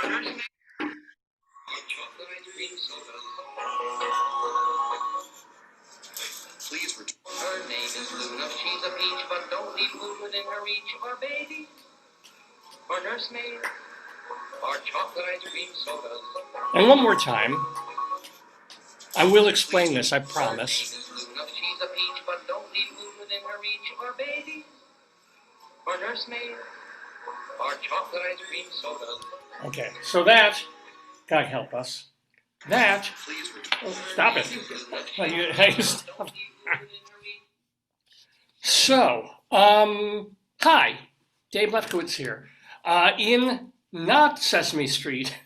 Please return. Her name is Luna. She's a peach, but don't leave food within her reach. Or baby, or nursemaid, or chocolate ice cream sodas. And one more time. I will explain this, I promise. She's a peach, but don't leave food within her reach. Or baby, or nursemaid, or chocolate ice cream sodas. Okay, so that, God help us. That, oh, stop it. Stop. So, hi, Dave Lefkowitz here. In not Sesame Street,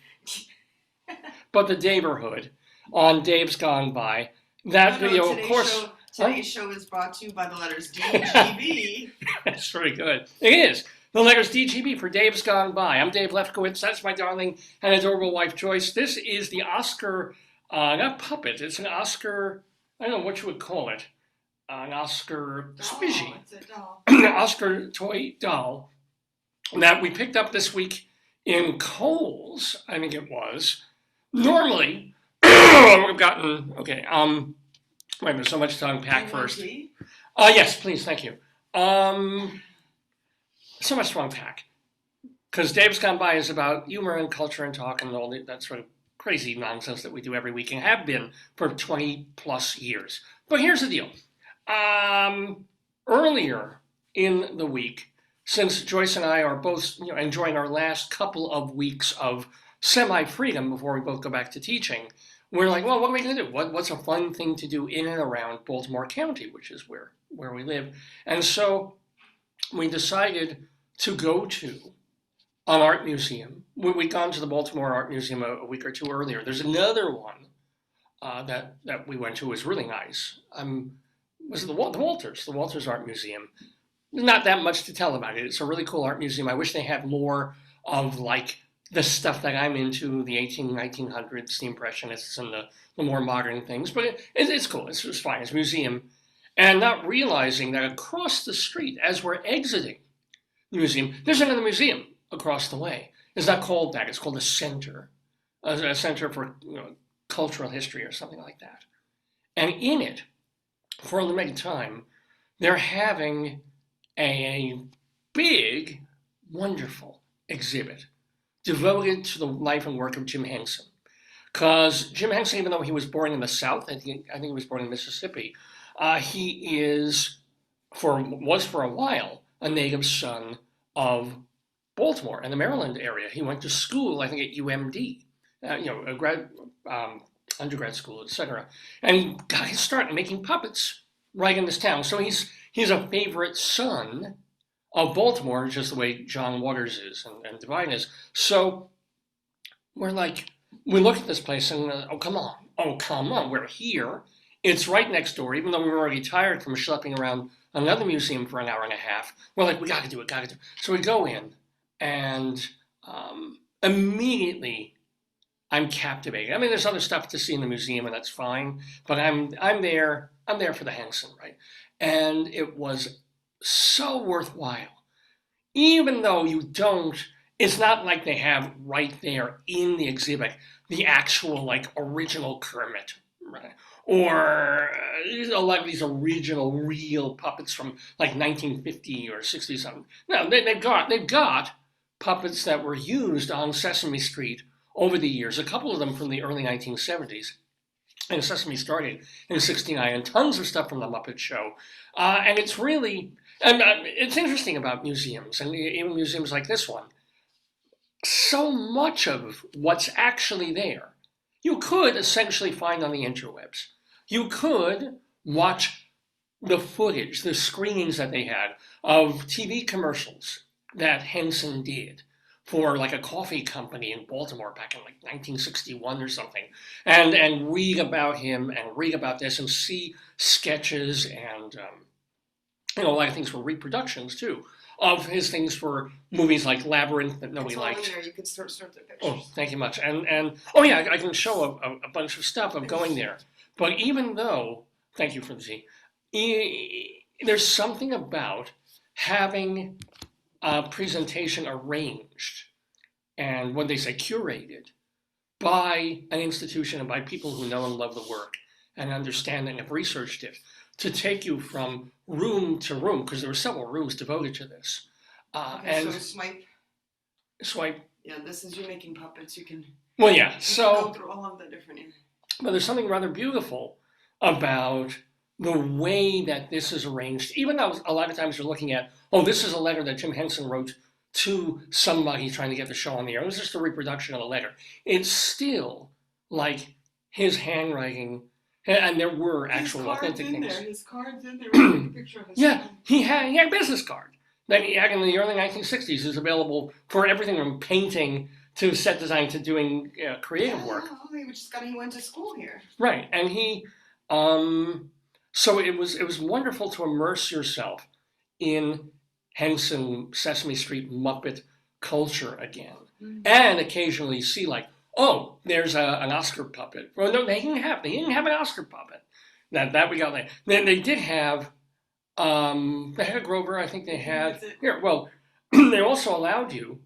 but the Daverhood on Dave's Gone By. That video, of course. Today's show is brought to you by the letters DGB. That's very good. It is. The letters DGB for Dave's Gone By. I'm Dave Lefkowitz. That's my darling and adorable wife, Joyce. This is the Oscar, not puppet, it's an Oscar, I don't know what you would call it. An Oscar squishy. It's a doll. Oscar toy doll that we picked up this week in Kohl's, I think it was. Normally, we've gotten, okay, wait, there's so much to unpack first. Yes, please, thank you. So much to unpack. Because Dave's Gone By is about humor and culture and talk and all that sort of crazy nonsense that we do every week and have been for 20 plus years. But here's the deal. Earlier in the week, since Joyce and I are both enjoying our last couple of weeks of semi-freedom before we both go back to teaching, we're like, well, what are we going to do? What's a fun thing to do in and around Baltimore County, which is where we live? And so we decided to go to an art museum. We'd gone to the Baltimore Art Museum a week or two earlier. There's another one that we went to. It was really nice. Was it the Walters Art Museum? Not that much to tell about it. It's a really cool art museum. I wish they had more of like the stuff that I'm into, the 1900s, the Impressionists, and the more modern things. But it's cool. It's fine. It's a museum. And not realizing that across the street, as we're exiting the museum, there's another museum across the way. It's not called that. It's called a center for cultural history or something like that. And in it, for a limited time, they're having a big, wonderful exhibit devoted to the life and work of Jim Henson. Because Jim Henson, even though he was born in the South, I think he was born in Mississippi, he was for a while a native son of Baltimore and the Maryland area. He went to school, I think, at UMD, undergrad school, etc. And he got his start making puppets right in this town. So he's a favorite son of Baltimore, just the way John Waters is and Divine is. So we look at this place and, oh, come on, we're here. It's right next door, even though we were already tired from schlepping around another museum for an hour and a half. We're like, we got to do it. So we go in, and immediately I'm captivated. I mean, there's other stuff to see in the museum, and that's fine. But I'm there for the Henson, right? And it was so worthwhile, even though it's not like they have right there in the exhibit the actual original Kermit, right? Or a lot of these original real puppets from 1950 or 60 something. No, they've got puppets that were used on Sesame Street over the years. A couple of them from the early 1970s. And Sesame started in '69, and tons of stuff from the Muppet Show. And it's really, it's interesting about museums, and even museums like this one. So much of what's actually there, you could essentially find on the interwebs. You could watch the footage, the screenings that they had of TV commercials that Henson did for a coffee company in Baltimore back in 1961 or something, and read about him and read about this and see sketches and a lot of things for reproductions too of his things for movies like Labyrinth that nobody liked. There. You could start the pictures. Oh, thank you much. And oh yeah, I can show a bunch of stuff of going there. But even though, thank you for the tea, there's something about having a presentation arranged and what they say curated by an institution and by people who know and love the work and understand and have researched it, to take you from room to room, because there were several rooms devoted to this. Okay, so swipe. Yeah, this is you making puppets. You can. Well, yeah. You can So, go through all of the different. but there's something rather beautiful about the way that this is arranged. Even though a lot of times you're looking at, oh, this is a letter that Jim Henson wrote to somebody trying to get the show on the air. It was just a reproduction of a letter. It's still like his handwriting, and there were actual authentic things. His card's in there. With a picture of his Yeah, he had a business card that he had in the early 1960s. Is available for everything from painting to set design to doing creative work. He went to school here. Right, and he, so it was wonderful to immerse yourself in Henson, Sesame Street, Muppet culture again, and occasionally see like, oh, there's an Oscar puppet. Well, no, they didn't have an Oscar puppet. That we got later. They did have, they had a Grover. I think they had here. Well, they also allowed you.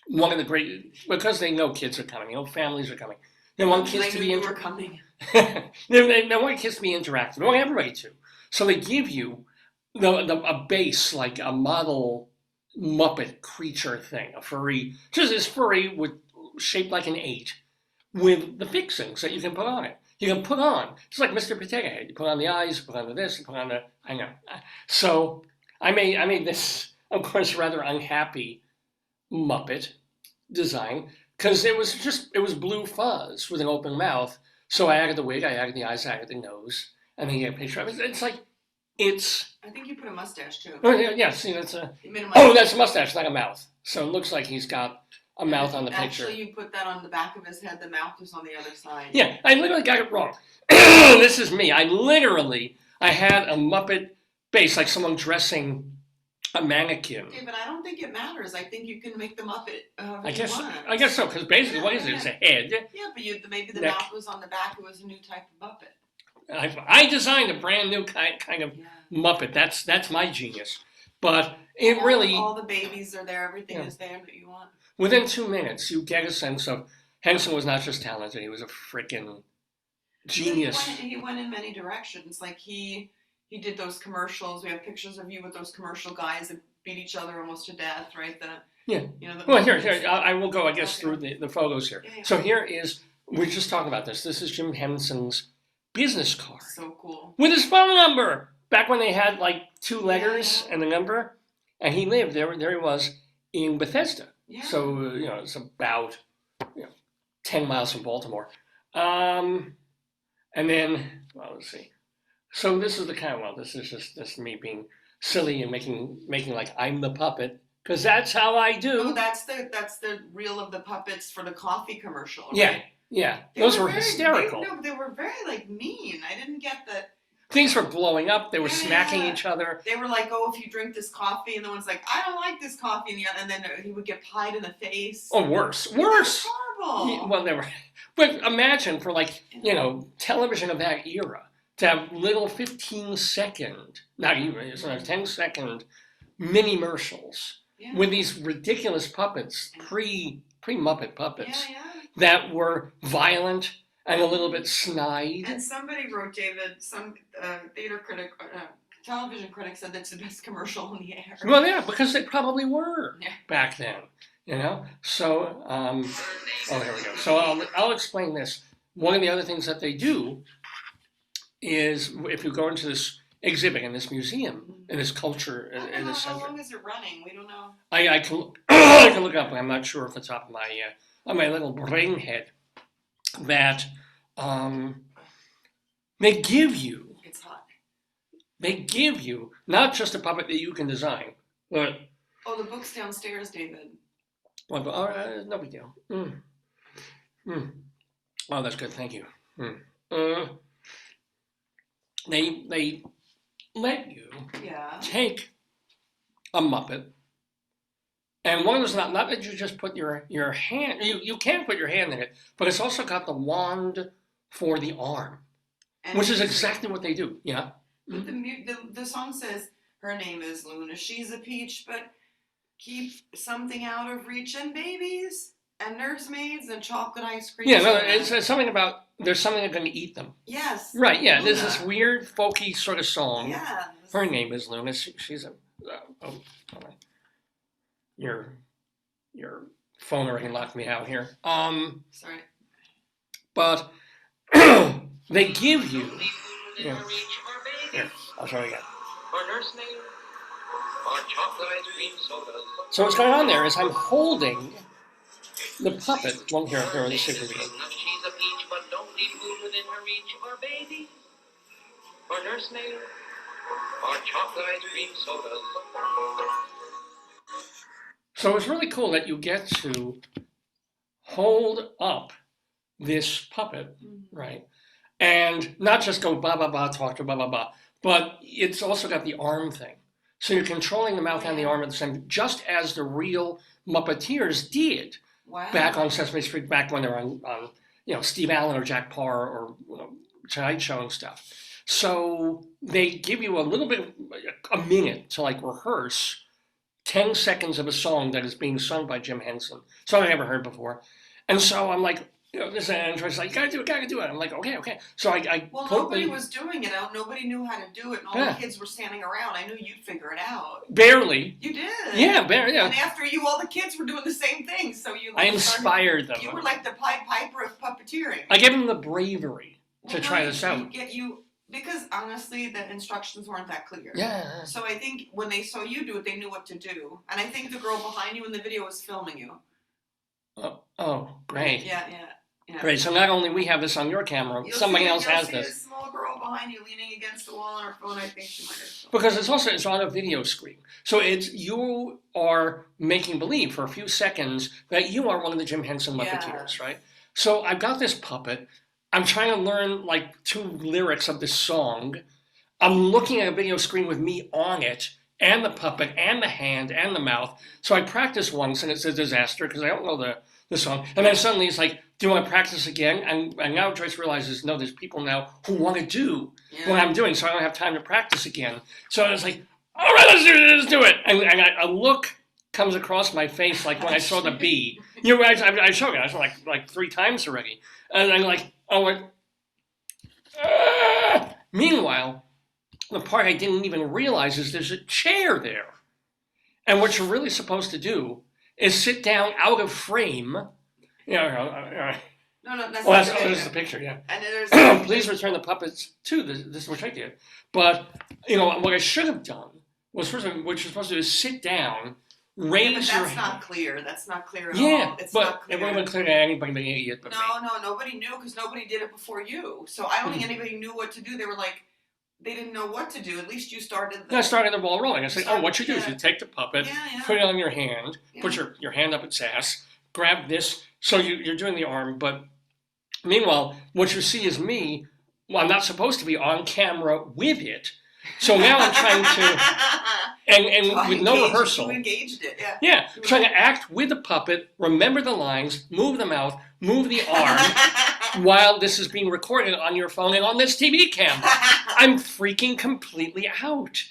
One of the great, because they know kids are coming, families are coming. They want kids to be coming. they want kids to be interactive. They want everybody to. So they give you a base, like a model Muppet creature thing, a furry, just as furry with shaped like an 8, with the fixings that you can put on it. You can put on, it's like Mr. Potato Head. You put on the eyes, you put on the this, you put on the, I know. So I made this, of course, rather unhappy Muppet design, because it was blue fuzz with an open mouth. So I added the wig, I added the eyes, I added the nose, and then you get a picture of it. It's like, I think you put a mustache too. Oh, yeah, see, that's that's a mustache, not a mouth. So it looks like he's got a mouth on the picture. Actually, you put that on the back of his head. The mouth is on the other side. Yeah, I literally got it wrong. This is me. I had a Muppet base, like someone dressing a mannequin. Okay, but I don't think it matters. I think you can make the Muppet. I guess so, because basically, what is it? It's a head. Yeah, but maybe the mouth was on the back. It was a new type of Muppet. I designed a brand new kind of Muppet. That's my genius. But it really... All the babies are there. Everything is there that you want. Within 2 minutes, you get a sense of Henson was not just talented. He was a freaking genius. He went in many directions. Like he did those commercials. We have pictures of you with those commercial guys that beat each other almost to death, right? Well, here, I will go, I guess, through the photos here. Yeah. So here is, we're just talking about this. This is Jim Henson's business card. So cool. With his phone number. Back when they had like 2 letters and the number. And he lived, there he was, in Bethesda. Yeah. So, it's about 10 miles from Baltimore. And then, well, let's see. So this is the kind of, this is just me being silly and making like I'm the puppet. Because that's how I do. Oh, that's the reel of the puppets for the coffee commercial, right? Yeah. Yeah, those were hysterical. They were very mean. I didn't get that. Things were blowing up. They were smacking each other. They were like, "Oh, if you drink this coffee," and the one's like, "I don't like this coffee," and then he would get pied in the face. Oh, worse. Horrible. Well, they were. But imagine for television of that era to have little 15-second, not even 10-second mini-mercials with these ridiculous puppets, pre-Muppet puppets. That were violent and a little bit snide. And somebody wrote, David, some theater critic, television critic said that's the best commercial on the air. Well, yeah, because they probably were back then, So, here we go. So I'll explain this. One of the other things that they do is, if you go into this exhibit in this museum, in this culture, in this center. How long is it running? We don't know. I can look up, but I'm not sure off the top of my little brain head, that they give you. It's hot. They give you not just a puppet that you can design, but. Oh, the book's downstairs, David. Well, no big deal. Oh, that's good. Thank you. They let you take a Muppet. And one of those, not that you just put your hand, you can put your hand in it, but it's also got the wand for the arm, which is exactly what they do. Yeah. But the song says her name is Luna. She's a peach, but keep something out of reach, and babies and nursemaids and chocolate ice cream. Yeah, no, it's something about there's something that's going to eat them. Yes. Right, yeah. Luna. There's this weird, folky sort of song. Yeah. Her name is Luna. She's a... hold on. Your phone already locked me out here. Sorry. But they give you... Yeah. Here, I'll show you again. So what's going on there is I'm holding the puppet. Well, here, let's see if we can. She's a peach, but don't leave food within her reach. Or baby, or nursemaid, or chocolate ice cream sodas. So it's really cool that you get to hold up this puppet, right? And not just go ba ba ba, talk to ba ba ba, but it's also got the arm thing. So you're controlling the mouth and the arm at the same time, just as the real Muppeteers did back on Sesame Street, back when they were on Steve Allen or Jack Parr or Tonight Show and stuff. So they give you a little bit, a minute to like rehearse 10 seconds of a song that is being sung by Jim Henson, song I never heard before. And so I'm like, this and Joyce is like, you gotta do it. I'm like, okay. So Well, nobody was doing it. Nobody knew how to do it, and all the kids were standing around. I knew you'd figure it out. Barely. You did. Yeah, barely. Yeah. And after you, all the kids were doing the same thing. So you. I inspired them. You were like the Pied Piper of puppeteering. I gave them the bravery to try this out. Because honestly, the instructions weren't that clear. Yeah. So I think when they saw you do it, they knew what to do. And I think the girl behind you in the video was filming you. Oh, great. Yeah. Great. So not only we have this on your camera, somebody else has this. This small girl behind you leaning against the wall on her phone. I think she might have. Because it's on a video screen. So you are making believe for a few seconds that you are one of the Jim Henson Muppeteers, right? So I've got this puppet. I'm trying to learn like 2 lyrics of this song. I'm looking at a video screen with me on it, and the puppet, and the hand, and the mouth. So I practice once, and it's a disaster because I don't know the song. And then suddenly it's like, do you want to practice again? And now Joyce realizes, no, there's people now who want to do what I'm doing, so I don't have time to practice again. So I was like, all right, let's do it. And a look comes across my face like when I saw the bee. I showed it. I saw like 3 times already. And I'm like, Meanwhile, the part I didn't even realize is there's a chair there. And what you're really supposed to do is sit down out of frame. No, that's the picture, yeah. And then there's please return the puppets to this, which I did. But, what I should have done was, first of all, what you're supposed to do is sit down, raise your hand. That's not clear. That's not clear at all. Yeah, it's but not clear. It would have been clear to anybody but an idiot but me. No, nobody knew because nobody did it before you. So I don't think anybody knew what to do. They were like, they didn't know what to do. At least you started I started the ball rolling. I said, what you do is you take the puppet, put it on your hand, put your hand up its ass, grab this. So you're doing the arm, but meanwhile, what you see is me. Well, I'm not supposed to be on camera with it. So now I'm trying to, and with no rehearsal. You engaged it, yeah. Yeah, trying to act with the puppet, remember the lines, move the mouth, move the arm, while this is being recorded on your phone and on this TV camera. I'm freaking completely out.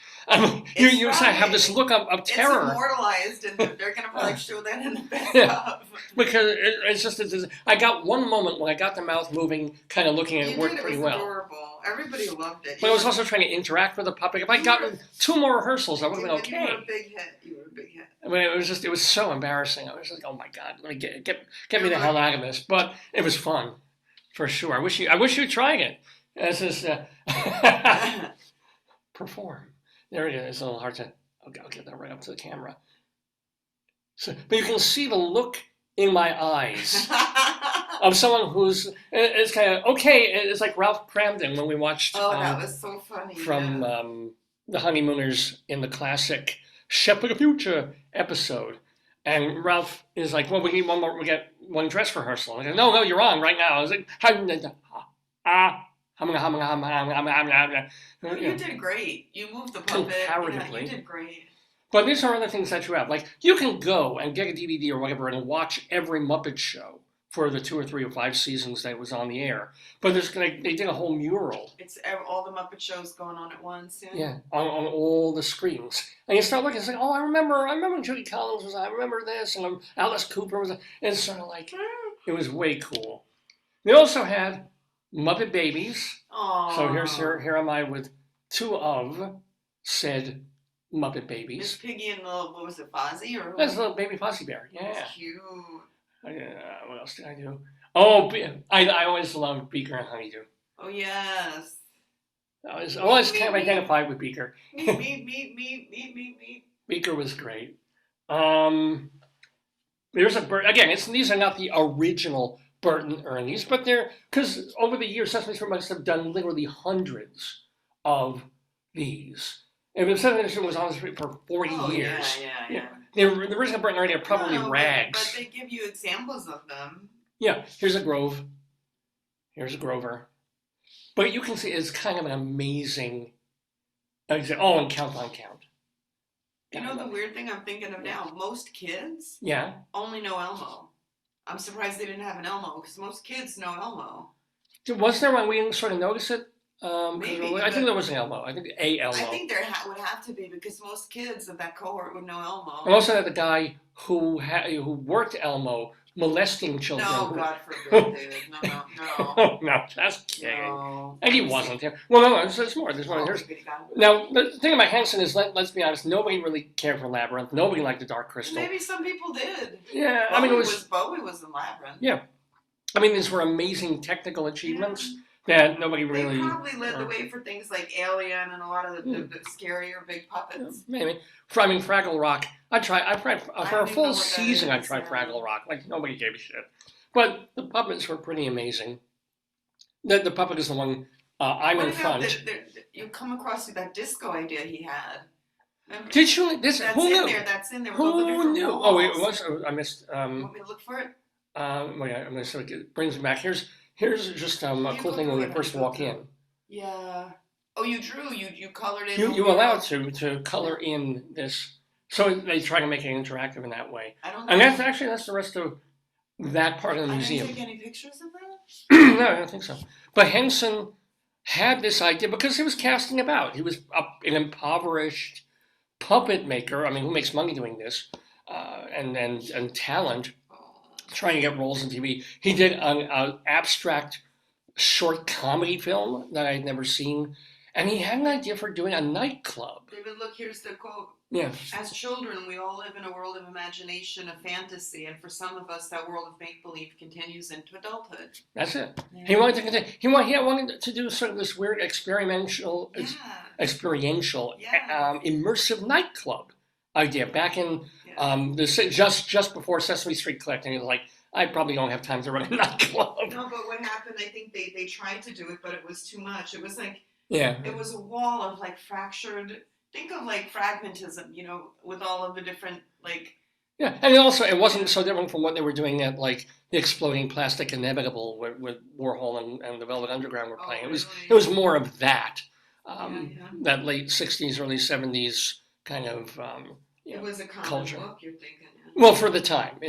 You have this look of terror. It's immortalized, and they're going to show that in the best of. Because it's just, I got one moment when I got the mouth moving, kind of looking at it, worked pretty well. Adorable. Everybody loved it. But I was also trying to interact with the puppet. If I got 2 more rehearsals, I would have been okay. You were a big hit. I mean, it was so embarrassing. I was just like, oh my God, let me get me the hell out of this. But it was fun, for sure. I wish you tried it. This is perform. There it is. It's a little hard to. I'll get that right up to the camera. So, but you can see the look in my eyes of someone who's. It's kind of okay. It's like Ralph Cramden when we watched. Oh, that was so funny. From the Honeymooners in the classic Shep of the Future episode, and Ralph is like, "Well, we need one more. We get one dress rehearsal." And I go, "No, you're on right now." I was like, You did great. You moved the puppet. Comparatively. You did great. But these are other things that you have. Like, you can go and get a DVD or whatever and watch every Muppet show for the 2 or 3 or 5 seasons that it was on the air. But they did a whole mural. It's all the Muppet shows going on at once. Yeah, on all the screens. And you start looking and say, oh, I remember Judy Collins was, I remember this, and Alice Cooper was, and it's sort of like, it was way cool. They also had Muppet Babies. Aww. So here am I with 2 of said Muppet Babies. Miss Piggy and little, what was it, Fozzie? Or That's a little baby Fozzie Bear, yeah. That's cute. What else did I do? Oh, I always loved Beaker and Honeydew. Oh, yes. I always kind of identified with Beaker. Me. Beaker was great. There's again, these are not the original Bert and Ernie's, but they're, because over the years, Sesame Street must have done literally hundreds of these. And Sesame Street was on the street for 40 years. Yeah. The original Bert and Ernie are probably rags. But they give you examples of them. Yeah, here's a Grove. Here's a Grover. But you can see it's kind of an amazing example. Oh, and Count on Count. You know the weird thing I'm thinking of now? Most kids only know Elmo. I'm surprised they didn't have an Elmo, because most kids know Elmo. Was there one we didn't sort of notice it? Maybe. I think there was an Elmo. I think a Elmo. I think there would have to be, because most kids of that cohort would know Elmo. And also had the guy who worked Elmo molesting children. No, God forbid, David. No. Oh, no, that's kidding. No. And he wasn't. Well, no, there's more. There's more. Now, the thing about Henson is, let's be honest, nobody really cared for Labyrinth. Nobody liked the Dark Crystal. Maybe some people did. Yeah, Bowie, Bowie was in Labyrinth. Yeah. I mean, these were amazing technical achievements that nobody really... They probably led the way for things like Alien and a lot of the scarier big puppets. Maybe. I mean, Fraggle Rock. For a full season, I tried Fraggle Rock. Like, nobody gave a shit. But the puppets were pretty amazing. The puppet is the one I'm in front. You come across that disco idea he had. Remember? Did you? Who knew? That's in there. Who knew? Walls. Oh, it was. I missed. Want me to look for it? Wait, I'm gonna sort of it brings me back. Here's just a cool thing when we first walk in. Yeah. Oh, you drew. You colored in. You allowed to color in this, so they try to make it interactive in that way. That's the rest of that part of the museum. I didn't take any pictures of that. No, I don't think so. But Henson had this idea because he was casting about. He was an impoverished puppet maker. I mean, who makes money doing this? And talent, trying to get roles in TV. He did an abstract short comedy film that I'd never seen. And he had an idea for doing a nightclub. David, look, here's the quote. Yeah. As children, we all live in a world of imagination, of fantasy, and for some of us, that world of make-believe continues into adulthood. That's it. Yeah. He wanted to continue. He wanted to do sort of this weird experiential, immersive nightclub idea back in just before Sesame Street clicked, and he was like, I probably don't have time to run a nightclub. No, but what happened? I think they tried to do it, but it was too much. It was like it was a wall of like fractured. Think of like fragmentism, with all of the different like. Yeah, and also it wasn't so different from what they were doing at like the Exploding Plastic Inevitable with Warhol and the Velvet Underground were playing. Really? It was more of that, that late '60s, early '70s kind of it was a common culture. Look, you're thinking. Well, for the time,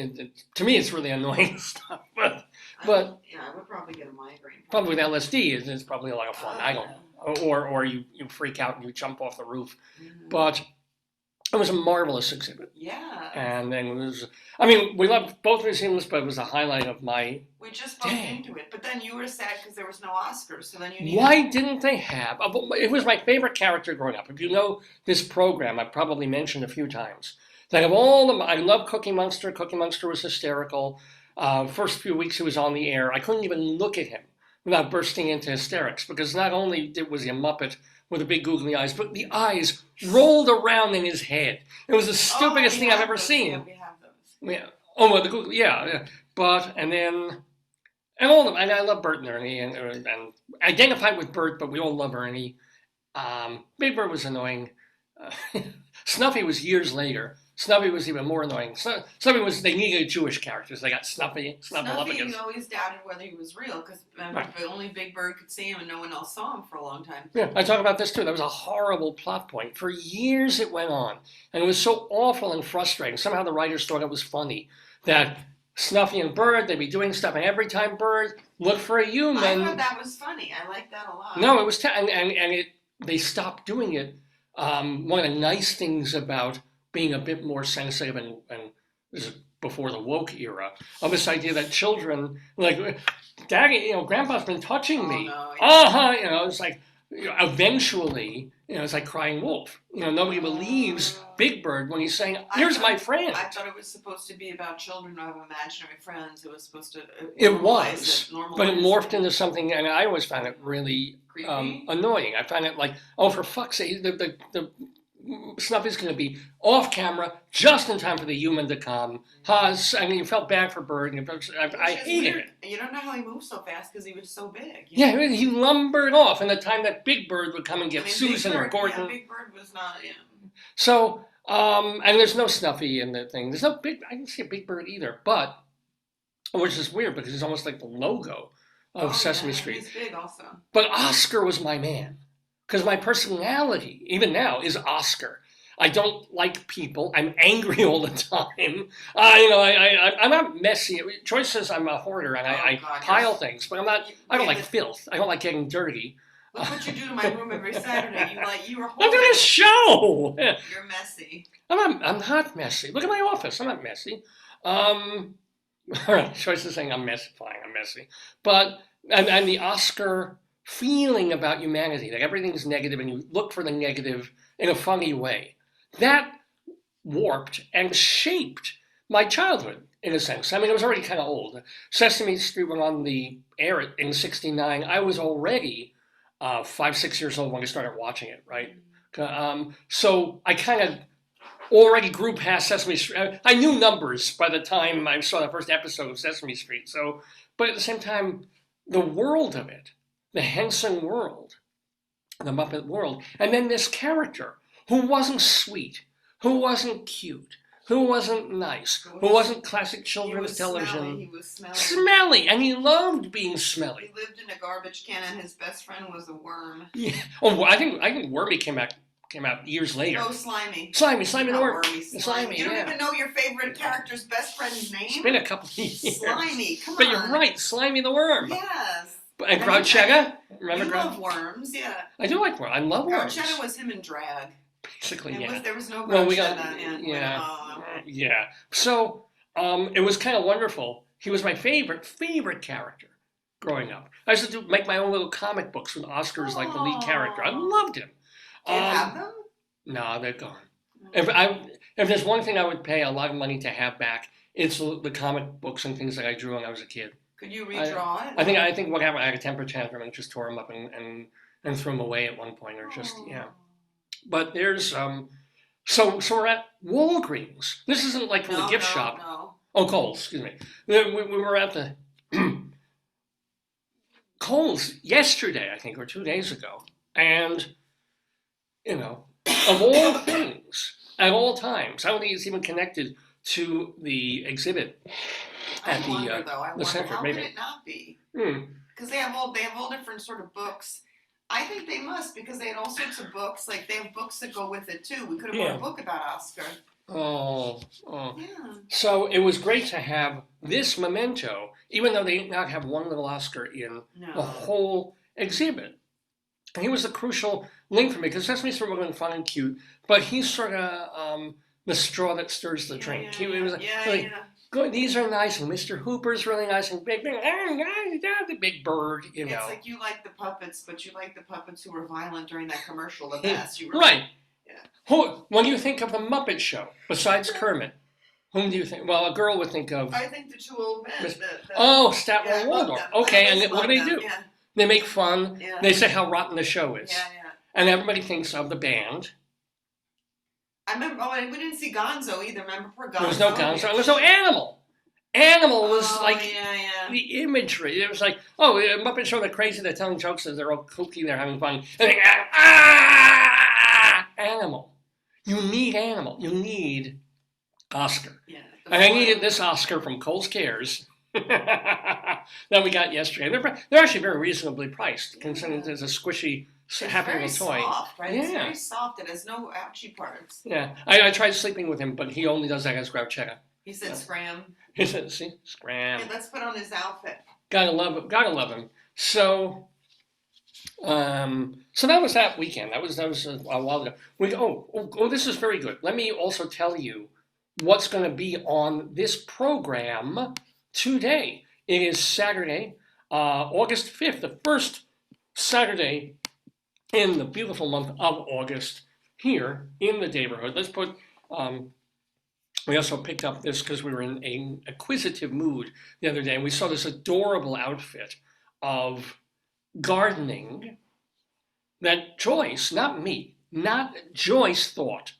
to me, it's really annoying stuff. But I would probably get a migraine. Probably with LSD, it's probably a lot of fun. I don't know. Or you freak out and you jump off the roof. Mm-hmm. But it was a marvelous exhibit. Yeah. And then we loved both museums, but it was a highlight of my We just bumped into it. But then you were sad because there was no Oscars, so then you Why didn't they have? It was my favorite character growing up. If you know this program, I've probably mentioned a few times. That of all them, I love Cookie Monster. Cookie Monster was hysterical. First few weeks he was on the air, I couldn't even look at him without bursting into hysterics, because not only was he a Muppet with the big googly eyes, but the eyes rolled around in his head. It was the stupidest thing I've ever seen. Yeah, we have those. Yeah. Oh, well, the googly, yeah. But, and all of them, and I love Bert and Ernie, and identified with Bert, but we all love Ernie. Big Bird was annoying. Snuffy was years later. Snuffy was even more annoying. They needed Jewish characters. They got Snuffy. Snuffy, you always doubted whether he was real, because only Big Bird could see him and no one else saw him for a long time. Yeah, I talk about this too. That was a horrible plot point. For years it went on, and it was so awful and frustrating. Somehow the writers thought it was funny that Snuffy and Bird, they'd be doing stuff, and every time Bird looked for a human. I thought that was funny. I liked that a lot. No, it was, they stopped doing it. One of the nice things about being a bit more sensitive, and this is before the woke era, of this idea that children, like, Daddy, Grandpa's been touching me. No, yeah. It's like, eventually, it's like crying wolf. Nobody believes Big Bird when he's saying, "Here's my friend." I thought it was supposed to be about children who have imaginary friends. It was supposed to. It was, but it morphed into something, and I always found it really annoying. I find it like, oh, for fuck's sake, the Snuffy's going to be off camera just in time for the human to come. You felt bad for Bird. I hated it. You don't know how he moved so fast because he was so big. Yeah, he lumbered off in the time that Big Bird would come and get Susan or Gordon. Yeah, Big Bird was not. Yeah. So, and there's no Snuffy in the thing. There's no I didn't see a Big Bird either, but which is weird because he's almost like the logo of Sesame Street. He's big also. But Oscar was my man. Because my personality, even now, is Oscar. I don't like people. I'm angry all the time. I'm not messy. Joyce says I'm a hoarder and I pile things, but I'm not. I don't like filth. I don't like getting dirty. Look what you do to my room every Saturday. You're a I'm doing a show. You're messy. I'm not messy. Look at my office. I'm not messy. All right. Joyce is saying I'm messy. Fine, I'm messy. But and the Oscar feeling about humanity, that everything's negative and you look for the negative in a funny way, that warped and shaped my childhood in a sense. I mean, I was already kind of old. Sesame Street went on the air in '69. I was already 5-6 years old when I started watching it, right? So I kind of already grew past Sesame Street. I knew numbers by the time I saw the first episode of Sesame Street. So, but at the same time, the world of it, the Henson world, the Muppet world, and then this character who wasn't sweet, who wasn't cute, who wasn't nice, who wasn't classic children's television. He was smelly. Smelly, and he loved being smelly. He lived in a garbage can, and his best friend was a worm. Yeah. Oh, I think Wormy came out years later. Oh, Slimy. Slimy the worm. Slimy. You don't even know your favorite character's best friend's name? It's been a couple of years. Slimy, come on. But you're right, Slimy the worm. Yes. And Grouchetta? Remember you love worms, yeah. I do like worms. I love worms. Grouchetta was him in drag. Basically, yeah. There was no Grouchetta. Well, yeah. So, it was kind of wonderful. He was my favorite character growing up. I used to make my own little comic books with Oscar as like the lead character. I loved him. Do you have them? No, they're gone. If there's one thing I would pay a lot of money to have back, it's the comic books and things that I drew when I was a kid. Could you redraw it? I think what happened, I had a temper tantrum and just tore them up and threw them away at one point, or just yeah. But there's so we're at Walgreens. This isn't like from the gift shop. No. Oh, Kohl's. Excuse me. We were at the Kohl's yesterday, I think, or 2 days ago, and of all things, at all times, I don't think it's even connected to the exhibit at the center. How maybe. could it not be? Because they have all different sort of books. I think they must, because they had all sorts of books. Like they have books that go with it too. We could have bought a book about Oscar. Oh. Yeah. So it was great to have this memento, even though they did not have one little Oscar in the whole exhibit. And he was the crucial link for me, because Sesame Street wasn't fun and cute, but he's sort of the straw that stirs the drink. These are nice, and Mr. Hooper's really nice, and the Big Bird, It's like you like the puppets, but you like the puppets who were violent during that commercial the best. Right. Yeah. When you think of the Muppet Show, besides Kermit, whom do you think? Well, a girl would think of... I think the two old men. Statler and Waldorf. Okay, and what do? Yeah. They make fun. Yeah. They say how rotten the show is. Yeah. And everybody thinks of the band. I remember, we didn't see Gonzo either. Remember for Gonzo? There was no Gonzo. There was no Animal. Animal was the imagery. It was like, Muppet Show, they're crazy, they're telling jokes, they're all kooky, they're having fun. And Animal. You need Animal. You need Oscar. Yeah, and I needed this Oscar from Kohl's Cares that we got yesterday. They're actually very reasonably priced, considering it's a squishy, happy little toy. It's soft, right? Yeah. It's very soft. It has no ouchy parts. Yeah. I tried sleeping with him, but he only does that as Grouchetta. He said scram. He said, see, scram. Yeah, let's put on his outfit. Gotta love it. Gotta love him. So, so that was that weekend. That was a while ago. This is very good. Let me also tell you what's going to be on this program today. It is Saturday, August 5th, the first Saturday in the beautiful month of August here in the Daverhood. Let's put. We also picked up this because we were in an acquisitive mood the other day, and we saw this adorable outfit of gardening that Joyce, not me, not Joyce, thought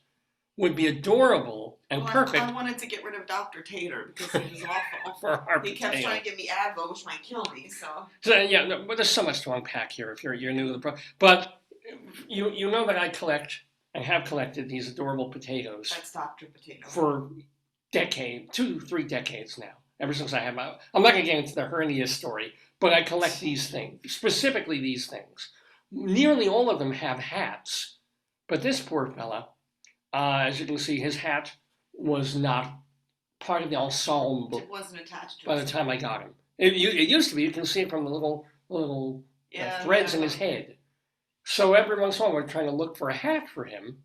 would be adorable and perfect. I wanted to get rid of Dr. Tater because he was awful. For our he kept trying to give me Advil, which might kill me. So yeah, no, but there's so much to unpack here if you're new to the program. But you know that I collect. I have collected these adorable potatoes. That's Dr. Potato. For 2-3 decades now. Ever since I have I'm not going to get into the hernia story, but I collect these things, specifically these things. Nearly all of them have hats, but this poor fella, as you can see, his hat was not part of the ensemble. It wasn't attached to by the time I got him. It used to be. You can see it from the little threads in his head. So every once in a while, we're trying to look for a hat for him.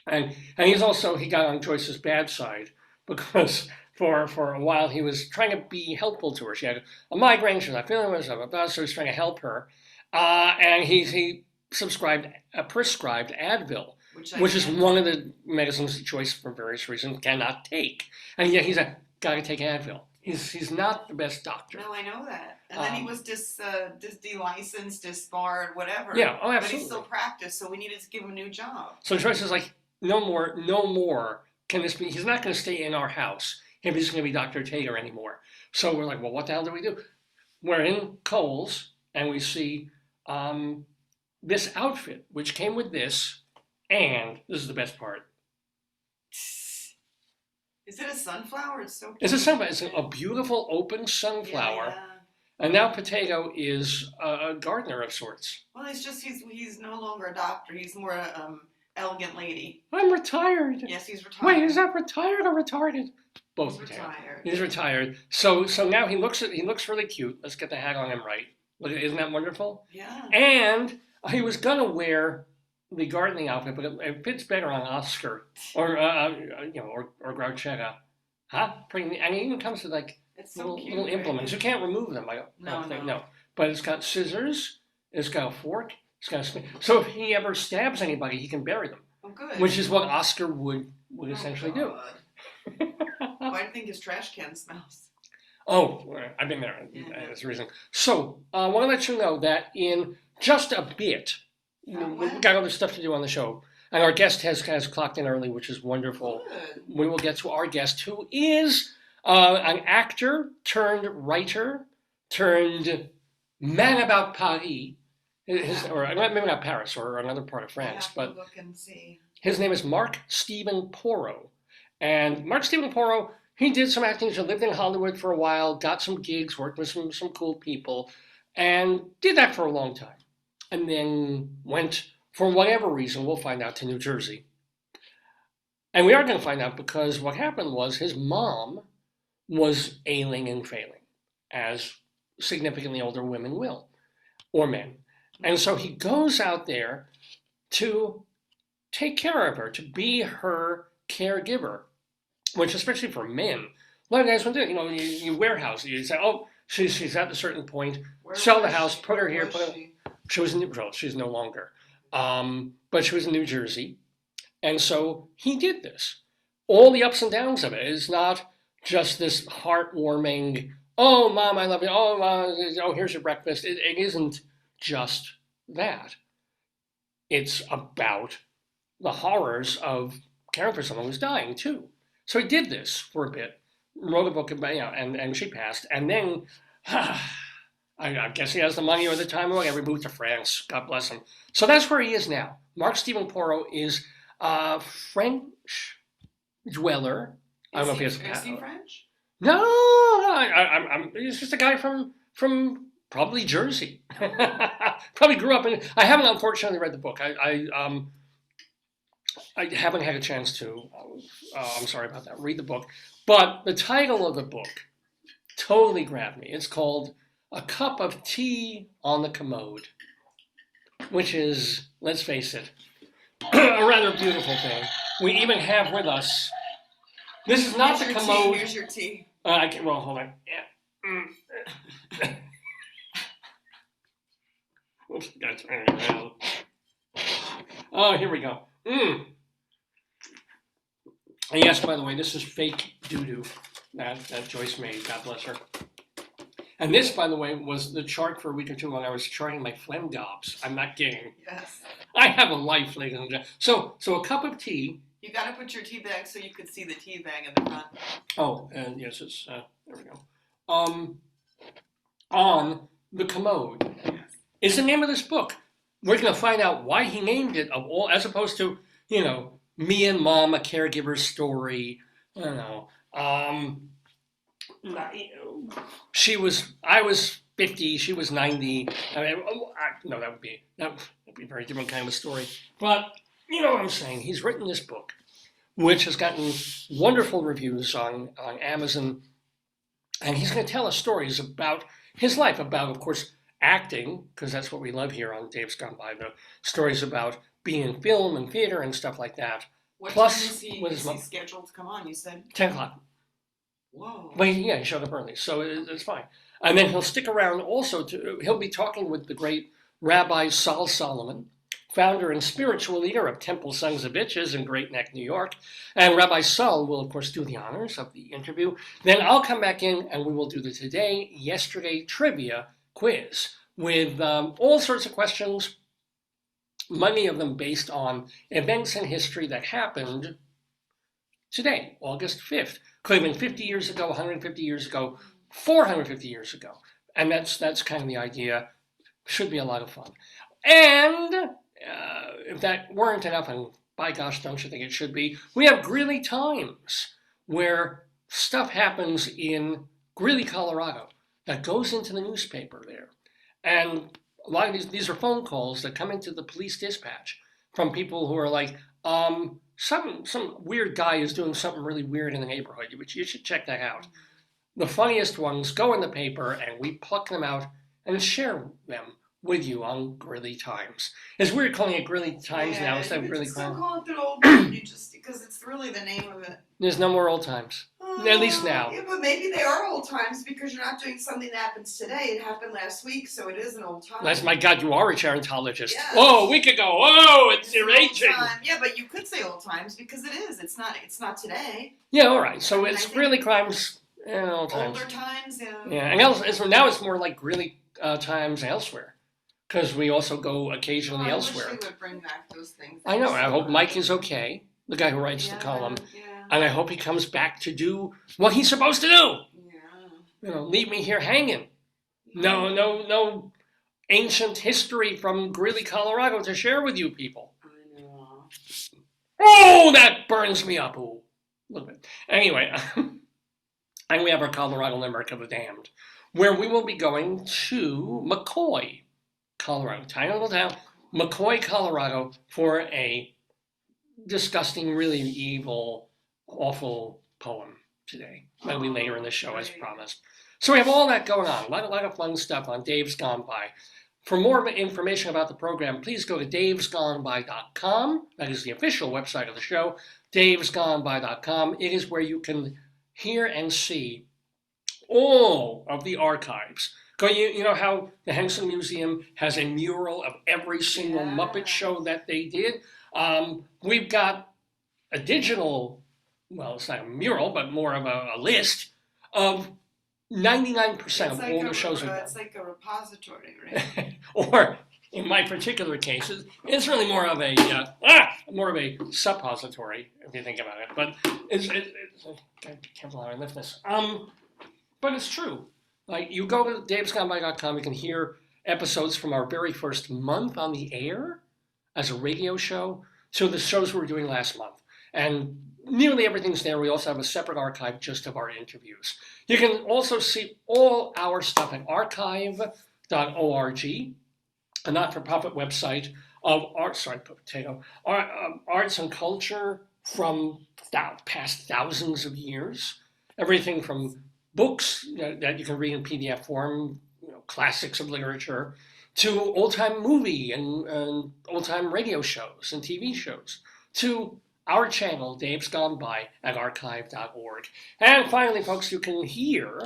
And he got on Joyce's bad side because for a while he was trying to be helpful to her. She had a migraine, she was not feeling well, so he's trying to help her. And he prescribed Advil, which is one of the medicines that Joyce, for various reasons, cannot take. And yet he's like, gotta take Advil. He's not the best doctor. No, I know that. And then he was delicensed, disbarred, whatever. Yeah, oh, absolutely. But he still practiced, so we needed to give him a new job. So Joyce is like, no more can this be. He's not going to stay in our house if he's going to be Dr. Tater anymore. So we're like, well, what the hell do we do? We're in Kohl's, and we see this outfit, which came with this, and this is the best part. Is it a sunflower? It's so cute. It's a sunflower. It's a beautiful open sunflower. Yeah. And now Potato is a gardener of sorts. Well, it's just he's no longer a doctor. He's more a elegant lady. I'm retired. Yes, he's retired. Wait, is that retired or retarded? Both. He's retired. He's retired. So now he looks really cute. Let's get the hat on him right. Isn't that wonderful? Yeah. And he was gonna wear the gardening outfit, but it fits better on Oscar or Grouchetta. Huh? And it even comes with like little implements. You can't remove them. No. But it's got scissors. It's got a fork. It's got a spoon. So if he ever stabs anybody, he can bury them. Oh, good. Which is what Oscar would essentially do. Why do you think his trash can smells? Oh, I've been there. Yeah. That's the reason. So I want to let you know that in just a bit, we've got other stuff to do on the show. And our guest has clocked in early, which is wonderful. Good. We will get to our guest, who is an actor turned writer turned man about Paris. Or maybe not Paris, or another part of France. But look and see. His name is Mark Steven Porro. And Mark Steven Porro, he did some acting. He lived in Hollywood for a while, got some gigs, worked with some cool people, and did that for a long time. And then went, for whatever reason, we'll find out, to New Jersey. And we are going to find out because what happened was his mom was ailing and failing, as significantly older women will, or men. And so he goes out there to take care of her, to be her caregiver, which especially for men, a lot of guys want to do. You warehouse. You say, oh, she's at a certain point, sell the house, put her here. She was she's no longer. But she was in New Jersey. And so he did this. All the ups and downs of it is not just this heartwarming, oh, Mom, I love you. Oh, Mom, oh, here's your breakfast. It isn't just that. It's about the horrors of caring for someone who's dying, too. So he did this for a bit, wrote a book about, and she passed. And then, I guess he has the money or the time or whatever, moved to France. God bless him. So that's where he is now. Mark Steven Porro is a French dweller. I don't know if he has a Is he French? No, he's just a guy from probably Jersey. Probably grew up in. I haven't unfortunately read the book. I haven't had a chance to, I'm sorry about that, read the book. But the title of the book totally grabbed me. It's called A Cup of Tea on the Commode, which is, let's face it, a rather beautiful thing. We even have with us, this is not the commode. Here's your tea. Well, hold on. Yeah. Oops, gotta turn it around. Oh, here we go. And yes, by the way, this is fake doo-doo that Joyce made. God bless her. And this, by the way, was the chart for a week or two when I was charting my phlegm gobs. I'm not kidding. Yes. I have a life, ladies and gentlemen. So a cup of tea. You got to put your tea bag so you could see the tea bag in the front. Oh, and yes, it's there we go. On the Commode is the name of this book. We're going to find out why he named it of all, as opposed to, me and Mom, a caregiver's story. I don't know. I was 50, she was 90. I mean, no, that would be a very different kind of a story. But you know what I'm saying? He's written this book, which has gotten wonderful reviews on Amazon, and he's going to tell us stories about his life, about, of course, acting, because that's what we love here on Dave's Gone By, the stories about being in film and theater and stuff like that. What Plus, time is he scheduled to come on? You said 10 o'clock. Whoa. But yeah, he showed up early, so it's fine. And then he'll stick around also he'll be talking with the great Rabbi Sol Solomon, founder and spiritual leader of Temple Sons of Bitches in Great Neck, New York. And Rabbi Sol will, of course, do the honors of the interview. Then I'll come back in and we will do the Today, Yesterday Trivia quiz with all sorts of questions, many of them based on events in history that happened today, August 5th. Could have been 50 years ago, 150 years ago, 450 years ago. And that's kind of the idea. Should be a lot of fun. And if that weren't enough, and by gosh, don't you think it should be, we have Greeley Times, where stuff happens in Greeley, Colorado, that goes into the newspaper there. And a lot of these are phone calls that come into the police dispatch from people who are like, some weird guy is doing something really weird in the neighborhood, which you should check that out. The funniest ones go in the paper, and we pluck them out and share them with you on Greeley Times. It's weird calling it Greeley Times now instead of Greeley Times. Still call it the old one, because it's really the name of it. There's no more old times, at least now. Yeah, but maybe they are old times because you're not doing something that happens today. It happened last week, so it is an old time. That's my God, you are a gerontologist. Yes. Whoa, a week ago. Whoa, it's aging. Yeah, but you could say old times because it is. It's not today. Yeah, all right. So it's Greeley Crimes and old times. Older times, yeah. Yeah, and now it's more like Greeley Times elsewhere, because we also go occasionally elsewhere. I wish they would bring back those things. I know. I hope Mike is okay, the guy who writes the column. Yeah. And I hope he comes back to do what he's supposed to do. Yeah. Leave me here hanging. No ancient history from Greeley, Colorado to share with you people. I know. Oh, that burns me up. Ooh, a little bit. Anyway, and we have our Colorado Limerick of the Damned, where we will be going to McCoy, Colorado. Tiny little town, McCoy, Colorado, for a disgusting, really evil, awful poem today. That'll be later in the show, as promised. So we have all that going on. A lot of fun stuff on Dave's Gone By. For more information about the program, please go to davesgoneby.com. That is the official website of the show, davesgoneby.com. It is where you can hear and see all of the archives. You know how the Henson Museum has a mural of every single Muppet show that they did? We've got a digital, well, it's not a mural, but more of a list of 99% of all the shows we've done. It's like a repository, right? Or, in my particular cases, it's really more of a suppository, if you think about it. But it's I can't believe I lift this. But it's true. Like, you go to davesgoneby.com, you can hear episodes from our very first month on the air as a radio show to the shows we were doing last month. And nearly everything's there. We also have a separate archive just of our interviews. You can also see all our stuff at archive.org, a not-for-profit website of arts and culture from past thousands of years. Everything from books that you can read in PDF form, classics of literature, to old-time movie and old-time radio shows and TV shows, to our channel, Dave's Gone By, at archive.org. And finally, folks, you can hear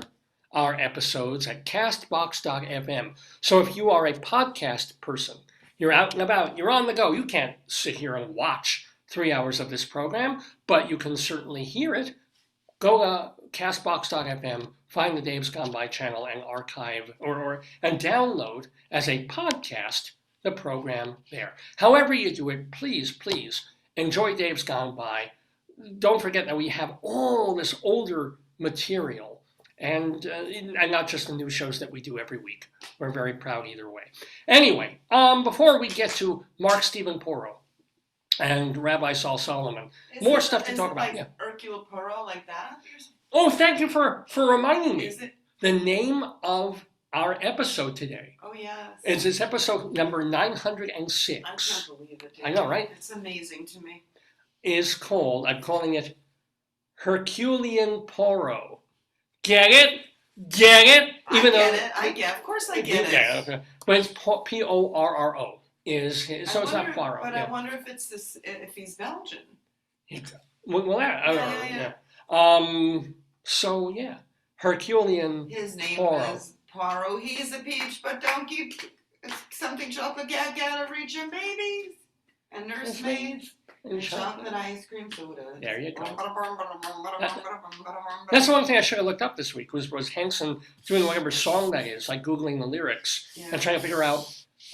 our episodes at castbox.fm. So if you are a podcast person, you're out and about, you're on the go, you can't sit here and watch 3 hours of this program, but you can certainly hear it. Go to castbox.fm, find the Dave's Gone By channel, and archive and download as a podcast the program there. However you do it, please enjoy Dave's Gone By. Don't forget that we have all this older material, and not just the new shows that we do every week. We're very proud either way. Anyway, before we get to Mark Steven Porro and Rabbi Saul Solomon, more stuff to talk about. Like Hercule Porro, like that? Oh, thank you for reminding me. Is it? The name of our episode today. Oh, yes. It's episode number 906. I can't believe it. I know, right? It's amazing to me. Is called, I'm calling it HERCULEAN Porro. Get it? Get it? Of course I get it. Okay. But it's Porro. So it's not Poirot. But I wonder if it's this, if he's Belgian. Well, yeah. So, yeah. HERCULEAN His name Porro. is Porro. He's a peach, but don't keep something chocolate gotta reach your babies. And nursemaids. And chocolate ice cream soda. There you go. That's the one thing I should have looked up this week was Henson doing whatever song that is, like Googling the lyrics and trying to figure out.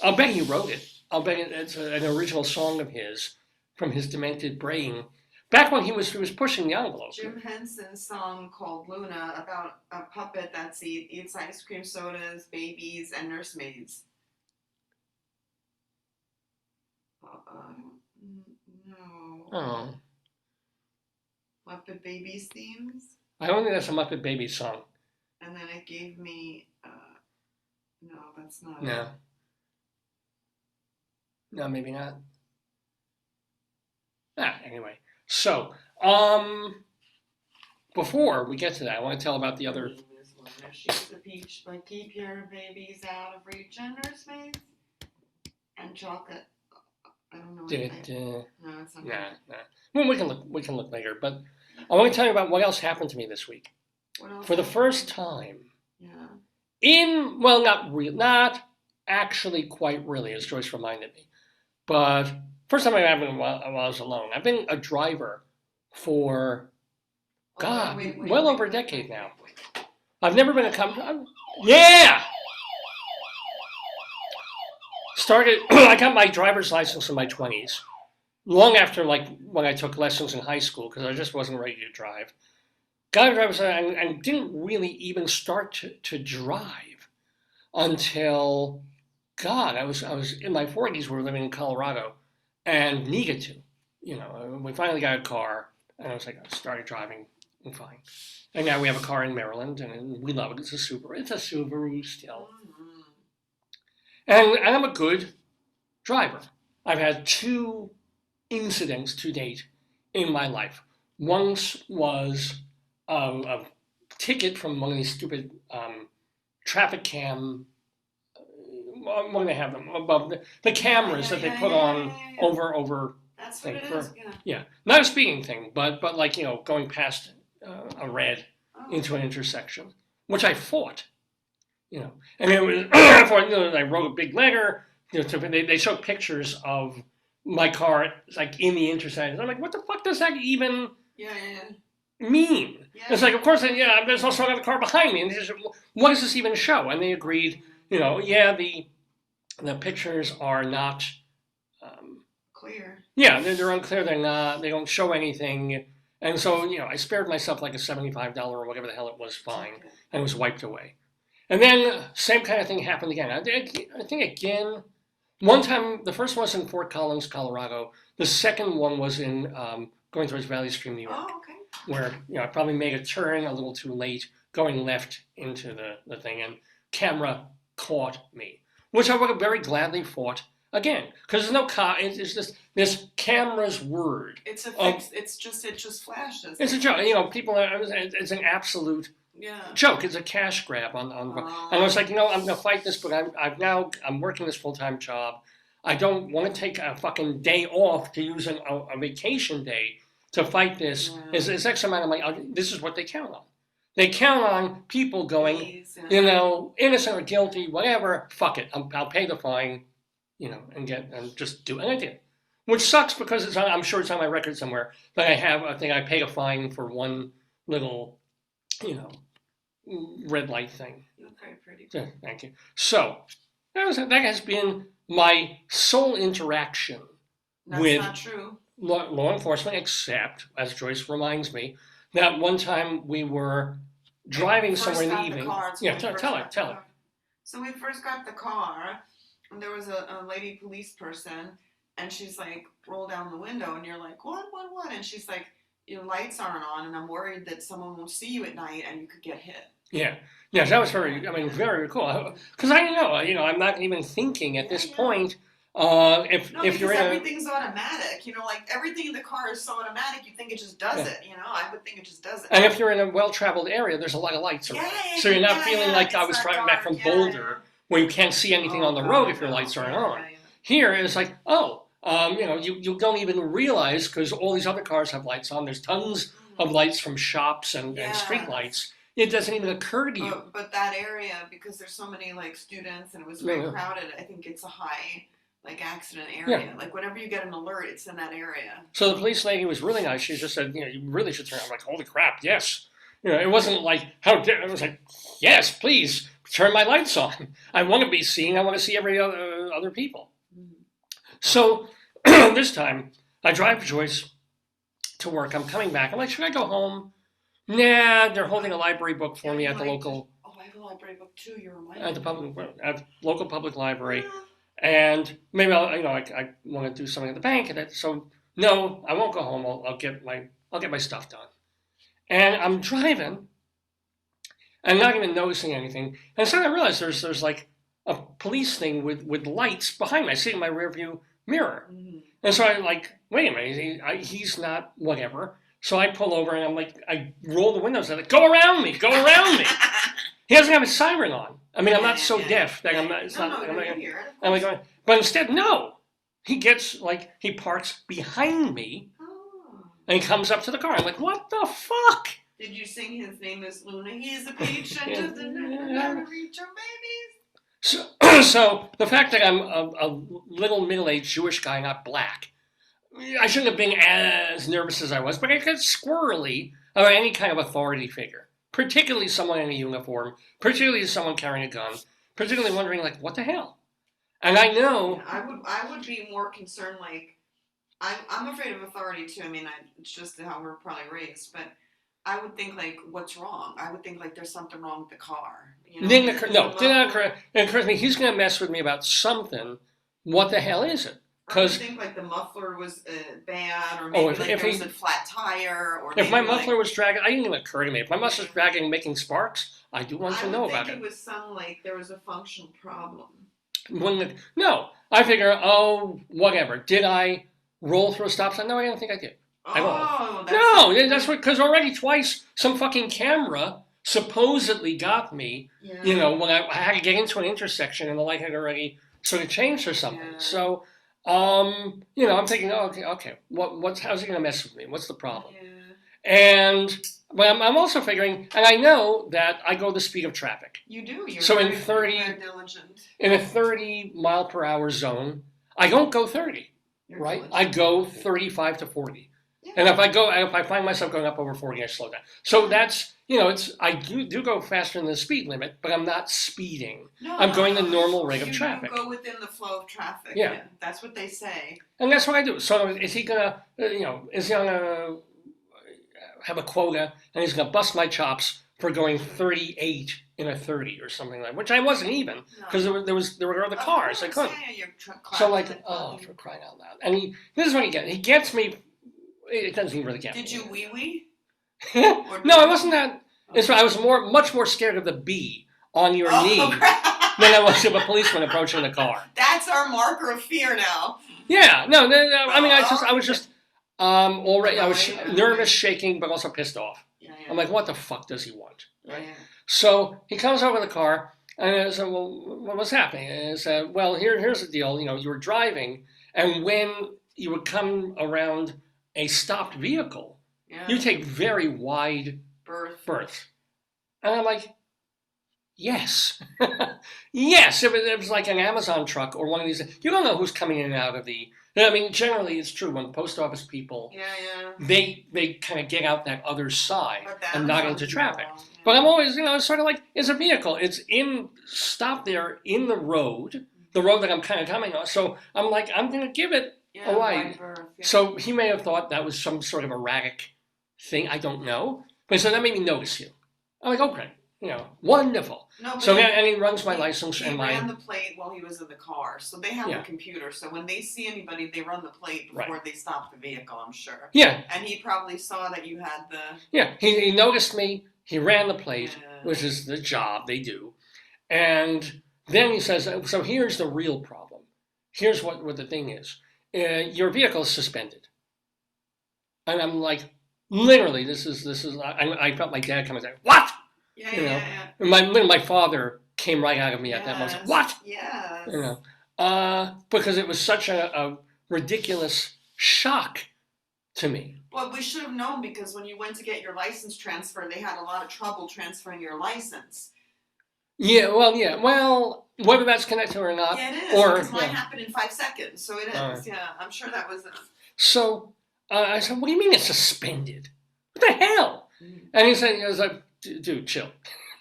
I'll bet he wrote it. I'll bet it's an original song of his from his demented brain. Back when he was pushing the envelope. Jim Henson's song called Luna about a puppet that eats ice cream sodas, babies, and nursemaids. No. Oh. Muppet Babies themes? I don't think that's a Muppet Babies song. And then it gave me, no, that's not No. it. No, maybe not. Anyway. So, before we get to that, I want to tell about the other... She's a peach, but keep your babies out of reach, and nursemaids. And chocolate. I don't know. No, it's not. Nah. Well, we can look later. But I want to tell you about what else happened to me this week. What else? For the first time. Yeah. Not actually quite really, as Joyce reminded me. But first time I happened while I was alone. I've been a driver for well over a decade now. I've never been a Yeah. I got my driver's license in my 20s, long after when I took lessons in high school because I just wasn't ready to drive. Got a driver's license and didn't really even start to drive until, I was in my 40s. We were living in Colorado and needed to. We finally got a car and I started driving and fine. And now we have a car in Maryland and we love it. It's a Subaru. It's a Subaru still. And I'm a good driver. I've had 2 incidents to date in my life. Once was a ticket from one of these stupid traffic cam. What do they have them above the cameras that they put on over. That's what it is. Yeah, not a speeding thing, but going past a red into an intersection, which I fought. And it was I wrote a big letter. They showed pictures of my car in the intersection. I'm like, what the fuck does that even mean? Yeah. It's of course, there's also another car behind me. And what does this even show? And they agreed, the pictures are not clear. Yeah, they're unclear. They don't show anything. And so, I spared myself a $75 or whatever the hell it was fine. And it was wiped away. And then same kind of thing happened again. I think again, one time, the first one was in Fort Collins, Colorado. The second one was in going towards Valley Stream, New York. Oh, okay. Where, I probably made a turn a little too late, going left into the thing, and camera caught me. Which I would have very gladly fought again, because there's no it's just this camera's word. It's a fix. It just flashes. It's a joke. People it's an absolute joke. It's a cash grab on. And I was like, I'm going to fight this, but I'm working this full-time job. I don't want to take a fucking day off to use a vacation day to fight this. It's X amount of money. This is what they count on. They count on people going, innocent or guilty, whatever. Fuck it. I'll pay the fine, and just do it. And I did, which sucks because I'm sure it's on my record somewhere that I paid a fine for one little, red light thing. Okay, pretty. Yeah, thank you. So that has been my sole interaction with not true. Law enforcement, except, as Joyce reminds me, that one time we were driving somewhere in the evening. Tell her. So we first got the car, and there was a lady police person, and she's like, roll down the window, and you're like, what? And she's like, your lights aren't on, and I'm worried that someone will see you at night and you could get hit. Yeah. Yeah, that was very cool. Because I know, I'm not even thinking at this point. If you're everything's automatic, like everything in the car is so automatic, you think it just does it, I would think it just does it. And if you're in a well-traveled area, there's a lot of lights around. So you're not feeling like I was driving back from Boulder where you can't see anything on the road if your lights aren't on. Here it's like, you don't even realize because all these other cars have lights on. There's tons of lights from shops and street lights. It doesn't even occur to you. But that area, because there's so many students and it was very crowded, I think it's a high accident area. Whenever you get an alert, it's in that area. So the police lady was really nice. She just said, you really should turn on. I'm like, holy crap, yes. It wasn't like, how dare, it was like, yes, please, turn my lights on. I want to be seen. I want to see every other people. So this time, I drive Joyce to work. I'm coming back. I'm like, should I go home? Nah, they're holding a library book for me at the local... Oh, I have a library book too, you're reminding me. At the local public library. And maybe I want to do something at the bank. So no, I won't go home. I'll get my stuff done. And I'm driving, and not even noticing anything. And suddenly I realize there's like a police thing with lights behind me. I see it in my rearview mirror. Mm-hmm. And so I'm like, wait a minute, he's not whatever. So I pull over and I roll the windows. I'm like, go around me. He doesn't have a siren on. I mean, I'm not so deaf that I'm not. It's not. I'm like, but instead, no. He gets he parks behind me, and he comes up to the car. I'm like, what the fuck? Did you sing his name is Luna? He is a patient of the never reach your babies. So the fact that I'm a little middle-aged Jewish guy, not black, I shouldn't have been as nervous as I was, but I got squirrely about any kind of authority figure. Particularly someone in a uniform, particularly someone carrying a gun, particularly wondering, what the hell? And I know... I would be more concerned, I'm afraid of authority, too. I mean, it's just how we're probably raised, but I would think, what's wrong? I would think, there's something wrong with the car. Did not occur. It occurs to me, he's going to mess with me about something. What the hell is it? I think the muffler was bad, or maybe there was a flat tire, or if my muffler was dragging, I didn't even occur to me. If my muffler was dragging, making sparks, I do want to know about it. I think it was some there was a functional problem. No, I figure, whatever. Did I roll through a stop sign? No, I don't think I did. That's what, because already twice some fucking camera supposedly got me. Yeah. When I had to get into an intersection and the light had already sort of changed or something. Yeah. So. I'm thinking, okay, how's he going to mess with me? What's the problem? Yeah. But I'm also figuring, and I know that I go the speed of traffic. You do. You're very diligent. In a 30 mile per hour zone, I don't go 30, right? Diligent. I go 35 to 40. Yeah. And if I find myself going up over 40, I slow down. So that's, I do go faster than the speed limit, but I'm not speeding. No, I'm going the normal rate of traffic. You go within the flow of traffic. Yeah. That's what they say. And that's what I do. So is he going to, have a quota and he's going to bust my chops for going 38 in a 30 or something like that, which I wasn't even, because there were other cars. I couldn't. So for crying out loud. And this is what he gets. He gets me. It doesn't even really get me. Did you wee-wee? No, it wasn't that. I was much more scared of the bee on your knee than I was of a policeman approaching the car. That's our marker of fear now. Yeah, no. I mean, I was just already. I was nervous, shaking, but also pissed off. Yeah. I'm like, what the fuck does he want? Right. Yeah. So he comes over the car, and I said, well, what's happening? And I said, well, here's the deal. You were driving, and when you would come around a stopped vehicle, you take very wide berths. And I'm like, yes. Yes, it was like an Amazon truck or one of these. You don't know who's coming in and out of the... I mean, generally it's true when post office people, they kind of get out that other side and not into traffic. Yeah. But I'm always, it's sort of like, it's a vehicle. It's stopped there in the road that I'm kind of coming on. So I'm like, I'm going to give it a wide berth. Yeah. So he may have thought that was some sort of erratic thing. I don't know. But so that made me notice you. I'm like, okay. Wonderful. No, so and he runs my license he ran the plate while he was in the car. So they have a computer. So when they see anybody, they run the plate before they stop the vehicle, I'm sure. Yeah. And he probably saw that you had the... Yeah, he noticed me. He ran the plate, which is the job they do. And then he says, so here's the real problem. Here's what the thing is. Your vehicle is suspended. And I'm like, literally, this is. I felt my dad coming and say, what? Yeah. My father came right out of me at that moment. What? Yes. Because it was such a ridiculous shock to me. Well, we should have known because when you went to get your license transferred, they had a lot of trouble transferring your license. Yeah. Well, whether that's connected or not. Yeah, it is. Because mine happened in 5 seconds, so it is. Yeah, I'm sure that was. So I said, "What do you mean it's suspended? What the hell?" And he was like, dude, chill.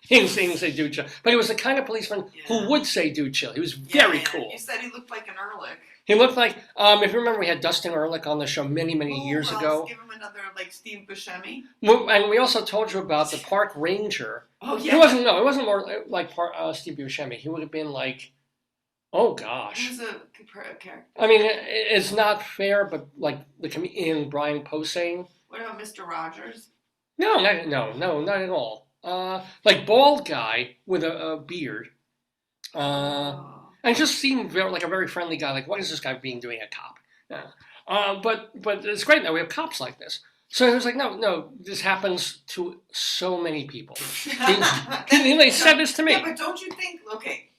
He didn't say dude, chill. But he was the kind of policeman who would say dude, chill. He was very cool. You said he looked like an Ehrlich. He looked like, if you remember, we had Dustin Ehrlich on the show many years ago. Give him another, like, Steve Buscemi. Well, and we also told you about the park ranger. Oh, yeah. It wasn't more like Steve Buscemi. He would have been like, oh, gosh. He was a character. I mean, it's not fair, but like the comedian Brian Posehn. What about Mr. Rogers? No, not at all. Like bald guy with a beard. And just seemed like a very friendly guy. Like, what is this guy doing a cop? But it's great that we have cops like this. So he was like, no, this happens to so many people. He said this to me. Yeah, but don't you think, okay,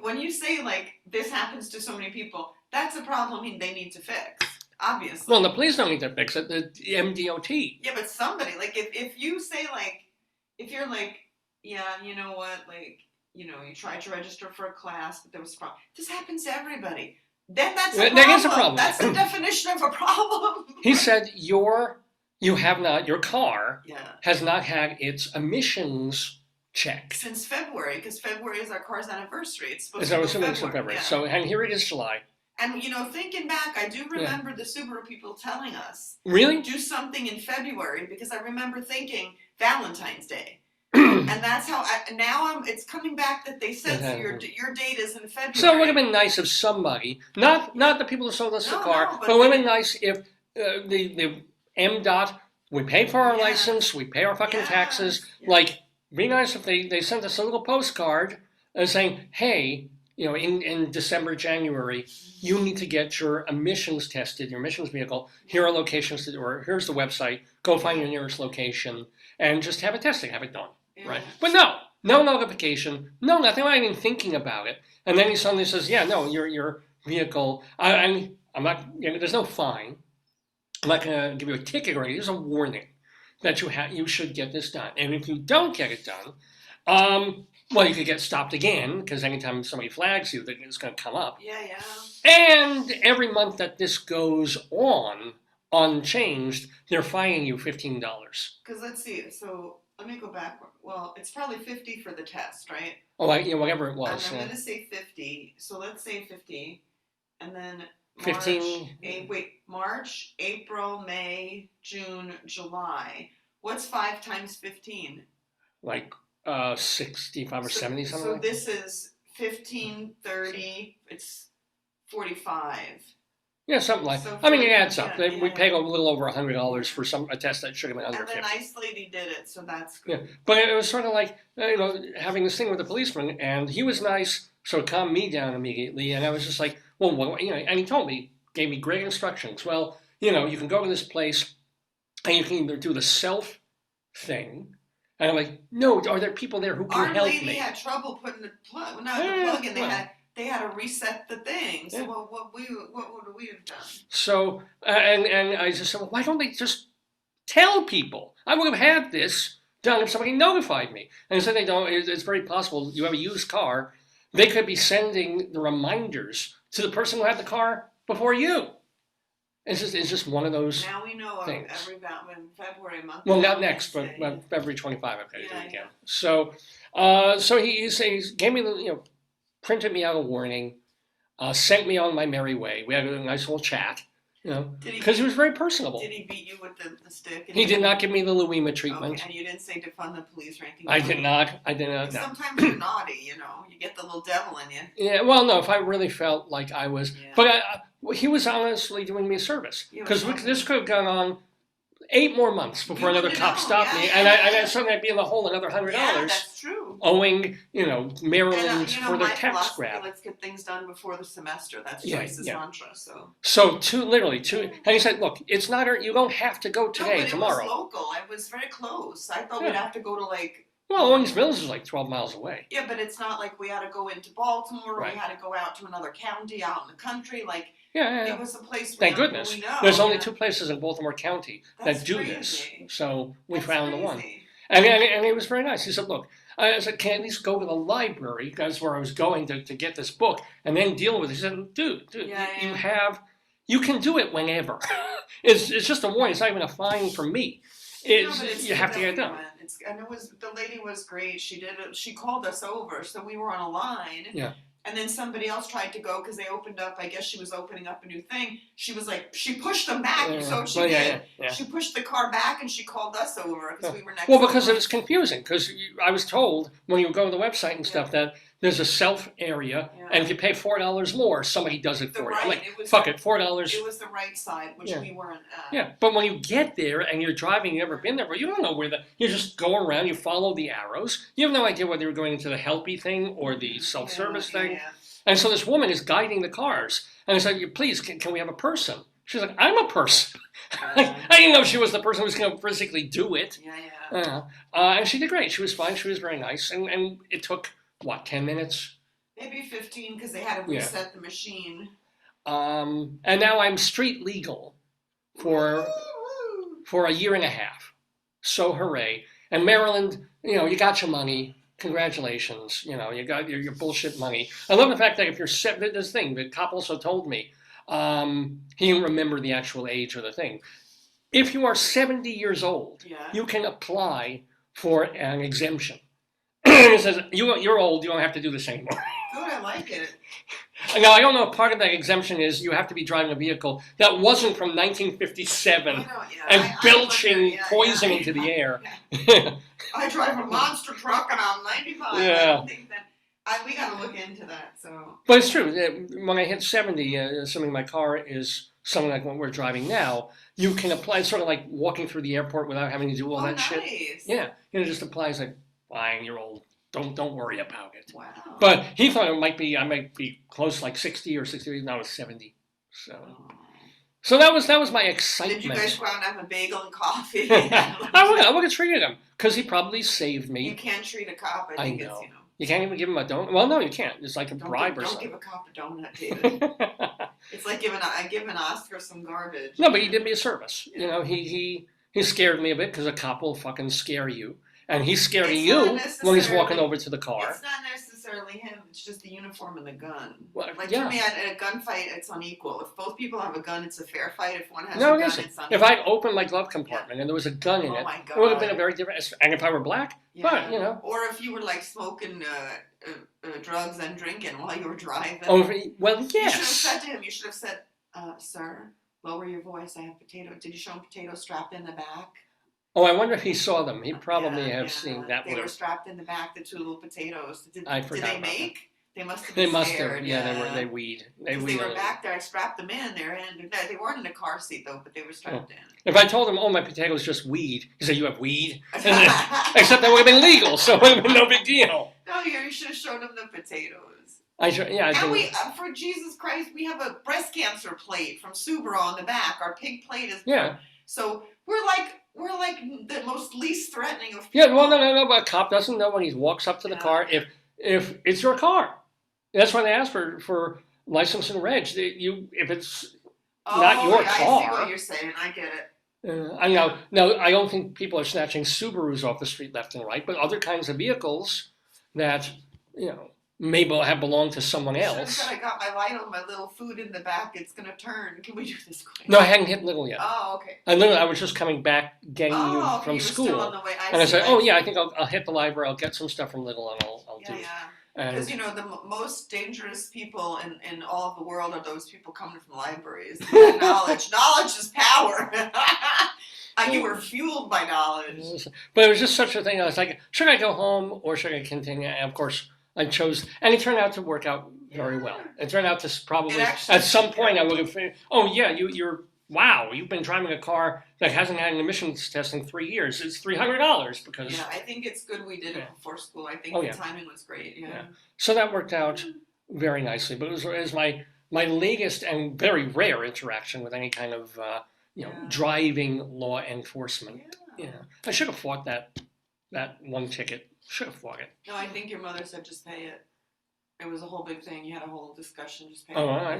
when you say, like, this happens to so many people, that's a problem they need to fix, obviously. Well, the police don't need to fix it, the MDOT. Yeah, but somebody, like, if you say, like, if you're like, yeah, you know what, like, you tried to register for a class, but there was a problem. This happens to everybody. Then that's a problem. That is a problem. That's the definition of a problem. He said your car has not had its emissions checked. Since February, because February is our car's anniversary. It's supposed to be February. Yeah. So, and here it is July. And, thinking back, I do remember the Subaru people telling us. Really? Do something in February, because I remember thinking Valentine's Day. And that's how, it's coming back that they said your date is in February. So it would have been nice if somebody, not the people who sold us the car, but it would have been nice if the MDOT, we pay for our license, we pay our fucking taxes. Yeah. Like, be nice if they sent us a little postcard saying, hey, in December, January, you need to get your emissions tested, your emissions vehicle. Here are locations or here's the website. Go find your nearest location and just have it tested, have it done. Yeah. Right? But no notification, no nothing. I'm not even thinking about it. And then he suddenly says, your vehicle, I'm not, there's no fine. I'm not going to give you a ticket or anything. There's a warning that you should get this done. And if you don't get it done, well, you could get stopped again, because anytime somebody flags you, it's going to come up. Yeah. And every month that this goes on, unchanged, they're fining you $15. Because let's see, so let me go back. Well, it's probably $50 for the test, right? Oh, whatever it was. I'm going to say $50. So let's say $50, and then March, April, May, June, July. What's 5 times 15? Like 65 or 70 something. So this is 15, 30. It's 45. Yeah, something like. So I mean, for- it adds up. yeah, We yeah. paid a little over $100 for a test that should have been under And the 50. nice lady did it, so that's Yeah, good. but it was sort of like having this thing with the policeman, and he was nice, so it calmed me down immediately, and I was just like, well, and he told me, gave me great instructions. Well, you can go to this place, and you can either do the self thing, and I'm like, no, are there people there who can Our help lady me? had trouble putting the plug, not the plug in. They had to reset the thing. So Yeah. what would we have done? So and I just said, well, why don't they just tell people? I would have had this done if somebody notified me. And so they don't. It's very possible you have a used car. They could be sending the reminders to the person who had the car before you. It's just one of those. Now we know things. every February month. Well, not next, but February 25. I've got to do it again. So, he gave me the printed me out a warning, sent me on my merry way. We had a nice little chat, because he was very personable. Did he beat you with the stick? He did not give me the Louima treatment. Okay, and you didn't say defund the police or anything? I did not. No. Sometimes you're naughty, you get the little devil in you. Yeah, well, no, if I really felt like I was. Yeah. But he was honestly doing me a service. Because this could have gone on 8 more months before another cop stopped me. And I suddenly I'd be in the hole another $100. Yeah, that's true. Owing, Maryland for their tax grab. Let's get things done before the semester. That's Joyce's mantra. So literally two. And he said, look, it's not, you don't have to go today, tomorrow. It was local. It was very close. I thought we'd have to go to well, Owings Mills is like 12 miles away. Yeah, but it's not like we had to go into Baltimore or we had to go out to another county out in the country. It was a place. Thank goodness. There's only 2 places in Baltimore County that do this. So we found the one. And he was very nice. He said, look, I said, can I at least go to the library? That's where I was going to get this book and then deal with it. He said, dude, you can do it whenever. It's just a warning. It's not even a fine for me. You have to get it done. And the lady was great. She did it. She called us over, so we were on a line. Yeah. And then somebody else tried to go because they opened up. I guess she was opening up a new thing. She was like, she pushed them back. So she did. Yeah. She pushed the car back and she called us over because we were next. Well, because it was confusing. Because I was told when you go to the website and stuff that there's a self area, and if you pay $4 more, somebody does it for you. I'm like, fuck it, $4. It was the right side, which we weren't. Yeah, but when you get there and you're driving, you've never been there, but you don't know you just go around, you follow the arrows. You have no idea whether you're going into the helpy thing or the self-service thing. Yeah. And so this woman is guiding the cars. And it's like, please, can we have a person? She's like, I'm a person. I didn't know she was the person who was going to physically do it. And she did great. She was fine. She was very nice. And it took, 10 minutes? Maybe 15 because they had to reset the machine. And now I'm street legal for a year and a half. So hooray. And Maryland, you got your money. Congratulations, you got your bullshit money. I love the fact that if you're this thing, the cop also told me, he didn't remember the actual age of the thing. If you are 70 years old, you can apply for an exemption. It says, you're old, you don't have to do this anymore. Good, I like it. Now, I don't know if part of that exemption is you have to be driving a vehicle that wasn't from 1957 and belching poison into the air. I drive a monster truck and I'm 95. Yeah. I don't think that, we got to look into that. So. But it's true. When I hit 70, assuming my car is something like what we're driving now, you can apply. It's sort of like walking through the airport without having to do all that shit. Yeah. It just applies like, fine, you're old. Don't worry about it. Wow. But he thought I might be close, like 60 or 60. Now it's 70. So that was my excitement. Did you guys go out and have a bagel and coffee? I would have treated him because he probably saved me. You can't treat a cop. I think it's You can't even give him a donut. Well, no, you can't. It's like a bribe or something. Don't give a cop a donut, David. It's like giving Oscar some garbage. No, but he did me a service. Yeah. He scared me a bit because a cop will fucking scare you. And he's scaring you when he's walking over to the car. It's not necessarily him. It's just the uniform and the gun. Well, for me, at a gunfight, it's unequal. If both people have a gun, it's a fair fight. If one has a gun, it's unequal. If I opened my glove compartment and there was a gun in it, it would have been a very different. And if I were black, fine, Or if you were like smoking drugs and drinking while you were driving. Oh, well, yes. You should have said, sir, lower your voice. I have potato. Did you show him potatoes strapped in the back? Oh, I wonder if he saw them. He probably have seen that. They were strapped in the back, the 2 little potatoes. Did I forgot they make? They must have They been must scared. have. Yeah, they weed. They were back there. I strapped them in there, and they weren't in a car seat though, but they were strapped in. If I told him, "Oh, my potato's just weed," he said, "You have weed," except that would have been legal, so it would have been no big deal. No, you should have shown them the potatoes. And for Jesus Christ, we have a breast cancer plate from Subaru on the back. Our pig plate is. Yeah. So we're like the most least threatening of people. Yeah, well, no, but a cop doesn't know when he walks up to the car if it's your car. That's why they ask for license and reg. If it's not your car. I see what you're saying. I get it. I know. No, I don't think people are snatching Subarus off the street left and right, but other kinds of vehicles that may have belonged to someone else. I got my light on my little food in the back. It's gonna turn. Can we do this quick? No, I hadn't hit little yet. Oh, okay. I was just coming back getting you from school, still on the way. I said, "Oh yeah, I think I'll hit the library. I'll get some stuff from Little, and I'll do it." Yeah. Because the most dangerous people in all of the world are those people coming from libraries. Knowledge is power. You were fueled by knowledge. But it was just such a thing. I was like, should I go home or should I continue? And of course, I chose, and it turned out to work out very well. It turned out to probably at some point I would have. Oh yeah, you've been driving a car that hasn't had an emissions test in 3 years. It's $300 because. Yeah, I think it's good we did it before school. I think the timing was great. Yeah. So that worked out very nicely. But it was my latest and very rare interaction with any kind of driving law enforcement. Yeah. I should have fought that one ticket. Should have fought it. No, I think your mother said just pay it. It was a whole big thing. You had a whole discussion. Just pay it. Oh, I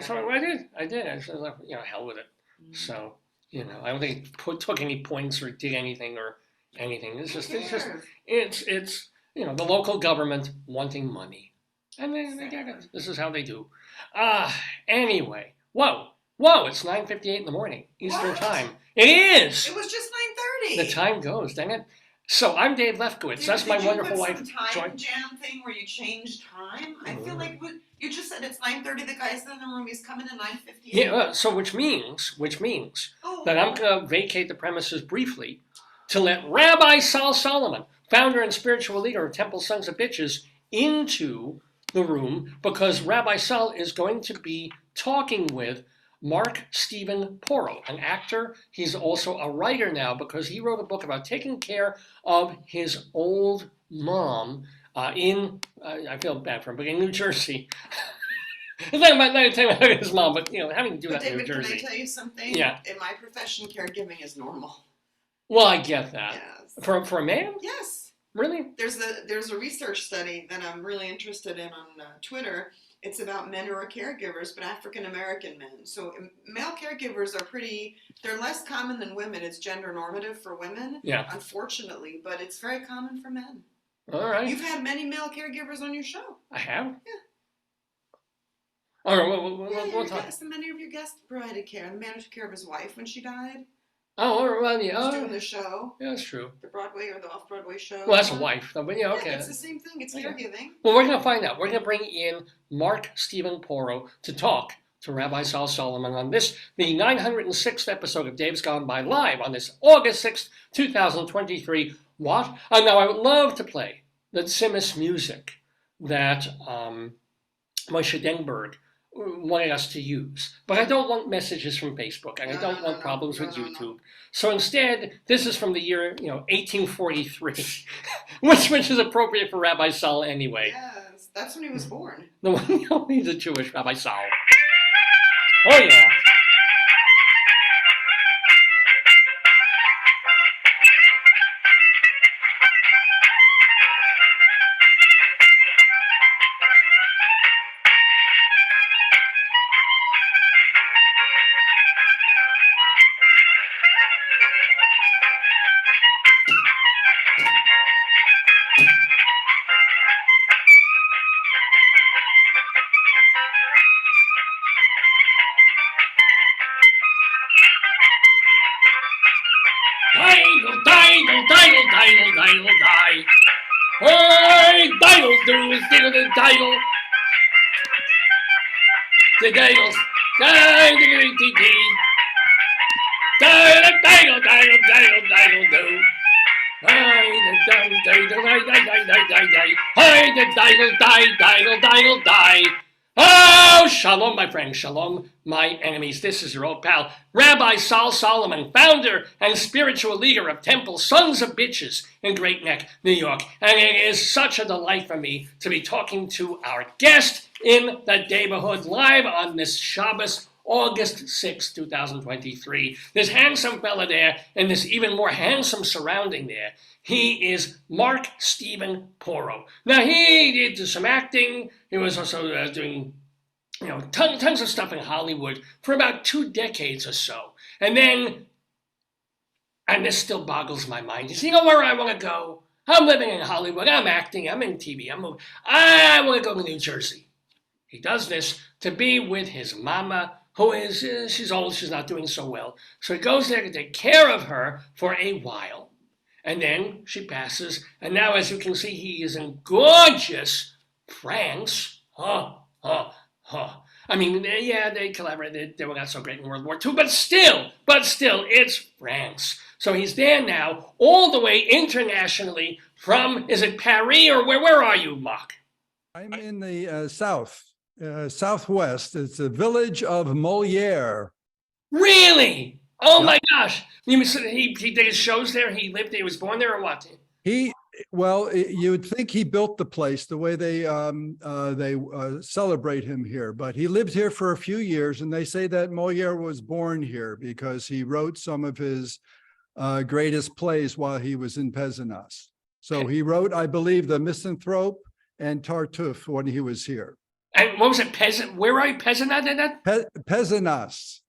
did. I was like, hell with it. Mm-hmm. So, I don't think it took any points or did anything or anything. It's the local government wanting money. And they get it. This is how they do. Anyway. Whoa, it's 9:58 in the morning, Eastern Time. It is! It was just 9:30. The time goes, dang it. So I'm Dave Lefkowitz. That's my wonderful wife. Did you put some time jam thing where you change time? I feel like you just said it's 9:30. The guy's in the room. He's coming at 9:58. Yeah. So which means that I'm going to vacate the premises briefly to let Rabbi Sal Solomon, founder and spiritual leader of Temple Sons of Bitches, into the room because Rabbi Sal is going to be talking with Mark Steven Porro, an actor. He's also a writer now because he wrote a book about taking care of his old mom I feel bad for him, but in New Jersey. It's not about his mom, but having to do that in New Jersey. David, can I tell you something? Yeah. In my profession, caregiving is normal. Well, I get that. Yes. For a man? Yes. Really? There's a research study that I'm really interested in on Twitter. It's about men who are caregivers, but African American men. So male caregivers they're less common than women. It's gender normative for women, unfortunately, but it's very common for men. All right. You've had many male caregivers on your show. I have? Yeah. All right, we'll talk. Many of your guests provided care. The man took care of his wife when she died. Oh, well, He was doing the show. Yeah, that's true. The Broadway or the off-Broadway show. Well, that's a wife, though, but okay. It's the same thing. It's caregiving. Well, we're going to find out. We're going to bring in Mark Steven Porro to talk to Rabbi Sal Solomon on the 906th episode of Dave's Gone By Live on this August 6th, 2023. What? Now, I would love to play the Tzimmus music that Moshe Denberg wanted us to use. But I don't want messages from Facebook, and I don't want problems with YouTube. No. So instead, this is from the year 1843, which is appropriate for Rabbi Sal anyway. Yes, that's when he was born. He's a Jewish Rabbi Sal. Oh yeah. Hey, diddle do is diddle the diddle. The diddles. Diddle do. Oh, shalom, my friends. Shalom, my enemies. This is your old pal, Rabbi Sol Solomon, founder and spiritual leader of Temple Sons of Bitches in Great Neck, New York. And it is such a delight for me to be talking to our guest in the Daverhood live on this Shabbos, August 6, 2023. This handsome fella there and this even more handsome surrounding there. He is Mark Steven Porro. Now, he did some acting. He was also doing, tons of stuff in Hollywood for about 2 decades or so. And then, and this still boggles my mind. You know where I want to go? I'm living in Hollywood. I'm acting. I'm in TV. I want to go to New Jersey. He does this to be with his mama, who is, she's old. She's not doing so well. So he goes there to take care of her for a while. And then she passes, and now, as you can see, he is in gorgeous France. I mean, yeah, they collaborated. They were not so great in World War II, but still, it's France. So he's there now, all the way internationally from, is it Paris, or where are you, Mark? I'm in the southwest. It's a village of Molière. Really? Oh my gosh! You mean he did his shows there? He lived there. He was born there, or what? Well, you would think he built the place the way they celebrate him here, but he lived here for a few years, and they say that Molière was born here because he wrote some of his greatest plays while he was in Pézenas. So he wrote, I believe, The Misanthrope and Tartuffe when he was here. And what was it? Where are you? Pézenas? Pézenas.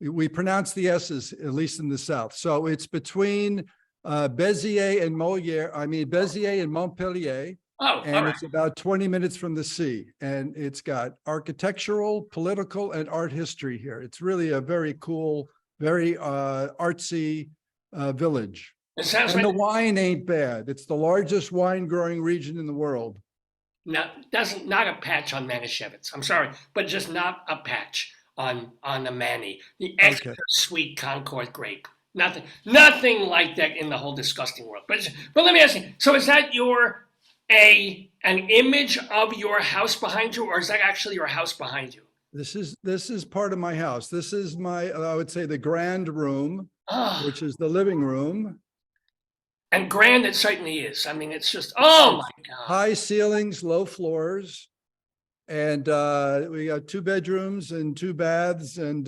We pronounce the S's, at least in the South. So it's between Béziers and Béziers and Montpellier. Oh, and it's about 20 minutes from the sea. And it's got architectural, political, and art history here. It's really a very cool, very artsy village. It sounds and the wine ain't bad. It's the largest wine growing region in the world. Not a patch on Manischewitz. I'm sorry, but just not a patch on the Manny, the extra sweet Concord grape. Nothing like that in the whole disgusting world. But let me ask you, so is that an image of your house behind you, or is that actually your house behind you? This is part of my house. This is my, I would say, the grand room, which is the living room. And grand it certainly is. I mean, it's just, oh my God. High ceilings, low floors. And we got 2 bedrooms and 2 baths. And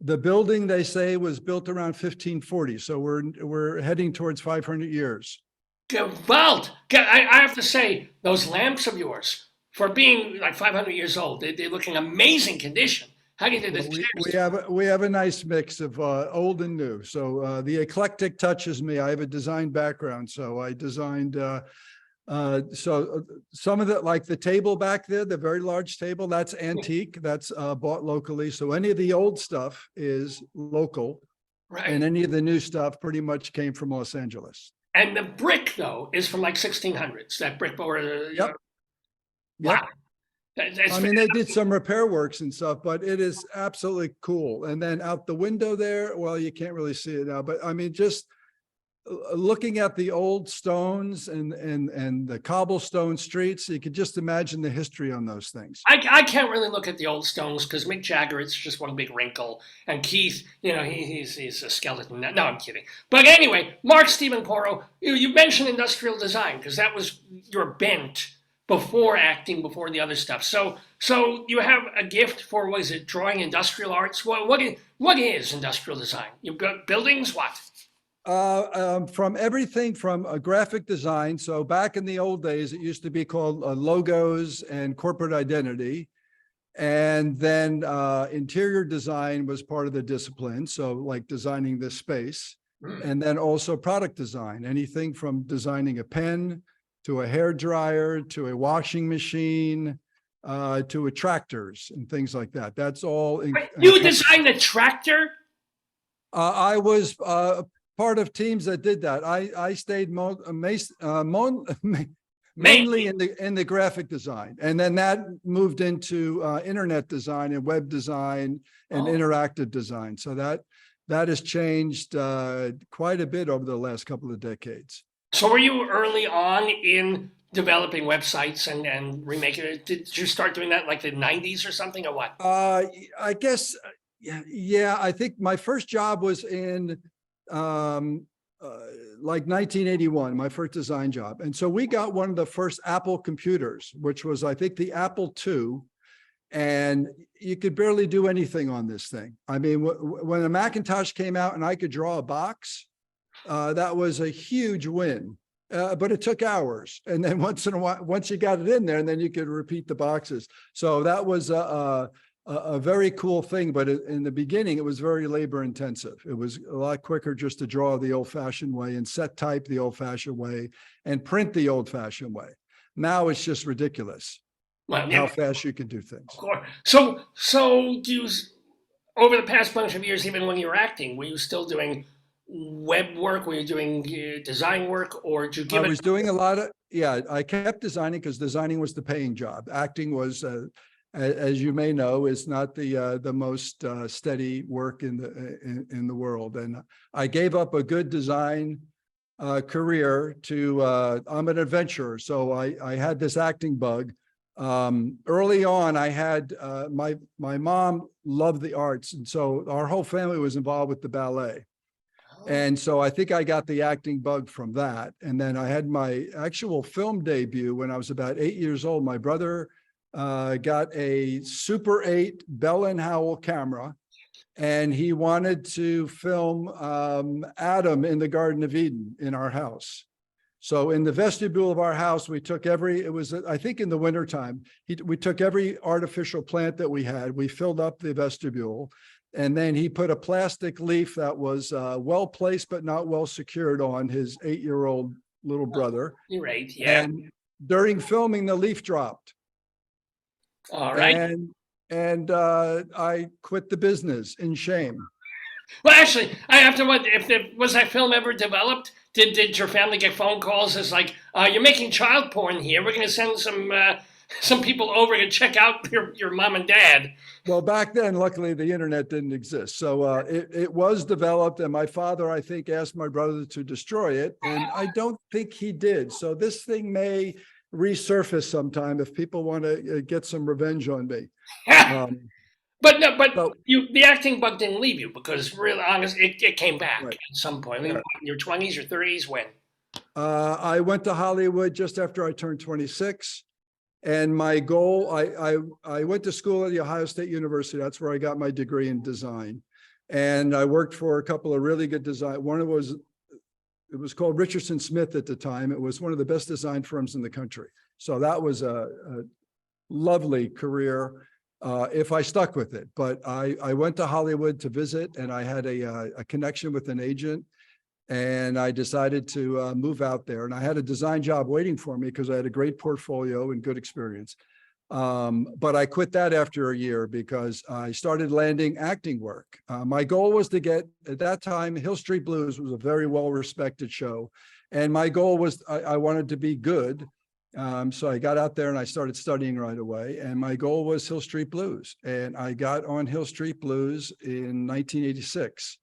the building, they say, was built around 1540. So we're heading towards 500 years. Well, I have to say, those lamps of yours, for being like 500 years old, they look in amazing condition. How do you do this? We have a nice mix of old and new. So the eclectic touches me. I have a design background, so I designed. So some of the, like the table back there, the very large table, that's antique. That's bought locally. So any of the old stuff is local, right? And any of the new stuff pretty much came from Los Angeles. And the brick, though, is from like 1600s. That brick, Yep. Wow. I mean, they did some repair works and stuff, but it is absolutely cool. And then out the window there, well, you can't really see it now, but I mean, just looking at the old stones and the cobblestone streets, you could just imagine the history on those things. I can't really look at the old stones because Mick Jagger, it's just one big wrinkle. And Keith, he's a skeleton. No, I'm kidding. But anyway, Mark Steven Porro, you mentioned industrial design because that was your bent before acting, before the other stuff. So you have a gift for, what is it, drawing industrial arts? What is industrial design? You've got buildings, what? From everything from a graphic design. So back in the old days, it used to be called logos and corporate identity. And then interior design was part of the discipline. So like designing this space. And then also product design, anything from designing a pen to a hair dryer, to a washing machine, to a tractors and things like that. That's all. You designed a tractor? I was part of teams that did that. I stayed mainly in the graphic design, and then that moved into internet design and web design and interactive design. So that has changed quite a bit over the last couple of decades. So were you early on in developing websites and remaking it? Did you start doing that like the 90s or something, or what? I guess, yeah, I think my first job was in like 1981, my first design job. And so we got one of the first Apple computers, which was, I think, the Apple II. And you could barely do anything on this thing. I mean, when the Macintosh came out and I could draw a box, that was a huge win. But it took hours. And then once in a while, once you got it in there, and then you could repeat the boxes. So that was a very cool thing. But in the beginning, it was very labor intensive. It was a lot quicker just to draw the old fashioned way and set type the old fashioned way and print the old fashioned way. Now it's just ridiculous. Well, how fast you can do things. Of course. So do you, over the past bunch of years, even when you were acting, were you still doing web work? Were you doing design work, or did you give I was doing a lot of, yeah, I kept designing because designing was the paying job. Acting was, as you may know, is not the most steady work in the world. And I gave up a good design career to, I'm an adventurer. So I had this acting bug. Early on, I had, my mom loved the arts. And so our whole family was involved with the ballet. And so I think I got the acting bug from that. And then I had my actual film debut when I was about 8 years old. My brother got a Super 8 Bell & Howell camera, and he wanted to film Adam in the Garden of Eden in our house. So in the vestibule of our house, we took it was, I think in the wintertime, we took every artificial plant that we had, we filled up the vestibule, and then he put a plastic leaf that was well placed but not well secured on his 8-year-old little brother. You're right, yeah. And during filming, the leaf dropped. All right. And I quit the business in shame. Well, actually, I have to wonder if was that film ever developed? Did your family get phone calls as like, you're making child porn here? We're going to send some people over to check out your mom and dad. Well, back then, luckily, the internet didn't exist. So it was developed, and my father, I think, asked my brother to destroy it, and I don't think he did. So this thing may resurface sometime if people want to get some revenge on me. But the acting bug didn't leave you, because really honest, it came back at some point. In your 20s or 30s, when? I went to Hollywood just after I turned 26. And my goal, I went to school at the Ohio State University. That's where I got my degree in design. And I worked for a couple of really good design. It was called Richardson Smith at the time. It was one of the best design firms in the country. So that was a lovely career if I stuck with it. But I went to Hollywood to visit, and I had a connection with an agent. And I decided to move out there, and I had a design job waiting for me because I had a great portfolio and good experience. But I quit that after a year because I started landing acting work. My goal was to get, at that time, Hill Street Blues was a very well-respected show. And my goal was I wanted to be good. So I got out there and I started studying right away. And my goal was Hill Street Blues. And I got on Hill Street Blues in 1986.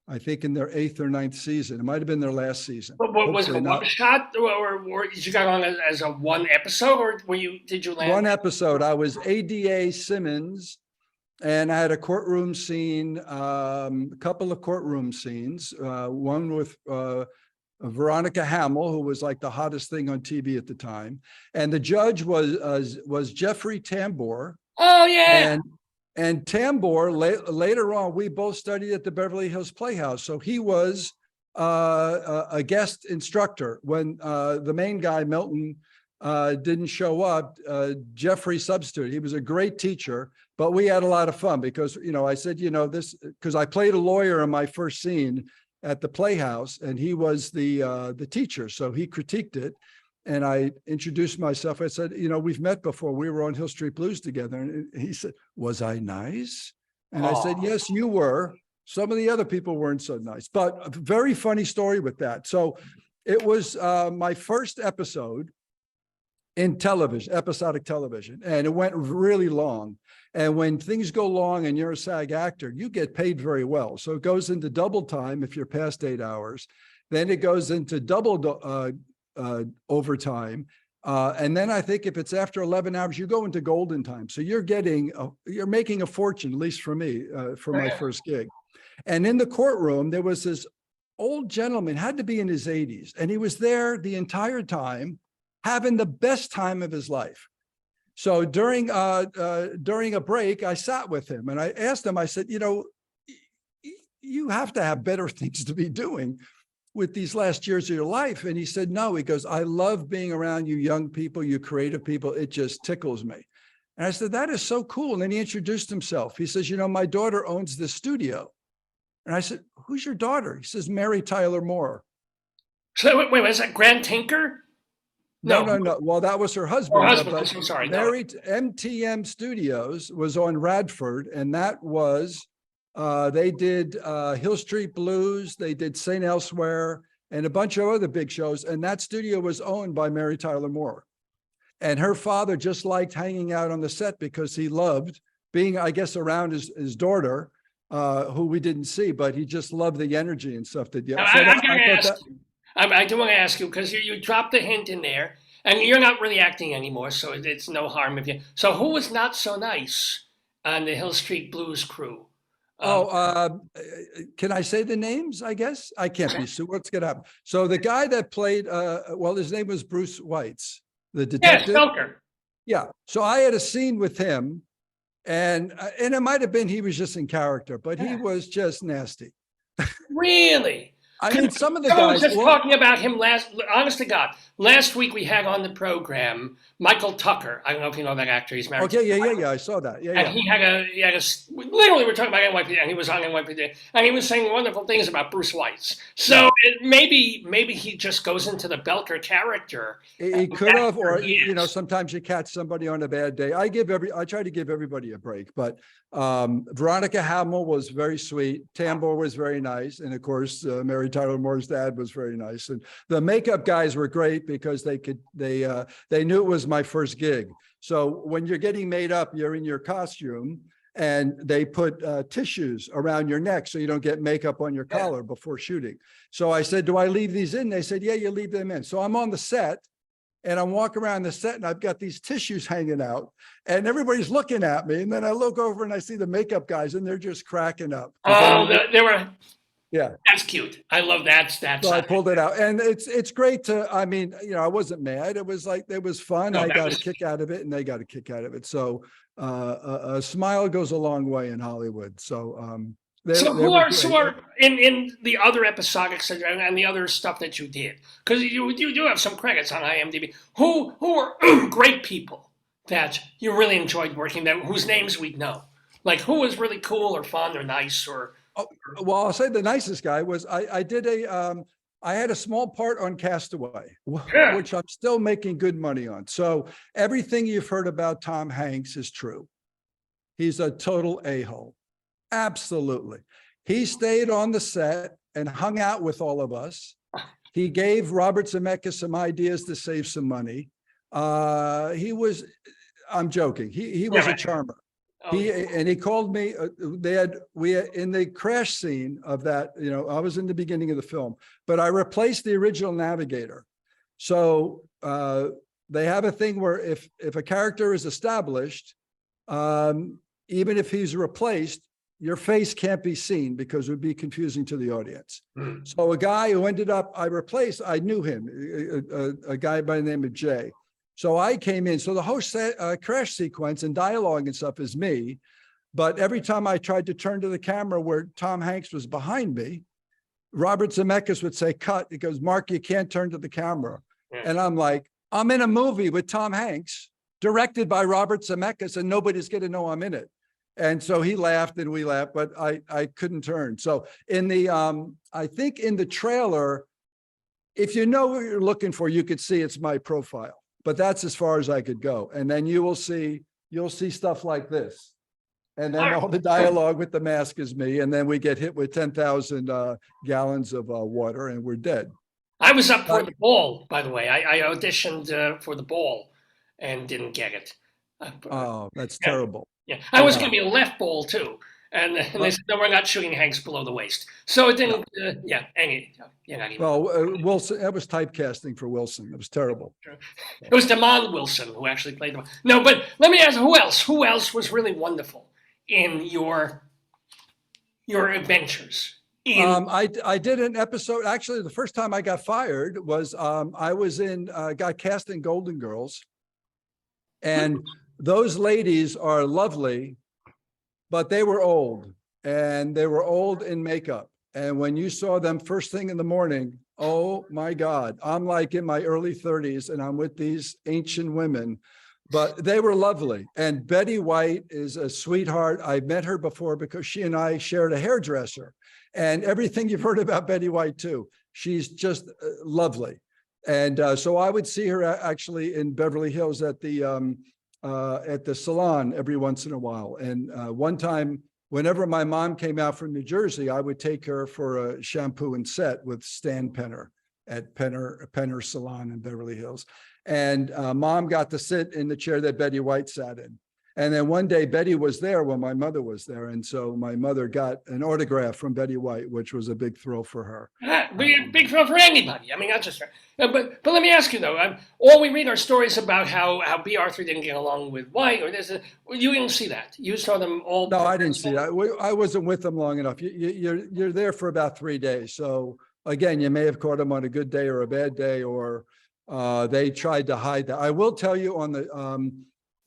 I think in their 8th or 9th season. It might have been their last season. But was it a one shot, or did you got on as a one episode, or did you land? One episode. I was ADA Simmons, and I had a courtroom scene, a couple of courtroom scenes, one with Veronica Hamill, who was like the hottest thing on TV at the time. And the judge was Jeffrey Tambor. Oh, yeah. And Tambor, later on, we both studied at the Beverly Hills Playhouse. So he was a guest instructor. When the main guy, Milton, didn't show up, Jeffrey substituted. He was a great teacher, but we had a lot of fun because, I said, this, because I played a lawyer in my first scene at the Playhouse, and he was the teacher. So he critiqued it. And I introduced myself. I said, we've met before. We were on Hill Street Blues together. And he said, was I nice? And I said, yes, you were. Some of the other people weren't so nice, but a very funny story with that. So it was my first episode. in television, episodic television. And it went really long. And when things go long and you're a SAG actor, you get paid very well. So it goes into double time if you're past 8 hours. Then it goes into double overtime. And then I think if it's after 11 hours, you go into golden time. So you're making a fortune, at least for me, for my first gig. And in the courtroom, there was this old gentleman, had to be in his 80s. And he was there the entire time, having the best time of his life. So during a break, I sat with him and I asked him, I said, you have to have better things to be doing with these last years of your life. And he said, no, he goes, I love being around you young people, you creative people. It just tickles me. And I said, that is so cool. And then he introduced himself. He says, my daughter owns this studio. And I said, who's your daughter? He says, Mary Tyler Moore. So wait, was that Grand Tinker? No. Well, that was her husband. I'm sorry. Mary MTM Studios was on Radford, and that was, they did Hill Street Blues, they did St. Elsewhere, and a bunch of other big shows. And that studio was owned by Mary Tyler Moore. And her father just liked hanging out on the set because he loved being, I guess, around his daughter, who we didn't see, but he just loved the energy and stuff that. I do want to ask you, because you dropped a hint in there, and you're not really acting anymore, so it's no harm if you. So who was not so nice on the Hill Street Blues crew? Can I say the names? I guess I can't be sued. What's gonna happen? So the guy that played, his name was Bruce Weitz, the detective. Yeah, Stelker. Yeah. So I had a scene with him, and it might have been he was just in character, but he was just nasty. Really? I mean, some of the Someone guys. was just talking about him honest to God. Last week we had on the program Michael Tucker. I don't know if you know that actor. He's married. Okay, yeah. I saw that. Yeah. And he had literally we're talking about NYPD, and he was on NYPD, and he was saying wonderful things about Bruce Weitz. So maybe he just goes into the Belker character. He could have, or sometimes you catch somebody on a bad day. I try to give everybody a break, but Veronica Hamill was very sweet. Tambor was very nice, and of course, Mary Tyler Moore's dad was very nice, and the makeup guys were great because they knew it was my first gig. So when you're getting made up, you're in your costume, and they put tissues around your neck so you don't get makeup on your collar before shooting. So I said, do I leave these in? They said, yeah, you leave them in. So I'm on the set, and I'm walking around the set, and I've got these tissues hanging out, and everybody's looking at me. And then I look over and I see the makeup guys, and they're just cracking up. Oh, they were. Yeah, that's cute. I love that. So I pulled it out, and it's great to. I mean, I wasn't mad. It was fun. I got a kick out of it, and they got a kick out of it. So a smile goes a long way in Hollywood. So who are in the other episodics and the other stuff that you did? Because you do have some credits on IMDb. Who are great people that you really enjoyed working with, whose names we know? Like who was really cool or fun or nice or. Well, I'll say the nicest guy was I had a small part on Castaway, which I'm still making good money on. So everything you've heard about Tom Hanks is true. He's a total a-hole. Absolutely. He stayed on the set and hung out with all of us. He gave Robert Zemeckis some ideas to save some money. I'm joking. He was a charmer. He called me. We in the crash scene of that. I was in the beginning of the film, but I replaced the original navigator. So they have a thing where if a character is established, even if he's replaced, your face can't be seen because it would be confusing to the audience. So a guy who I replaced, I knew him, a guy by the name of Jay. So I came in. So the whole crash sequence and dialogue and stuff is me. But every time I tried to turn to the camera where Tom Hanks was behind me, Robert Zemeckis would say, cut. He goes, Mark, you can't turn to the camera. Yeah. And I'm like, I'm in a movie with Tom Hanks, directed by Robert Zemeckis, and nobody's going to know I'm in it. And so he laughed and we laughed, but I couldn't turn. So I think in the trailer, if you know what you're looking for, you could see it's my profile. But that's as far as I could go. And then you'll see stuff like this. And then all the dialogue with the mask is me. And then we get hit with 10,000 gallons of water and we're dead. I was up for the ball, by the way. I auditioned for the ball. and didn't get it. Oh, that's Yeah. terrible. Yeah, I was Yeah. going to be a left ball too, and they said no, we're not shooting Hanks below the waist. So it didn't. Yeah, you're not even. Well, Wilson, that was typecasting for Wilson. It was terrible. It was Damon Wilson who actually played him. No, but let me ask, who else? Who else was really wonderful in your adventures? I did an episode. Actually, the first time I got fired was I was got cast in Golden Girls, and those ladies are lovely, but they were old, and they were old in makeup. And when you saw them first thing in the morning, oh my God, I'm like in my early 30s and I'm with these ancient women, but they were lovely. And Betty White is a sweetheart. I met her before because she and I shared a hairdresser, and everything you've heard about Betty White too. She's just lovely. And so I would see her actually in Beverly Hills at the salon every once in a while. And one time, whenever my mom came out from New Jersey, I would take her for a shampoo and set with Stan Penner at Penner Salon in Beverly Hills. And mom got to sit in the chair that Betty White sat in. And then one day Betty was there when my mother was there. And so my mother got an autograph from Betty White, which was a big thrill for her. Big thrill for anybody. I mean, not just her. But let me ask you though, all we read are stories about how B. Arthur didn't get along with White, or you didn't see that. You saw them all. No, I didn't see that. I wasn't with them long enough. You're there for about 3 days. So again, you may have caught them on a good day or a bad day, or they tried to hide that. I will tell you on the,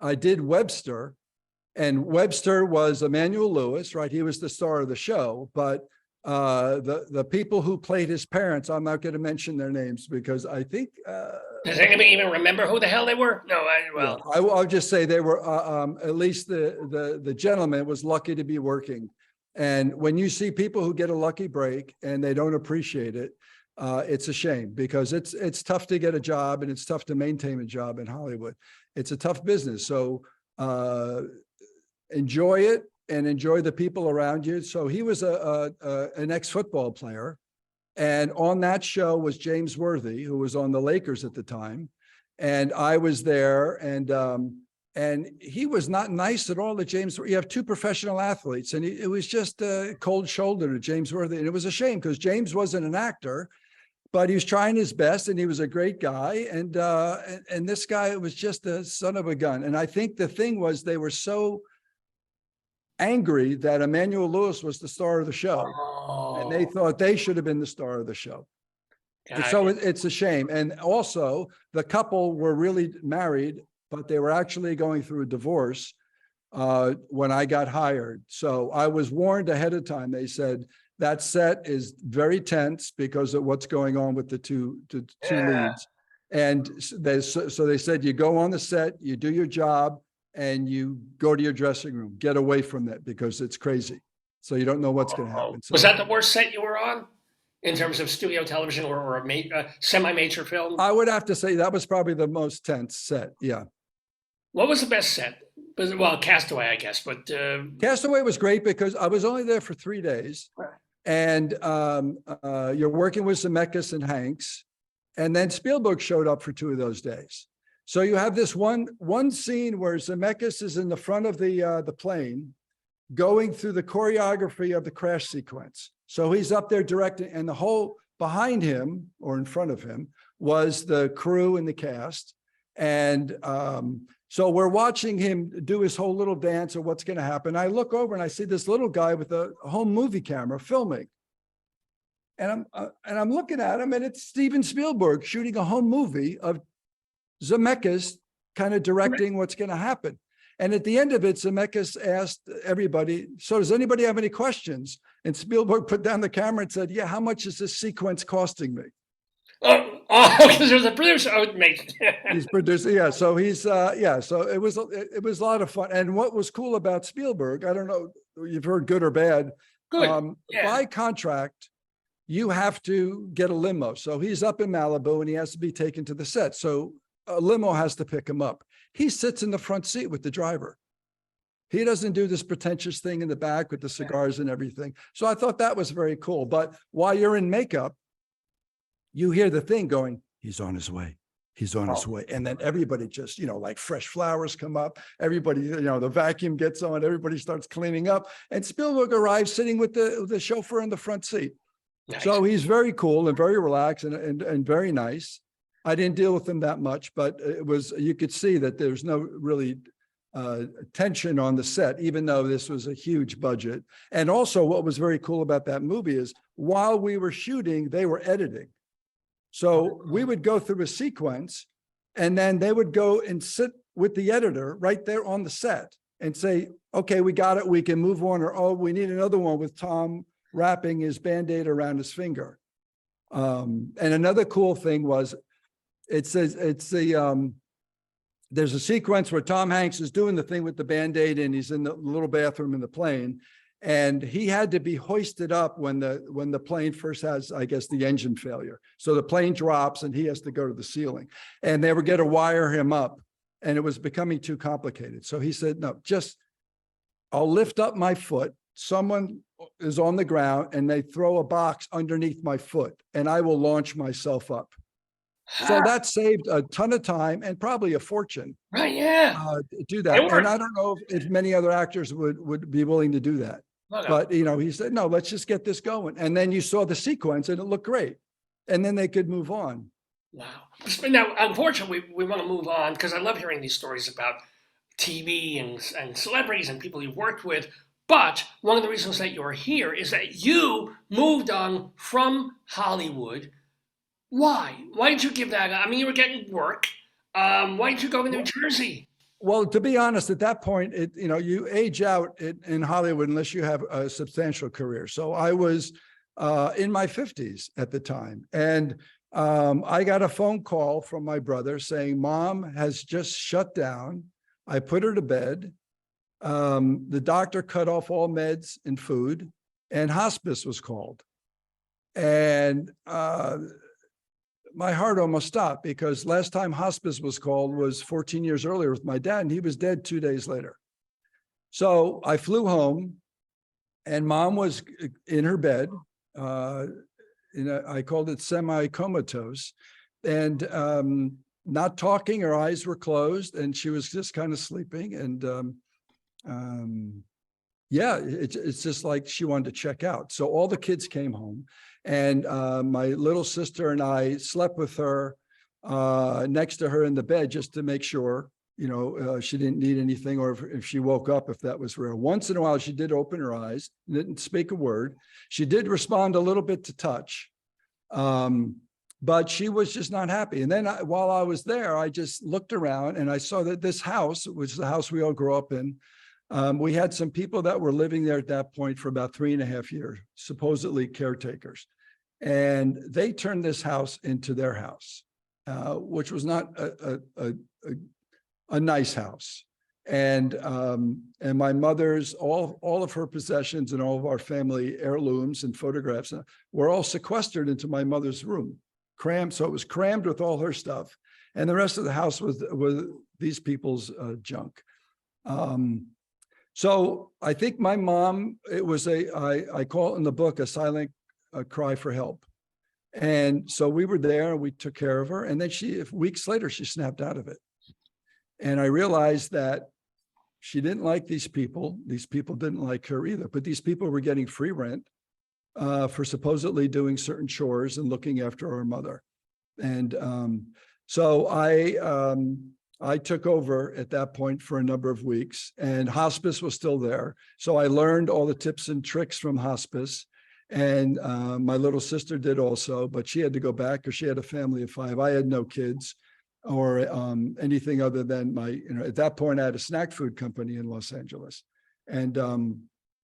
I did Webster, and Webster was Emmanuel Lewis, right? He was the star of the show, but the people who played his parents, I'm not going to mention their names because I think. Does anybody even remember who the hell they were? No, I'll just say they were, at least the gentleman was lucky to be working. And when you see people who get a lucky break and they don't appreciate it, it's a shame, because it's tough to get a job and it's tough to maintain a job in Hollywood. It's a tough business. So enjoy it and enjoy the people around you. So he was an ex-football player. And on that show was James Worthy, who was on the Lakers at the time. And I was there, and he was not nice at all to James. You have two professional athletes, and it was just a cold shoulder to James Worthy. And it was a shame because James wasn't an actor, but he was trying his best, and he was a great guy. And this guy was just a son of a gun. And I think the thing was they were so angry that Emmanuel Lewis was the star of the show, and they thought they should have been the star of the show. And so it's a shame. And also, the couple were really married, but they were actually going through a divorce when I got hired. So I was warned ahead of time. They said that set is very tense because of what's going on with the two leads. And they said, you go on the set, you do your job, and you go to your dressing room. Get away from that because it's crazy. So you don't know what's going to happen. So, was that the worst set you were on in terms of studio television or a semi-major film? I would have to say that was probably the most tense set. Yeah. What was the best set? Well, Castaway, I guess, but Castaway was great because I was only there for 3 days, and you're working with Zemeckis and Hanks, and then Spielberg showed up for 2 of those days. So you have this one scene where Zemeckis is in the front of the plane, going through the choreography of the crash sequence. So he's up there directing, and the whole behind him or in front of him was the crew and the cast. And so we're watching him do his whole little dance of what's going to happen. I look over and I see this little guy with a home movie camera filming. And I'm looking at him, and it's Steven Spielberg shooting a home movie of Zemeckis kind of directing what's going to happen. And at the end of it, Zemeckis asked everybody, so does anybody have any questions? And Spielberg put down the camera and said, yeah, how much is this sequence costing me? Because there's a producer. He's producing, yeah. So he's, so it was a lot of fun. And what was cool about Spielberg, I don't know, you've heard good or bad. Good. By contract, you have to get a limo. So he's up in Malibu and he has to be taken to the set. So a limo has to pick him up. He sits in the front seat with the driver. He doesn't do this pretentious thing in the back with the cigars and everything. So I thought that was very cool. But while you're in makeup, you hear the thing going, he's on his way. He's on his way. And then everybody just, like fresh flowers come up. Everybody, the vacuum gets on. Everybody starts cleaning up. And Spielberg arrives sitting with the chauffeur in the front seat. Nice. So he's very cool and very relaxed and very nice. I didn't deal with him that much, but you could see that there's no really tension on the set, even though this was a huge budget. And also what was very cool about that movie is while we were shooting, they were editing. So we would go through a sequence and then they would go and sit with the editor right there on the set and say, okay, we got it. We can move on. Or, oh, we need another one with Tom wrapping his Band-Aid around his finger. And another cool thing was there's a sequence where Tom Hanks is doing the thing with the Band-Aid and he's in the little bathroom in the plane. And he had to be hoisted up when the plane first has, I guess, the engine failure. So the plane drops and he has to go to the ceiling. And they were going to wire him up. And it was becoming too complicated. So he said, no, I'll lift up my foot. Someone is on the ground and they throw a box underneath my foot and I will launch myself up. So that saved a ton of time and probably a fortune. Right, yeah. Do that. And I don't know if many other actors would be willing to do that. Okay. But, he said, no, let's just get this going. And then you saw the sequence and it looked great. And then they could move on. Wow. Now, unfortunately, we want to move on because I love hearing these stories about TV and celebrities and people you've worked with. But one of the reasons that you're here is that you moved on from Hollywood. Why? Why did you give that up? I mean, you were getting work. Why didn't you go to New Jersey? Well, to be honest, at that point, you age out in Hollywood unless you have a substantial career. So I was in my 50s at the time. And I got a phone call from my brother saying, Mom has just shut down. I put her to bed. The doctor cut off all meds and food, and hospice was called. And my heart almost stopped because last time hospice was called was 14 years earlier with my dad, and he was dead 2 days later. So I flew home and Mom was in her bed. I called it semi-comatose and not talking. Her eyes were closed and she was just kind of sleeping. And it's just like she wanted to check out. So all the kids came home. And my little sister and I slept with her next to her in the bed just to make sure, she didn't need anything, or if she woke up, if that was rare. Once in a while, she did open her eyes, didn't speak a word. She did respond a little bit to touch, but she was just not happy. And then while I was there, I just looked around and I saw that this house, which is the house we all grew up in, we had some people that were living there at that point for about 3.5 years, supposedly caretakers. And they turned this house into their house, which was not a nice house. And my mother's, all of her possessions and all of our family heirlooms and photographs were all sequestered into my mother's room, crammed. So it was crammed with all her stuff. And the rest of the house was these people's junk. So I think my mom, it was I call it in the book, a silent cry for help. And so we were there and we took care of her. And then weeks later, she snapped out of it. And I realized that she didn't like these people. These people didn't like her either, but these people were getting free rent for supposedly doing certain chores and looking after our mother. And so I took over at that point for a number of weeks, and hospice was still there. So I learned all the tips and tricks from hospice. And my little sister did also, but she had to go back because she had a family of 5. I had no kids or anything other than at that point I had a snack food company in Los Angeles. And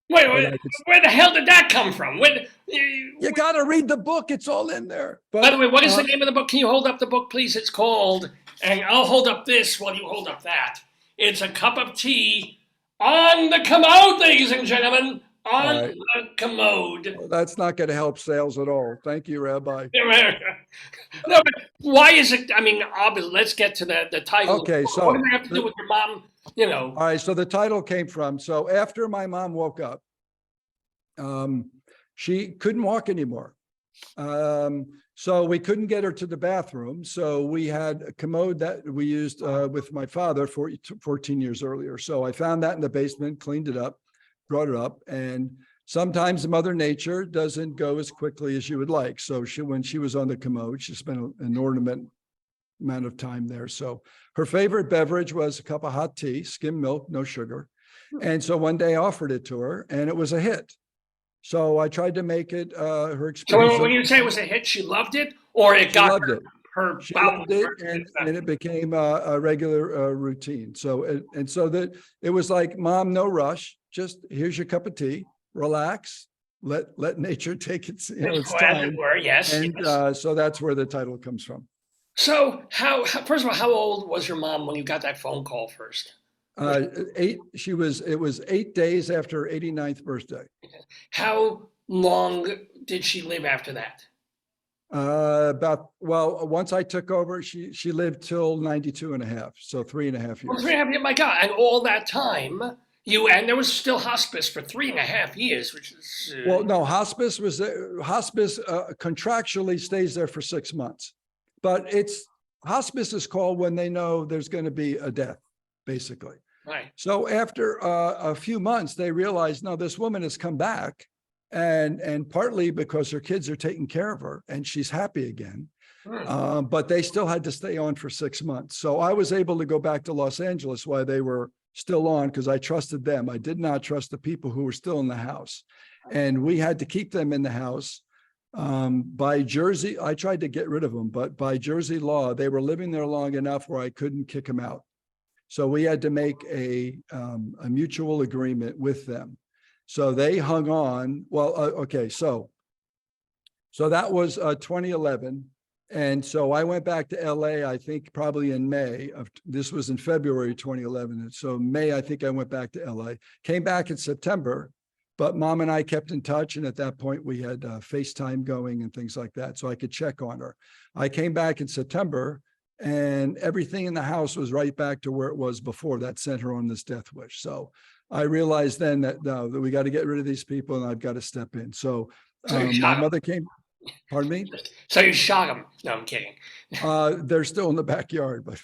wait, where the hell did that come from? You got to read the book. It's all in there. But, by the way, what is the name of the book? Can you hold up the book, please? It's called, and I'll hold up this while you hold up that. It's A Cup of Tea on the Commode, ladies and gentlemen. On the commode. Well, that's not going to help sales at all. Thank you, Rabbi. No, but why is it? I mean, obviously, let's get to the title. Okay, so what does it have to do with your mom? All right, so the title came from, so after my mom woke up, she couldn't walk anymore. So we couldn't get her to the bathroom. So we had a commode that we used with my father 14 years earlier. So I found that in the basement, cleaned it up, brought it up. And sometimes Mother Nature doesn't go as quickly as you would like. So when she was on the commode, she spent an inordinate amount of time there. So her favorite beverage was a cup of hot tea, skim milk, no sugar. And so one day I offered it to her and it was a hit. So I tried to make it her experience. So when you say it was a hit, she loved it, or it got her she loved it, and it became a regular routine. So so that it was like, Mom, no rush. Just here's your cup of tea. Relax. Let nature take its its time. Yes. And so that's where the title comes from. So first of all, how old was your mom when you got that phone call first? 8. It was 8 days after her 89th birthday. How long did she live after that? Once I took over, she lived till 92 and a half. So 3.5 years. Well, 3.5 years, my God. And all that time, and there was still hospice for 3.5 years, which is. Well, no, hospice contractually stays there for 6 months, but hospice is called when they know there's going to be a death, basically. Right. So after a few months, they realized, no, this woman has come back, and partly because her kids are taking care of her and she's happy again. But they still had to stay on for 6 months. So I was able to go back to Los Angeles while they were still on, because I trusted them. I did not trust the people who were still in the house, and we had to keep them in the house. By Jersey, I tried to get rid of them, but by Jersey law, they were living there long enough where I couldn't kick them out. So we had to make a mutual agreement with them. So they hung on. Well, okay, so that was 2011. And so I went back to LA, I think probably in May this was in February 2011. And so May, I think I went back to LA, came back in September, but Mom and I kept in touch. And at that point we had FaceTime going and things like that, so I could check on her. I came back in September, and everything in the house was right back to where it was before. That sent her on this death wish. So I realized then that we got to get rid of these people, and I've got to step in. So my mother came. Pardon me? So you shot them? No, I'm kidding. They're still in the backyard, but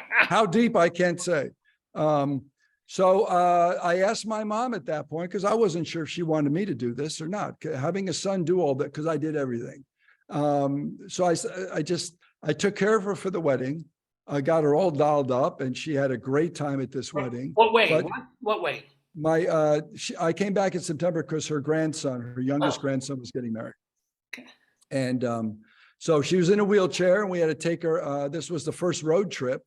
how deep, I can't say. So I asked my mom at that point, because I wasn't sure if she wanted me to do this or not. Having a son do all that, because I did everything. So I took care of her for the wedding. I got her all dolled up, and she had a great time at this wedding. What way? What way? I came back in September because her youngest grandson was getting married. Okay. And so she was in a wheelchair, and we had to take her. This was the first road trip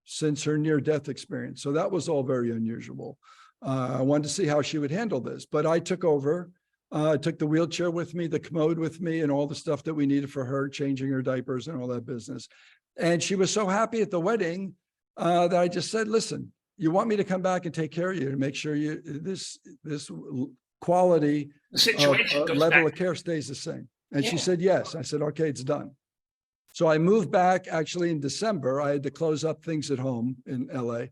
since her near-death experience. So that was all very unusual. I wanted to see how she would handle this, but I took over. I took the wheelchair with me, the commode with me, and all the stuff that we needed for her, changing her diapers and all that business. And she was so happy at the wedding that I just said, listen, you want me to come back and take care of you to make sure this quality level of care stays the same. And she said, yes. I said, okay, it's done. So I moved back actually in December. I had to close up things at home in LA.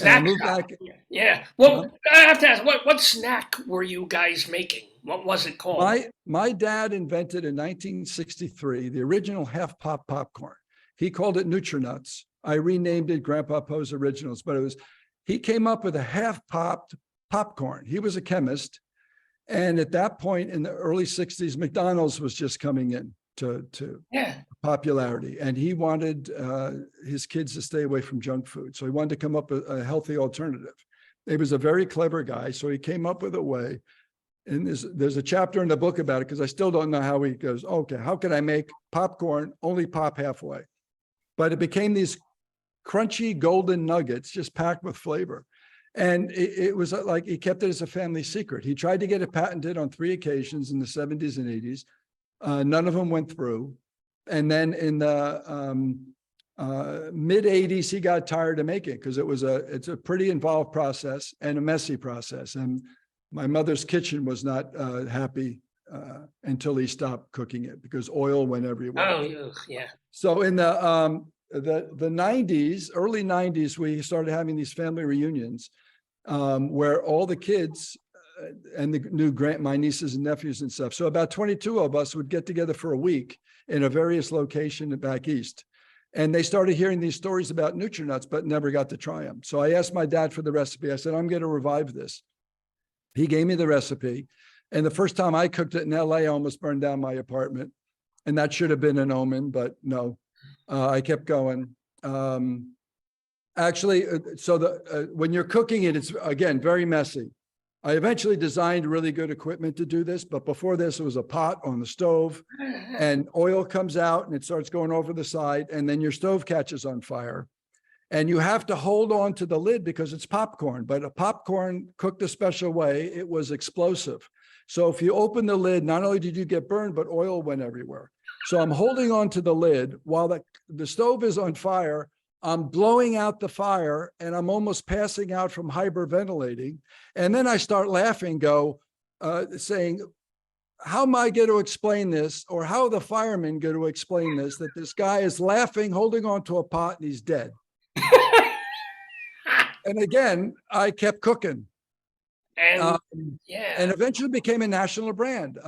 I moved back. Yeah. Well, I have to ask, what snack were you guys making? What was it called? My dad invented in 1963 the original half-pop popcorn. He called it Nutrinuts. I renamed it Grandpa Poe's Originals, but he came up with a half-popped popcorn. He was a chemist. And at that point in the early 60s, McDonald's was just coming in to popularity. And he wanted his kids to stay away from junk food. So he wanted to come up with a healthy alternative. He was a very clever guy. So he came up with a way. And there's a chapter in the book about it, because I still don't know how he goes, okay, how can I make popcorn only pop halfway? But it became these crunchy golden nuggets just packed with flavor. And it was like he kept it as a family secret. He tried to get it patented on 3 occasions in the 70s and 80s. None of them went through. And then in the mid 80s, he got tired of making it, because it's a pretty involved process and a messy process. And my mother's kitchen was not happy until he stopped cooking it, because oil went everywhere. Oh, yeah. So in the 90s, early 90s, we started having these family reunions where all the kids and my nieces and nephews and stuff. So about 22 of us would get together for a week in a various location back east. And they started hearing these stories about Nutrinuts, but never got to try them. So I asked my dad for the recipe. I said, I'm going to revive this. He gave me the recipe. And the first time I cooked it in LA, I almost burned down my apartment. And that should have been an omen, but no, I kept going. Actually, when you're cooking it, it's, again, very messy. I eventually designed really good equipment to do this, but before this, it was a pot on the stove and oil comes out and it starts going over the side, and then your stove catches on fire. And you have to hold on to the lid because it's popcorn, but a popcorn cooked a special way, it was explosive. So if you open the lid, not only did you get burned, but oil went everywhere. So I'm holding on to the lid while the stove is on fire. I'm blowing out the fire and I'm almost passing out from hyperventilating. And then I start laughing, saying, how am I going to explain this? Or how are the firemen going to explain this, that this guy is laughing, holding on to a pot and he's dead? And again, I kept cooking. And and eventually became a national brand.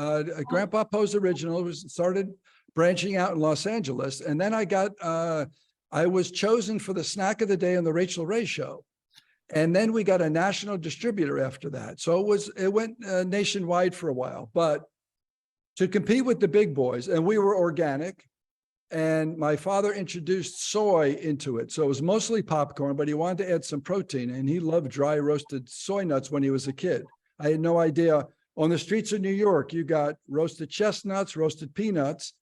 Grandpa Poe's Original started branching out in Los Angeles. And then I was chosen for the snack of the day on the Rachel Ray show. And then we got a national distributor after that. So it went nationwide for a while, but to compete with the big boys, and we were organic, and my father introduced soy into it. So it was mostly popcorn, but he wanted to add some protein, and he loved dry roasted soy nuts when he was a kid. I had no idea. On the streets of New York, you got roasted chestnuts, roasted peanuts,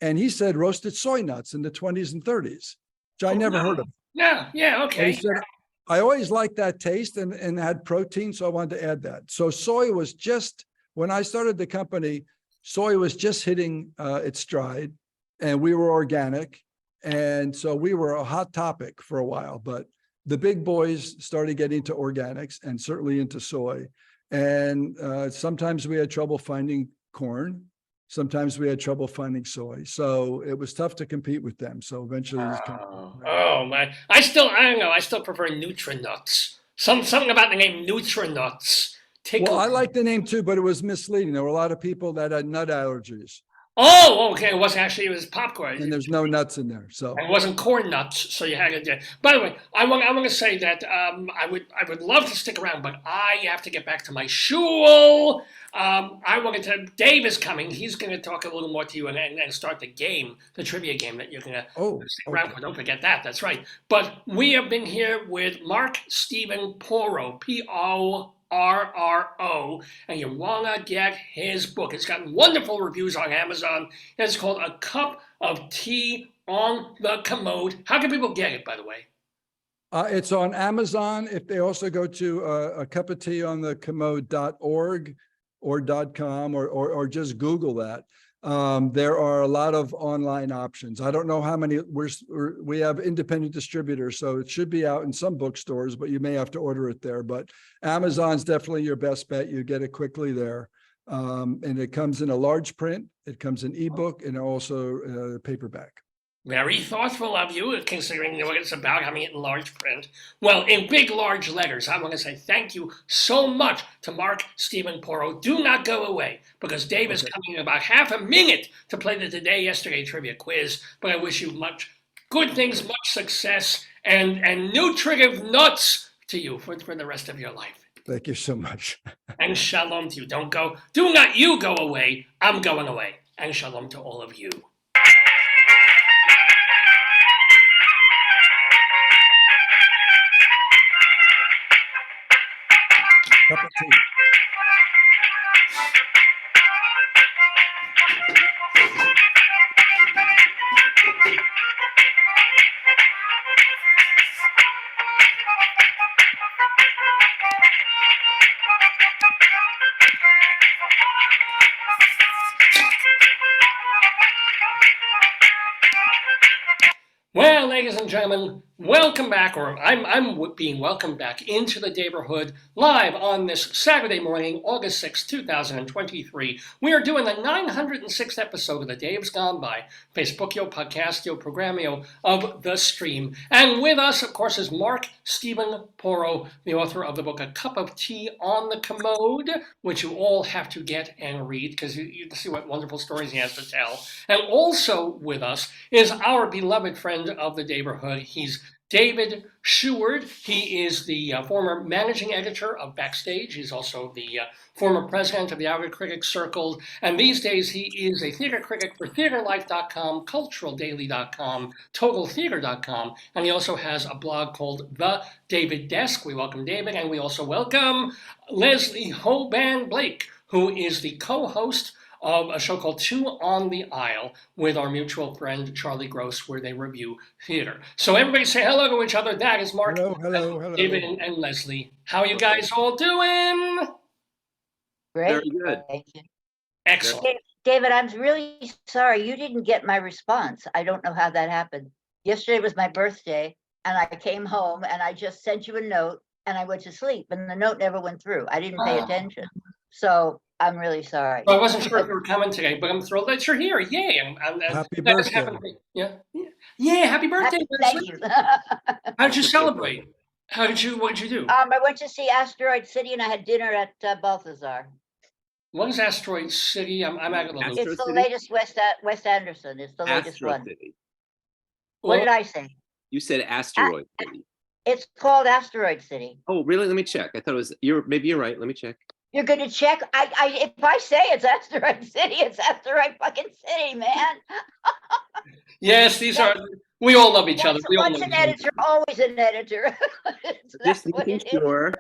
and he said roasted soy nuts in the 20s and 30s, which I never heard of. Yeah, okay. And he said, I always liked that taste and had protein, so I wanted to add that. So soy was just, when I started the company, soy was just hitting its stride, and we were organic. And so we were a hot topic for a while, but the big boys started getting into organics and certainly into soy. And sometimes we had trouble finding corn. Sometimes we had trouble finding soy. So it was tough to compete with them. So eventually it was oh my, I don't know. I still prefer Nutrinuts. Something about the name Nutrinuts. Well, I like the name too, but it was misleading. There were a lot of people that had nut allergies. Oh, okay. It was popcorn. And there's no nuts in there. So it wasn't corn nuts. So you had it. By the way, I want to say that I would love to stick around, but I have to get back to my shul. Dave is coming. He's going to talk a little more to you and start the trivia game that you're going to stick around for. Don't forget that. That's right. But we have been here with Mark Steven Porro, Porro, and you want to get his book. It's gotten wonderful reviews on Amazon. It's called A Cup of Tea on the Commode. How can people get it, by the way? It's on Amazon. If they also go to a cup of tea on the commode.org or .com or just Google that. There are a lot of online options. I don't know how many. We have independent distributors, so it should be out in some bookstores, but you may have to order it there. But Amazon's definitely your best bet. You get it quickly there. And it comes in a large print. It comes in ebook and also paperback. Very thoughtful of you, considering what it's about, having it in large print. Well, in big, large letters, I want to say thank you so much to Mark Steven Porro. Do not go away, because Dave is coming in about half a minute to play the Today Yesterday trivia quiz. But I wish you much good things, much success, and nutritive nuts to you for the rest of your life. Thank you so much. And shalom to you. Do not you go away. I'm going away. And shalom to all of you. Cup of tea. Well, ladies and gentlemen, Welcome back, or I'm being welcomed back into the Daverhood live on this Saturday morning, August 6, 2023. We are doing the 906th episode of the Dave's Gone By, Facebookio, Podcastio, Programmio of the Stream. And with us, of course, is Mark Steven Porro, the author of the book A Cup of Tea on the Commode, which you all have to get and read because you see what wonderful stories he has to tell. And also with us is our beloved friend of the Daverhood. He's David Sheward. He is the former managing editor of Backstage. He's also the former president of the Outer Critics Circle. And these days he is a theater critic for TheaterLife.com, CulturalDaily.com, TotalTheater.com. And he also has a blog called The David Desk. We welcome David, and we also welcome Leslie Hoban Blake, who is the co-host of a show called Two on the Aisle with our mutual friend Charlie Gross, where they review theater. So everybody say hello to each other. That is Mark, hello. David, and Leslie. How are you guys all doing? Great. Very good. Thank you. Excellent. David, I'm really sorry you didn't get my response. I don't know how that happened. Yesterday was my birthday, and I came home and I just sent you a note and I went to sleep, and the note never went through. I didn't pay attention. So I'm really sorry. Well, I wasn't sure if you were coming today, but I'm thrilled that you're here. Yay. Happy birthday. Yeah, happy birthday. Thank you. How did you celebrate? What did you do? I went to see Asteroid City and I had dinner at Balthazar. What is Asteroid City? I'm out of the loop. It's the City? latest Wes Anderson. It's the latest Asteroid one. City. What did I say? You said Asteroid City. It's called Asteroid City. Oh, really? Let me check. I thought it was maybe you're right. Let me check. You're going to check? If I say it's Asteroid City, it's Asteroid fucking City, man. Yes, we all love each other. We all Once love an each other. editor, always an editor. Just making sure.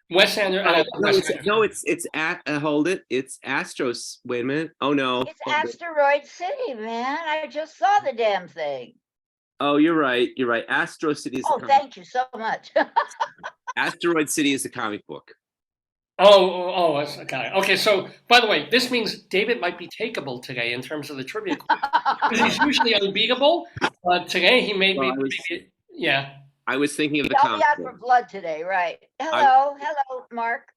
Wes Anderson. No, it's at hold it. It's Astros. Wait a minute. Oh no. It's Asteroid City, man. I just saw the damn thing. Oh, you're right. You're right. Astro City is. Oh, thank you so much. Asteroid City is a comic book. Oh, that's okay. Okay, so by the way, this means David might be takeable today in terms of the trivia quiz. Because he's usually unbeatable, but today he made me. Yeah. I was thinking of the I'll comic be out for book. blood today, right? Hello, Mark.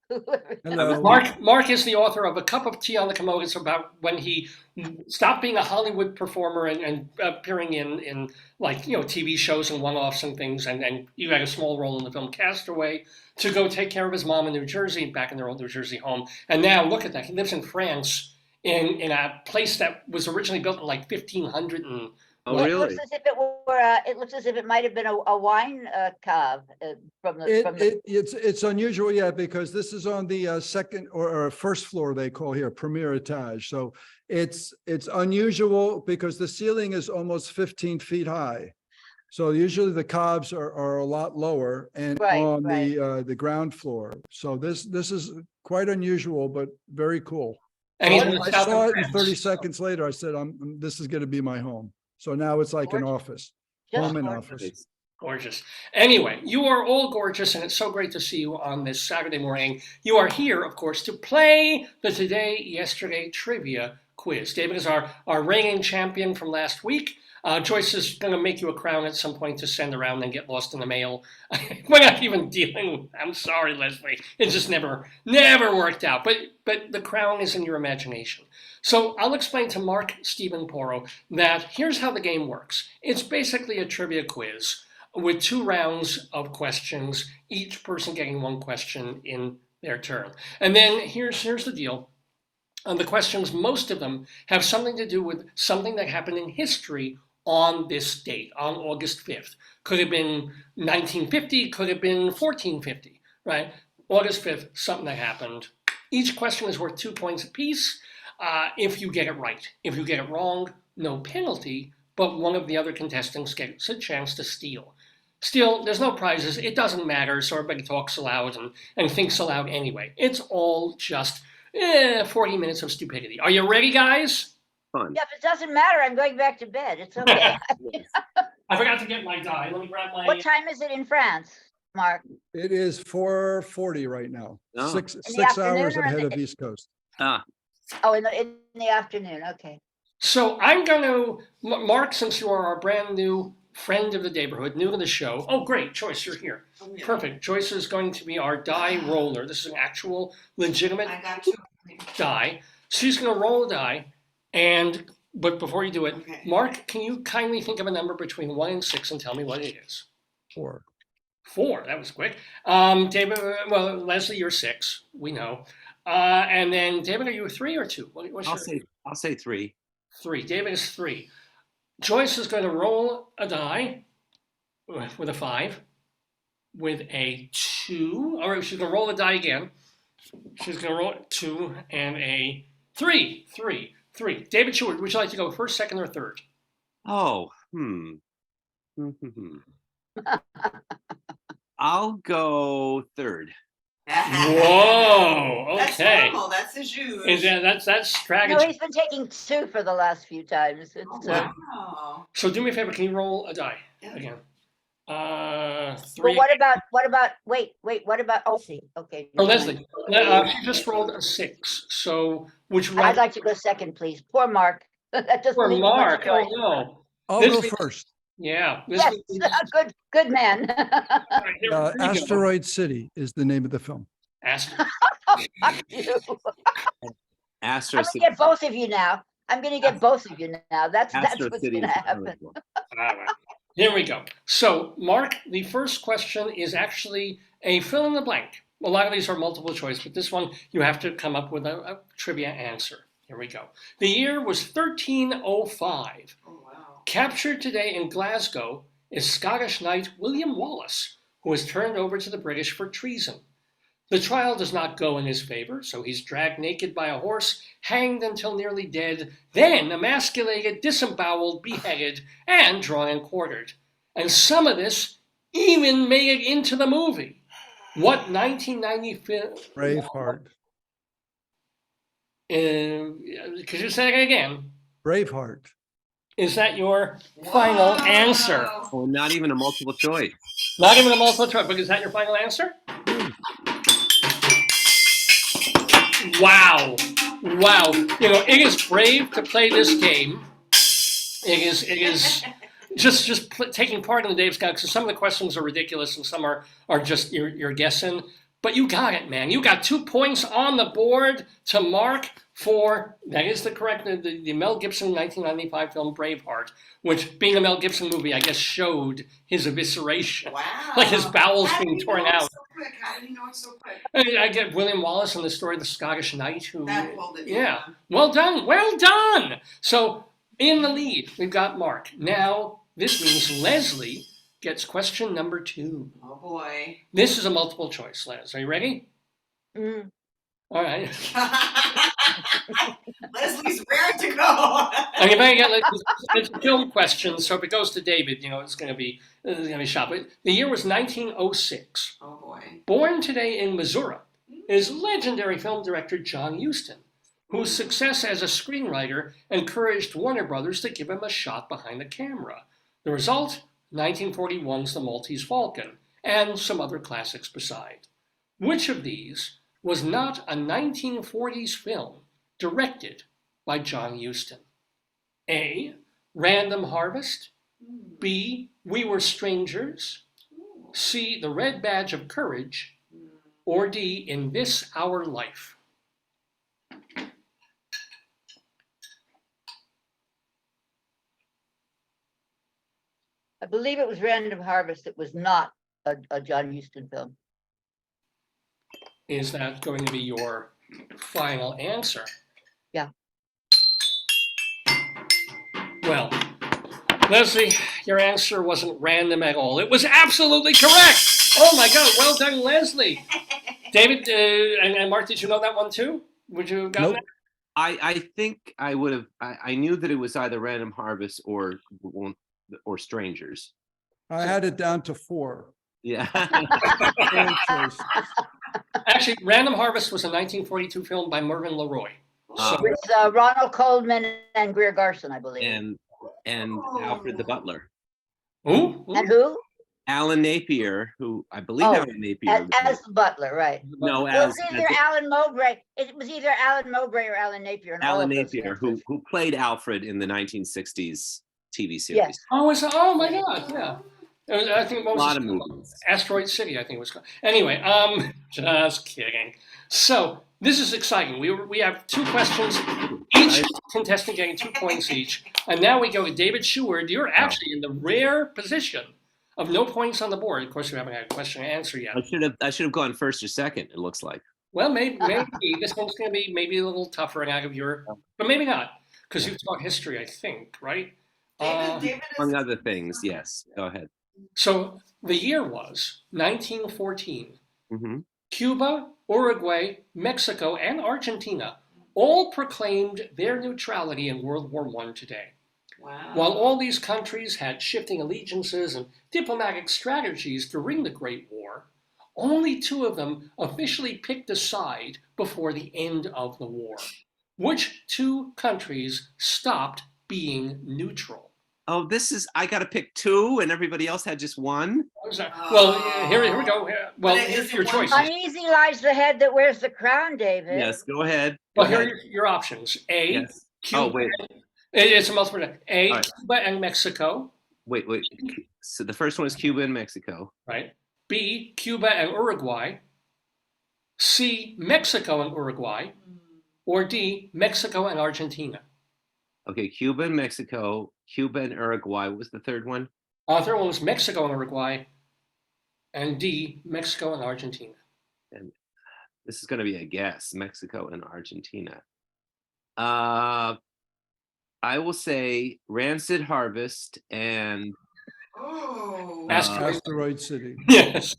Hello. Mark is the author of A Cup of Tea on the Commode. It's about when he stopped being a Hollywood performer and appearing in TV shows and one-offs and things, and you had a small role in the film Castaway, to go take care of his mom in New Jersey, back in their old New Jersey home. And now look at that. He lives in France in a place that was originally built in like 1500 and. Oh, really? It looks as if it were. It looks as if it might have been a wine cave from the. It's unusual, yeah, because this is on the second or first floor, they call here premier etage. So it's unusual because the ceiling is almost 15 feet high. So usually the caves are a lot lower and on the ground floor. So this is quite unusual, but very cool. And I saw it, and 30 seconds later, I said, this is going to be my home. So now it's like an office, home and office. Gorgeous. Anyway, you are all gorgeous, and it's so great to see you on this Saturday morning. You are here, of course, to play the Today, Yesterday Trivia Quiz. David is our reigning champion from last week. Joyce is going to make you a crown at some point to send around and get lost in the mail. We're not even dealing with, I'm sorry, Leslie. It just never worked out. But the crown is in your imagination. So I'll explain to Mark Steven Porro that here's how the game works. It's basically a trivia quiz with 2 rounds of questions, each person getting 1 question in their turn. And then here's the deal. The questions, most of them, have something to do with something that happened in history on this date, on August 5th. Could have been 1950, could have been 1450, right? August 5th, something that happened. Each question is worth 2 points apiece if you get it right. If you get it wrong, no penalty, but one of the other contestants gets a chance to steal. Still, there's no prizes. It doesn't matter, so everybody talks aloud and thinks aloud anyway. It's all just 40 minutes of stupidity. Are you ready, guys? Fun. Yeah, if it doesn't matter, I'm going back to bed. It's okay. I forgot to get my die. Let me grab my... What time is it in France, Mark? It is 4:40 right now. Oh. Six afternoon hours or in ahead the- of East Coast. Oh, in the afternoon. Okay. So I'm going to, Mark, since you are our brand new friend of the Daverhood, new to the show. Oh, great, Joyce, you're here. Oh, yeah. Perfect. Joyce is going to be our die roller. This is an actual, legitimate I got you. die. She's going to roll a die, but before you do it, Okay. Mark, can you kindly think of a number between 1 and 6 and tell me what it is? 4. 4. That was quick. David, well, Leslie, you're 6. We know. And then David, are you a 3 or 2? I'll say 3. 3. David is 3. Joyce is going to roll a die with a 5, with a 2. All right, she's going to roll a die again. She's going to roll 2 and a 3. 3. David Sheward, would you like to go first, second, or third? Oh, I'll go third. Whoa, That's okay. normal. That's his shoes. That's strategy. No, he's been taking 2 for the last few times. It's, Wow. So do me a favor, can you roll a die Yeah. again? well, 3. what about, wait, what about, oh, see, okay. Or never Leslie, mind. she just rolled a 6. So would you I'd like like to go second, please. Poor Mark. That doesn't for leave me much Mark? Oh choice. no. I'll This go means- first. Yeah. This Yes, means- good man. All right, here we go. Asteroid City is the name of the film. Asteroid. Fuck you. Astro I'm City. gonna get both of you now. I'm gonna get both of you now. That's Astro what's City gonna is happen. wonderful. All right. Here we go. So, Mark, the first question is actually a fill in the blank. A lot of these are multiple choice, but this one you have to come up with a trivia answer. Here we go. The year was 1305. Oh, wow. Captured today in Glasgow is Scottish knight William Wallace, who was turned over to the British for treason. The trial does not go in his favor, so he's dragged naked by a horse, hanged until nearly dead, then emasculated, disemboweled, beheaded, and drawn and quartered. And some of this even made it into the movie. What 1990 film? Braveheart. Could you say it again? Braveheart. Is that your final answer? Oh, not even a multiple choice. Not even a multiple choice, but is that your final answer? Wow. Wow. You know, it is brave to play this game. It is just taking part in the Dave's Guide, because some of the questions are ridiculous and some are just you're guessing. But you got it, man. You got 2 points on the board to Mark for, that is the correct, the Mel Gibson 1995 film Braveheart, which being a Mel Gibson movie, I guess showed his evisceration. Wow. Like his bowels How did being you torn know it out. so quick? How did you know it so quick? I get William Wallace in the story of the Scottish knight who, That pulled it, yeah. Well done. So in the lead, we've got Mark. Now, this means Leslie gets question number 2. Oh, boy. This is a multiple choice, Les. Are you ready? Mm. All right. Leslie's rare to go. And you better get it's a film question, so if it goes to David, you know it's going to be shot. But the year was 1906. Oh, boy. Born today in Missouri is legendary film director John Huston, whose success as a screenwriter encouraged Warner Brothers to give him a shot behind the camera. The result, 1941's The Maltese Falcon, and some other classics beside. Which of these was not a 1940s film directed by John Huston? A. Random Harvest. B. We Were Strangers. C. The Red Badge of Courage. Or D. In This Our Life. I believe it was Random Harvest. It was not a John Huston film. Is that going to be your final answer? Yeah. Well, Leslie, your answer wasn't random at all. It was absolutely correct. Oh my God, well done, Leslie. David and Mark, did you know that one too? Would you have gotten Nope. that? I think I would have. I knew that it was either Random Harvest or Strangers. I had it down to 4. Yeah. Four choices. Actually, Random Harvest was a 1942 film by Mervyn LeRoy. So, With Ronald Coleman and Greer Garson, I believe. and Alfred the Butler. ooh, And who? Alan Napier, who I believe Oh, Alan Napier. As the butler, right. no, Well, it as was either Alan Mowbray. It was either Alan Mowbray or Alan Napier. In all Alan of those Napier, cases. who played Alfred in the 1960s TV series. Yes. Oh my God, yeah. I think A what was lot it of called? movies. Asteroid City, I think it was called. Anyway, just kidding. So this is exciting. We have 2 questions, each contestant getting 2 points each, and now we go to David Sheward. You're actually in the rare position of no points on the board. Of course, we haven't had a question and answer yet. I should have gone first or second. It looks like. Well, maybe this one's going to be maybe a little tougher and out of your, but maybe not, because you've taught history, I think, right? David Among is other things, yes. Go ahead. So the year was 1914. Hmm. Cuba, Uruguay, Mexico, and Argentina all proclaimed their neutrality in World War I today. wow. While all these countries had shifting allegiances and diplomatic strategies during the Great War, only 2 of them officially picked a side before the end of the war. Which 2 countries stopped being neutral? Oh, I got to pick 2, and everybody else had just 1. Well, here we go. Well, But it here's isn't your one- choices. Uneasy lies the head that wears the crown, David. Yes, go ahead. Well, here are your options. A, Yes. Cuba. Oh, wait. It's a multiple. A, All right. Cuba and Mexico, Wait. So the first one is Cuba and Mexico. right? B, Cuba and Uruguay. C, Mexico and Uruguay. Or D, Mexico and Argentina. Okay, Cuba and Mexico, Cuba and Uruguay. What was the third one? Third one was Mexico and Uruguay. And D, Mexico and Argentina. And this is going to be a guess. Mexico and Argentina. I will say Rancid Harvest and Oh. Asteroid City. Yes.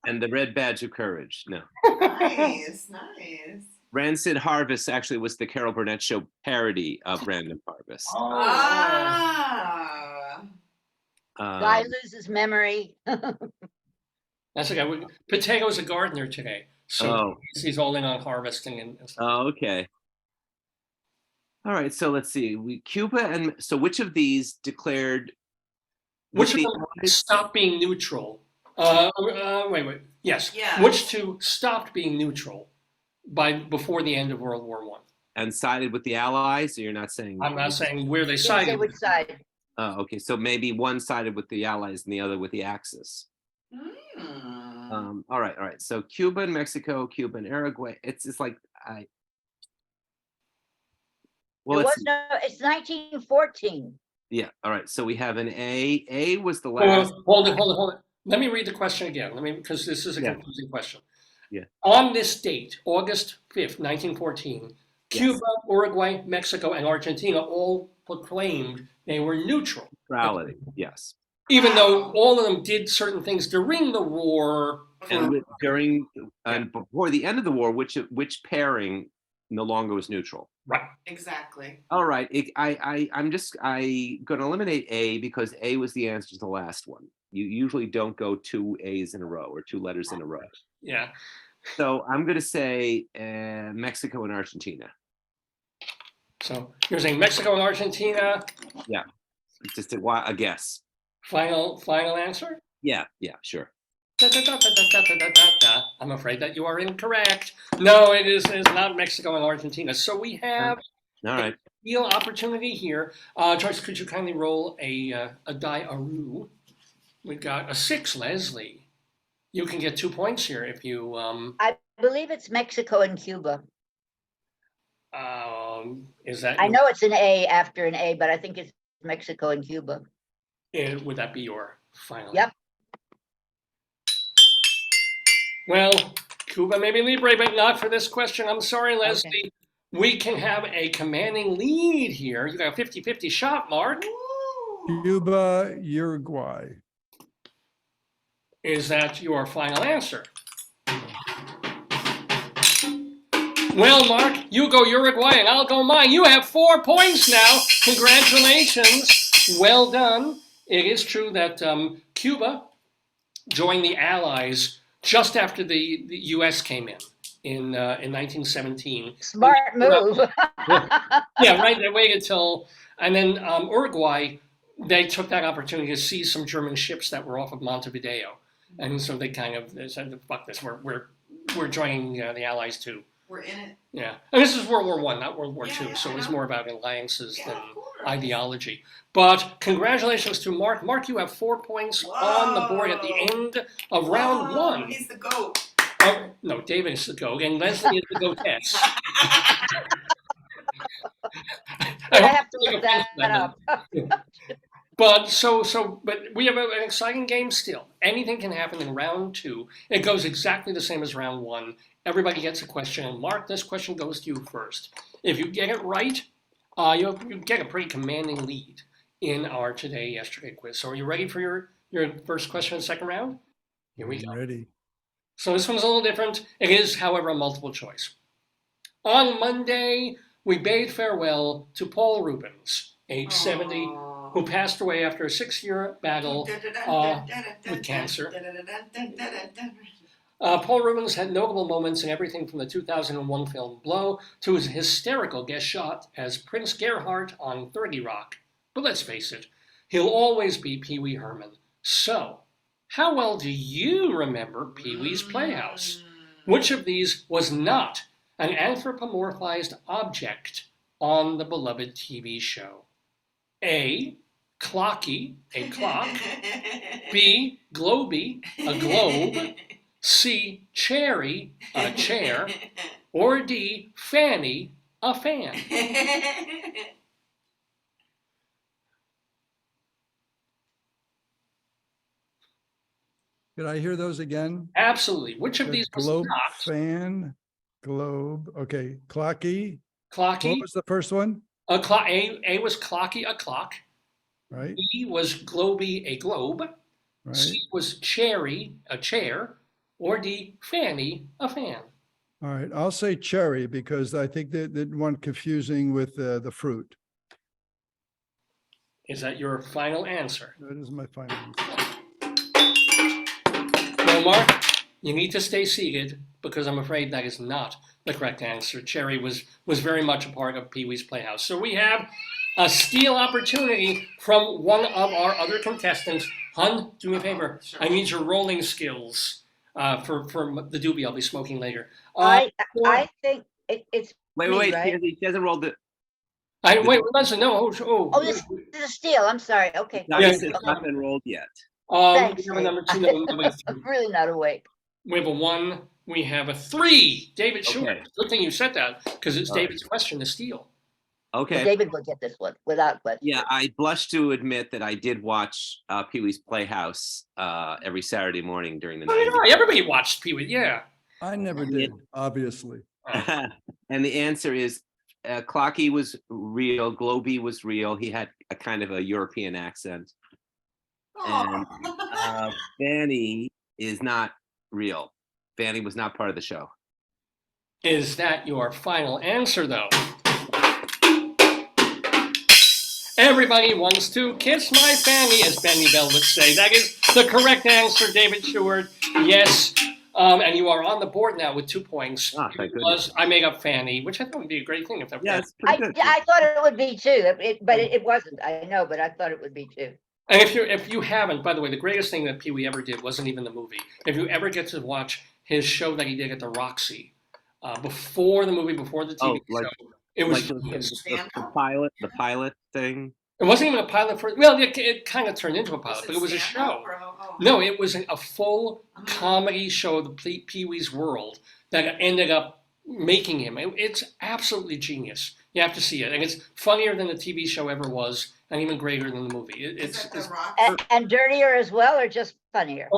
and the Red Badge of Courage. No. Nice. Rancid Harvest actually was the Carol Burnett show parody of Random Harvest. Ah. Guy loses memory. That's okay. Patego's a gardener today. So he's all in on harvesting and stuff. Oh, okay. All right, so let's see. Cuba and so which of these declared? Which of them stopped being neutral? Wait. Yes. Yeah. Which 2 stopped being neutral before the end of World War I? And sided with the Allies? Or you're not saying? I'm not saying where they Didn't say sided. which side. Oh, okay. So maybe one sided with the Allies and the other with the Axis. All right. So Cuba and Mexico, Cuba and Uruguay. It's like It's 1914. Yeah. All right. So we have an A. A was the last. Hold it. Let me read the question again. Because this is a confusing question. Yeah. On this date, August 5th, 1914, Cuba, Uruguay, Mexico, and Argentina all proclaimed they were neutral. Neutrality. Yes. Even though all of them did certain things during the war. And before the end of the war, which pairing no longer was neutral? Right. Exactly. All right. I'm going to eliminate A because A was the answer to the last one. You usually don't go 2 A's in a row or 2 letters in a row. Yeah. So I'm going to say Mexico and Argentina. So you're saying Mexico and Argentina? Yeah. Just a guess. Final answer? Yeah, sure. I'm afraid that you are incorrect. No, it is not Mexico and Argentina. So we have All right. a real opportunity here. Joyce, could you kindly roll a die-a-roo? We've got a 6, Leslie. You can get 2 points here if you. I believe it's Mexico and Cuba. Is that? I know it's an A after an A, but I think it's Mexico and Cuba. Would that be your final? Yep. Well, Cuba maybe Libre, but not for this question. I'm sorry, Leslie. Okay. We can have a commanding lead here. You got a 50-50 shot, Mark. Cuba, Uruguay. Is that your final answer? Well, Mark, you go Uruguay and I'll go mine. You have 4 points now. Congratulations. Well done. It is true that Cuba joined the Allies just after the U.S. came in 1917. Smart move. Yeah, right. They waited till, and then Uruguay, they took that opportunity to seize some German ships that were off of Montevideo, and so they kind of said, "Fuck this, we're joining the Allies too." We're in it. Yeah, and this is World War I, not World War Yeah, II, yeah, so I it was know. more about alliances Yeah, than of course. ideology. But congratulations to Mark. Mark, you have 4 points on the board at the end of round one. He's the GOAT. Oh, no, David is the GOAT, and Leslie is the GOATess. I have to look that up. But we have an exciting game still. Anything can happen in round two. It goes exactly the same as round one. Everybody gets a question, and Mark, this question goes to you first. If you get it right, you get a pretty commanding lead in our yesterday quiz. So are you ready for your first question in the second round? Here we go. Ready. So this one's a little different. It is, however, a multiple choice. On Monday, we bade farewell to Paul Rubens, age 70, who passed away after a 6-year battle with cancer. Paul Rubens had notable moments in everything from the 2001 film Blow to his hysterical guest shot as Prince Gerhardt on 30 Rock. But let's face it, he'll always be Pee Wee Herman. So, how well do you remember Pee Wee's Playhouse? Which of these was not an anthropomorphized object on the beloved TV show? A. Clocky, a clock. B. Globy, a globe. C. Cherry, a chair. Or D. Fanny, a fan. Could I hear those again? Absolutely. Which of these was Globe, not? fan, globe. Okay, clocky. Clocky. What was the first one? A was clocky, a clock. Right, B was globy, a globe. right. C was cherry, a chair. Or D, Fanny, a fan. All right, I'll say cherry because I think that one confusing with the fruit. Is that your final answer? That is my final answer. Well, Mark, you need to stay seated because I'm afraid that is not the correct answer. Cherry was very much a part of Pee Wee's Playhouse. So we have a steal opportunity from one of our other contestants. Hun, do me a favor. Sure. I need your rolling skills for the doobie I'll be smoking later. I think it's Wait, me, wait, right? he hasn't rolled it. Wait, Leslie, no. Oh, this is a steal. I'm sorry. Okay. It's not been rolled yet. Thanks, we have a number Dave. 2, number 3. I'm really not awake. We have a 1. We have a 3. David Sheward. Okay. Good thing you said that because it's All right. David's question to steal. Okay. David will get this one without question. Yeah, I blush to admit that I did watch Pee Wee's Playhouse every Saturday morning during the Oh, night. yeah, everybody watched Pee Wee, yeah. I never did, obviously. And the answer is Clocky was real, Globy was real. He had a kind of a European accent. And Fanny is not real. Fanny was not part of the show. Is that your final answer, though? Everybody wants to kiss my Fanny, as Benny Bell would say. That is the correct answer, David Sheward. Yes. And you are on the board now with 2 points. Ah, thank goodness. I made up Fanny, which I thought would be a great thing if that was. Yeah, it's pretty good. I thought it would be too, but it wasn't. I know, but I thought it would be too. And if you haven't, by the way, the greatest thing that Pee Wee ever did wasn't even the movie. If you ever get to watch his show that he did at the Roxy, before the movie, before the TV like- show, it was Like the pilot thing. it wasn't even a pilot for well, it kind of turned into a pilot, but it was a show. No, it was a full comedy show of the Pee Wee's World that ended up making him. It's absolutely genius. You have to see it, and it's funnier than the TV show ever was, and even greater than the movie. It's And dirtier as well, or just funnier?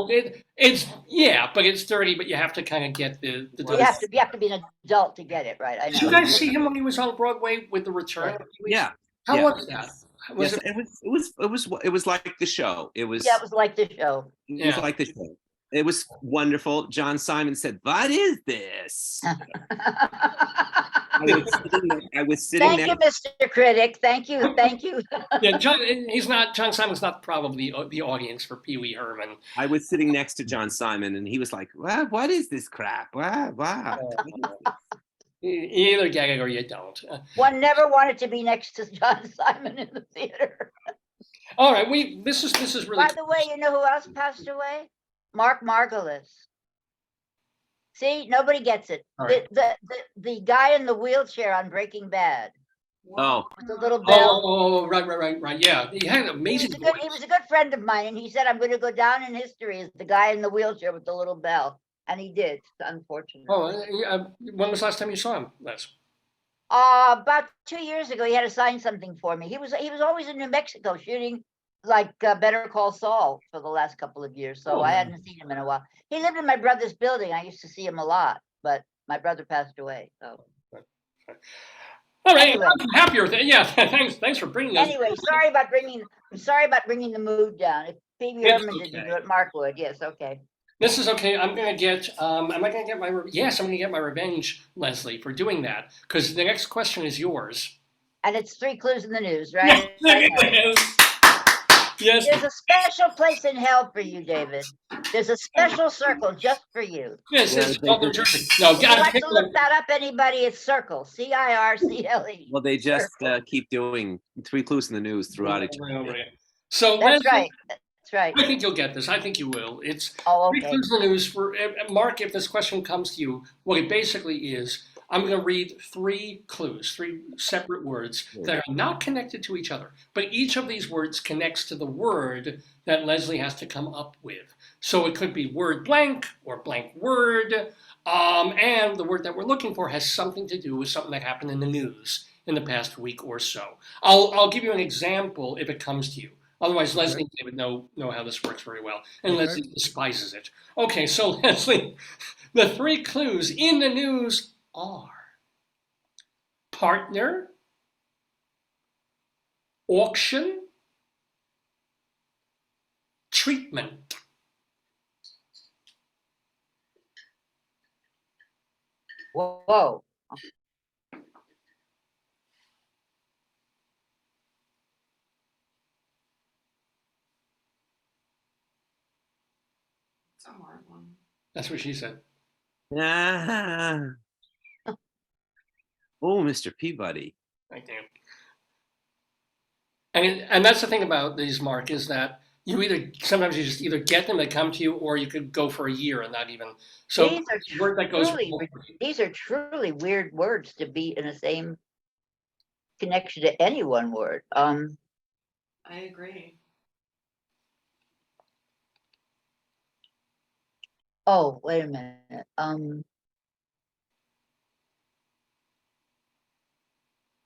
it's yeah, but it's dirty. But you have to kind of get the. You have to be an adult to get it, right? I know. Did you guys see him when he was on Broadway with The Return? of Pee Wee's? Yeah. How yeah. was that? Was Yes, it was like the show. It was Yeah, it was like the show. it was like the show. It was wonderful. John Simon said, "What is this?" I was sitting Thank you, next. Mr. Critic. Thank you. Yeah, John Simon's not probably the audience for Pee Wee Herman. I was sitting next to John Simon, and he was like, "What is this crap? Wow." You either get it or you don't. One never wanted to be next to John Simon in the theater. All right, this is really. By the way, you know who else passed away? Mark Margolis. See, nobody gets it. All right. The guy in the wheelchair on Breaking Bad. Oh, with the little bell. Oh, right. Yeah, he had an amazing He voice. was a good friend of mine, and he said, "I'm going to go down in history as the guy in the wheelchair with the little bell," and he did. Unfortunately. When was the last time you saw him, Les? About 2 years ago, he had to sign something for me. He was always in New Mexico shooting like Better Call Saul for the last couple of years, so I hadn't seen him in a while. He lived in my brother's building. I used to see him a lot, but my brother passed away. So All right, anyway. I'm happier with it. Yeah, thanks for bringing us. Anyway, sorry about bringing the mood down. If Phoebe It's Herman didn't okay. do it, Mark would. Yes, okay. This is okay. I'm gonna get. Am I gonna get my? Yes, I'm gonna get my revenge, Leslie, for doing that. Because the next question is yours. And it's 3 clues in the news, right? Yes. There's a special place in hell for you, David. There's a special circle just for you. Yes. Yeah, Oh, New Jersey. No, If you'd like to look that up, anybody, it's Circle. CIRCLE. well, they just keep doing 3 clues in the news throughout each other. So That's Leslie, right. That's right. I think you'll get this. I think you will. It's okay. 3 clues in the news for Mark. If this question comes to you, what it basically is, I'm going to read 3 clues, 3 separate words that are not connected to each other, but each of these words connects to the word that Leslie has to come up with. So it could be word blank or blank word, and the word that we're looking for has something to do with something that happened in the news in the past week or so. I'll give you an example if it comes to you. Otherwise, Leslie and David know how this works very well, and Leslie despises it. Okay, so Leslie, the 3 clues in the news are partner, auction, treatment. Whoa. It's a hard one. That's what she said. Ah. Oh, Mr. Peabody. Thank you. And that's the thing about these, Mark, is that sometimes you just either get them, they come to you, or you could go for a year and not even. So these are truly weird words to be in the same connection to any one word. I agree. Oh, wait a minute.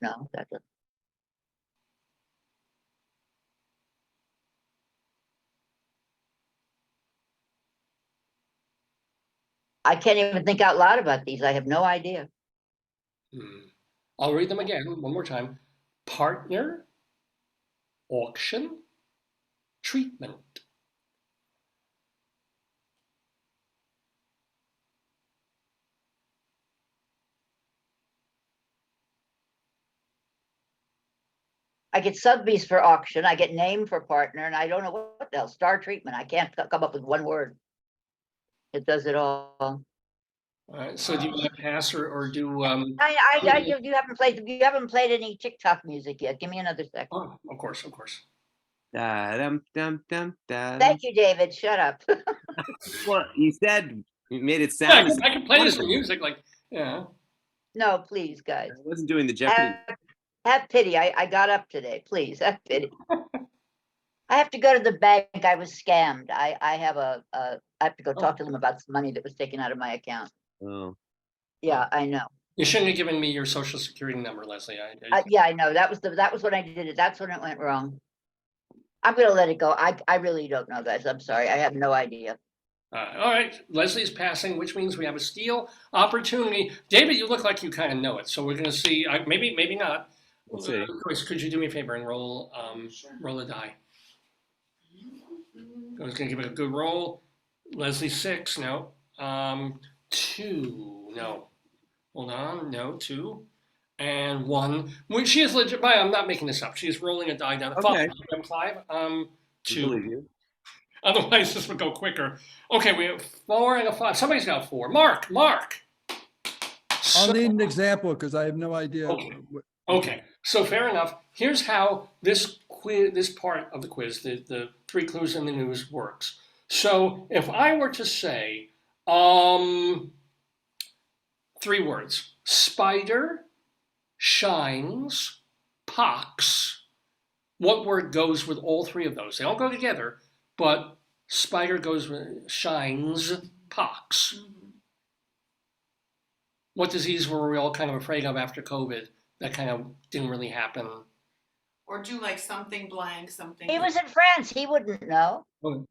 No, that doesn't. I can't even think out loud about these. I have no idea. I'll read them again one more time. Partner, auction, treatment. I get Sotheby's for auction. I get name for partner, and I don't know what else. Star treatment. I can't come up with one word. It does it all. All right. So do you want to pass or do? You haven't played any TikTok music yet. Give me another second. Oh, of course. Dum, dum, dum, Thank you, David. Shut up. Well, you made it sound. Yeah, I can play this for music, yeah. No, please, guys. I wasn't doing the Jeopardy. Have pity. I got up today. Please, have pity. I have to go to the bank. I was scammed. I have to go talk to them about some money that was taken out of my account. Oh. Yeah, I know. You shouldn't have given me your social security number, Leslie. Yeah, I know. That was when I did it. That's when it went wrong. I'm gonna let it go. I really don't know, guys. I'm sorry. I have no idea. All right, Leslie's passing, which means we have a steal opportunity. David, you look like you kind of know it, so we're going to see. Maybe not. Let's see. Joyce, could you do me a favor and roll a die? I was going to give it a good roll. Leslie 6, no. 2, no. Hold on, no, 2. And 1. When she is legit, I'm not making this up. She is rolling a die down. Okay. 5. 2. Believe you. Otherwise, this would go quicker. Okay, we have 4 and a 5. Somebody's got 4. Mark. I'll need an example because I have no idea. Okay. So fair enough. Here's how this part of the quiz, the 3 clues in the news, works. So if I were to say 3 words: spider, shines, pox, what word goes with all three of those? They all go together, but spider goes with shines, pox. What disease were we all kind of afraid of after COVID that kind of didn't really happen? Or do like something blank, something. He was in France. He wouldn't know. Do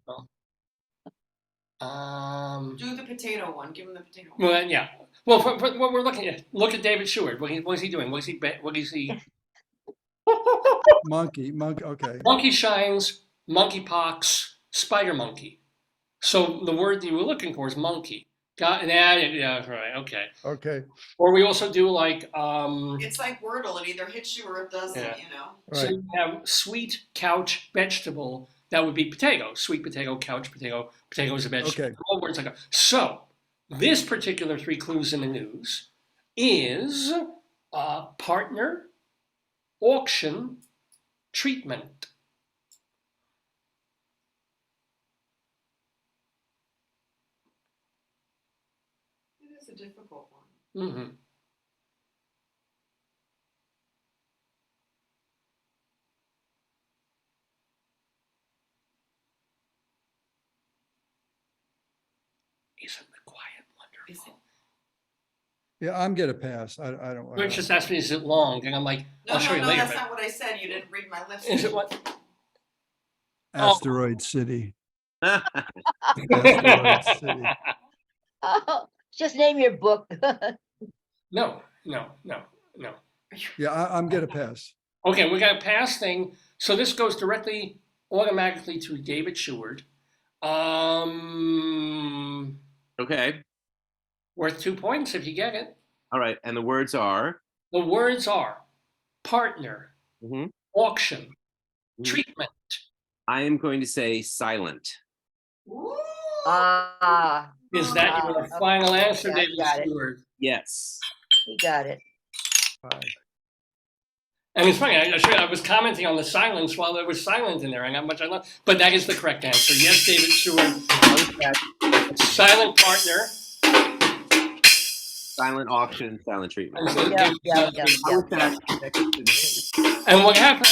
Do the potato one. Give him the potato one. Well, yeah. Well, for what we're looking at, look at David Sheward. What is he doing? What is he? Monkey, okay. Monkey shines, monkey pox, spider monkey. So the word you were looking for is monkey. Got yeah, right, okay. Okay, Or we also do like It's like Wordle. It either hits you or it doesn't. Yeah. You know. so right. you have sweet couch vegetable. That would be potato. Sweet potato, couch potato. Potato is a vegetable. Okay. All words like that. So this particular 3 clues in the news is partner, auction, treatment. It is a difficult one. Mm-hmm. Isn't the quiet wonderful? Yeah, I'm gonna pass. I don't. Rich just asked me, is it long? And I'm like, No, I'll show you no, later. that's not what I said. You didn't read my lips. Is it what? Asteroid City. Oh. Asteroid City. Oh, just name your book. No. Yeah, I'm gonna pass. Okay, we got a pass thing. So this goes directly, automatically to David Sheward. Okay. Worth 2 points if you get it. All right. And the words are? The words are partner, Mhm. auction, Mhm. treatment. I am going to say silent. Ooh. Ah, Is that your okay. final answer, Yeah, David got it. Sheward? Yes. he got it. Five. And it's funny, I was commenting on the silence while there was silence in there and how much I love, but that is the correct answer. Yes, David Sheward, silent partner. Silent auction, silent treatment. Yeah. And what happened,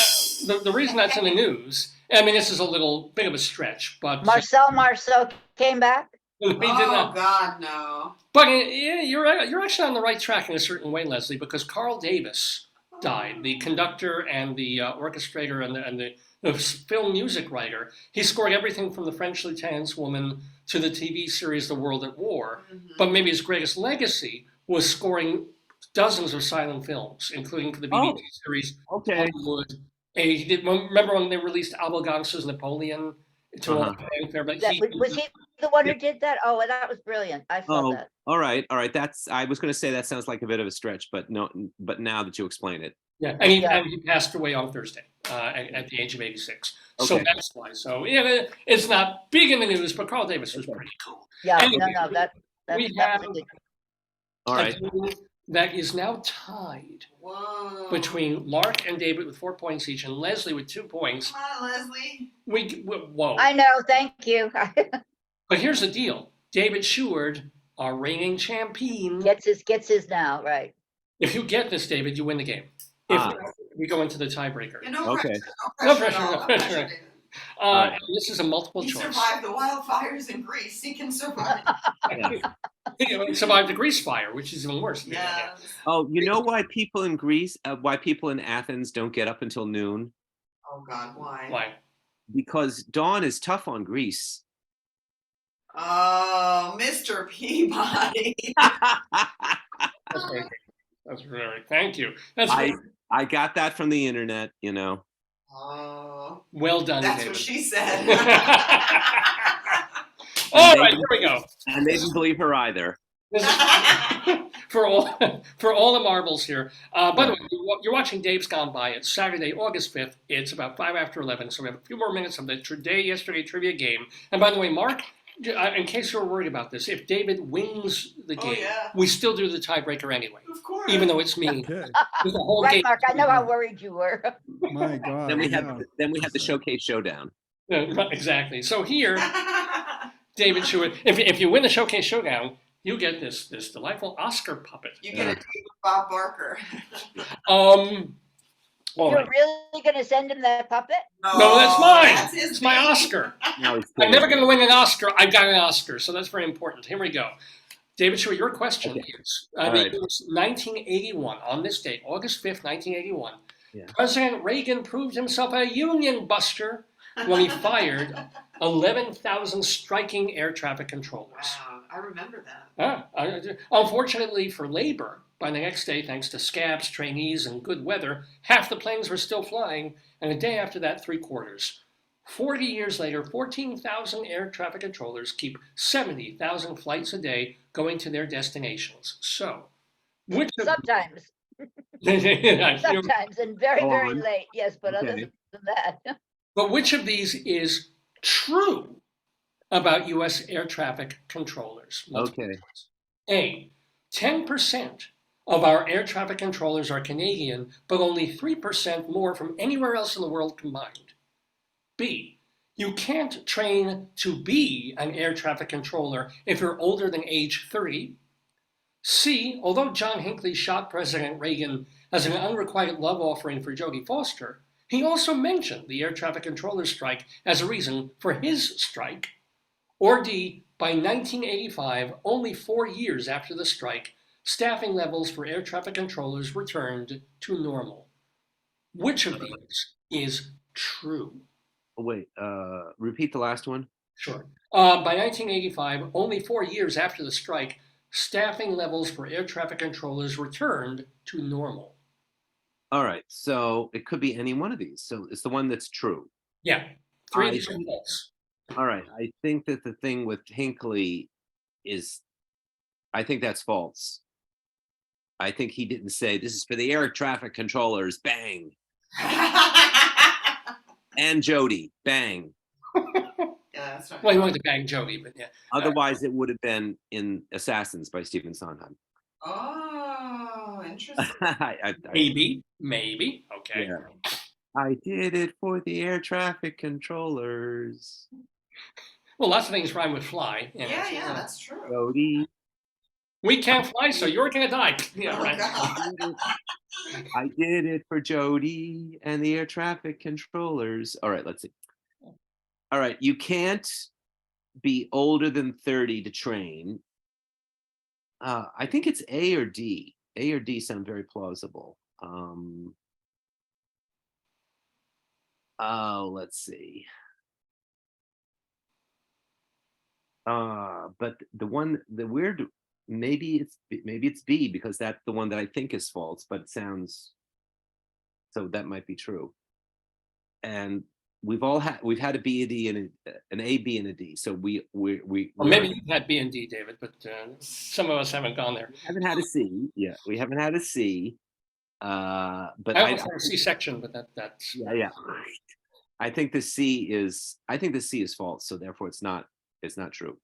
the reason that's in the news, I mean, this is a little bit of a stretch, but Marcel came back. he did Oh not. God, no. But yeah, you're actually on the right track in a certain way, Leslie, because Carl Davis died, the conductor and the orchestrator and the film music writer. He scored everything from The French Lieutenant's Woman to the TV series The World at War. But maybe his greatest legacy was scoring dozens of silent films, including for the BBC series Okay. Hollywood. He did. Remember when they released Abel Gance's Napoleon to all the fanfare? But Was he the one who did that? Oh, that was brilliant. I saw that. All right. I was going to say that sounds like a bit of a stretch, but no. But now that you explain it, yeah, and he passed away on Thursday at the age of 86. So Okay. that's why. So yeah, it's not big in the news, but Carl Davis was pretty cool. Yeah, Anyway, that we that have was a good. all right. a game that is now tied Whoa. between Mark and David with 4 points each, and Leslie with 2 points. Come on, Leslie. Whoa! I know. Thank you. But here's the deal: David Sheward, our reigning champion. gets his now, right? If you get this, David, you win the game. If not, we go into the tiebreaker. Yeah, no Okay. pressure. No No pressure, pressure. no No pressure. pressure. David. Right. And this is a multiple He choice. survived the wildfires in Greece. He can survive. He survived the grease fire, which is even worse. Yeah. Oh, you know why people in Greece, why people in Athens don't get up until noon? Oh God, why? Why? Because dawn is tough on Greece. Oh, Mr. Peabody. That's very. Thank you. That's I got that from the internet, you know. Oh, well done, that's David. what she said. All right, here we go. And they didn't believe her either. This is for all the marbles here. By the way, you're watching Dave's Gone By. It's Saturday, August 5th. It's about 5 after 11, so we have a few more minutes of the yesterday trivia game. And by the way, Mark, in case you're worried about this, if David wins the game, we still do the tiebreaker anyway, Of course. even though it's me. Okay. There's a whole Right, game. Mark. I know how worried you were. My God. Then we yeah. had the showcase showdown. Yeah, exactly. So here, David Sheward, if you win the showcase showdown, you get this delightful Oscar puppet. You get a date with Bob Barker. All You're right. really gonna send him that puppet? No, that's mine. That's his It's my baby. Oscar. No, it's I'm never going to win an Oscar. I've got an Oscar, so that's very important. Here we go. David Sheward, your question Okay. is, All the right. year was 1981, on this date, August 5th, 1981. Yeah. President Reagan proved himself a union buster when he fired 11,000 striking air traffic controllers. Wow, I remember that. Unfortunately for labor, by the next day, thanks to scabs, trainees, and good weather, half the planes were still flying, and a day after that, 3/4. 40 years later, 14,000 air traffic controllers keep 70,000 flights a day going to their destinations. So, which of Sometimes, Yeah, sometimes, and very, Go very on. late, yes, but other Okay. than that. but which of these is true about U.S. air traffic controllers? Multiple Okay. choice. A, 10% of our air traffic controllers are Canadian, but only 3% more from anywhere else in the world combined. B, you can't train to be an air traffic controller if you're older than age 30. C, although John Hinckley shot President Reagan as an unrequited love offering for Jodie Foster, he also mentioned the air traffic controller strike as a reason for his strike. Or D, by 1985, only 4 years after the strike, staffing levels for air traffic controllers returned to normal. Which of these is true? Oh, wait, repeat the last one. Sure. By 1985, only 4 years after the strike, staffing levels for air traffic controllers returned to normal. All right, so it could be any one of these. So it's the one that's true. Yeah, 3 of these are false. All right, I think that the thing with Hinckley is, I think that's false. I think he didn't say this is for the air traffic controllers, bang, and Jody, bang. Yeah, that's right. Well, he wanted to bang Jodie, but yeah. Otherwise, it would have been in Assassins by Stephen Sondheim. Oh, interesting. Maybe. Okay. Yeah. I did it for the air traffic controllers. Well, lots of things rhyme with fly. Yeah, that's true. Jody, We can't fly, so you're gonna die. Yeah, Oh, right. God. I did it for Jody and the air traffic controllers. All right, let's see. All right, you can't be older than 30 to train. I think it's A or D. A or D sound very plausible. Oh, let's see. But maybe it's B because that's the one that I think is false, but it sounds, so that might be true. And we've had a B, a D, and an A, B, and a D. So we Well, maybe you've had B and D, David, but some of us haven't gone there. haven't had a C. Yeah, we haven't had a C. But I almost had a C-section, but that's yeah. I think the C is false. So therefore, it's not true.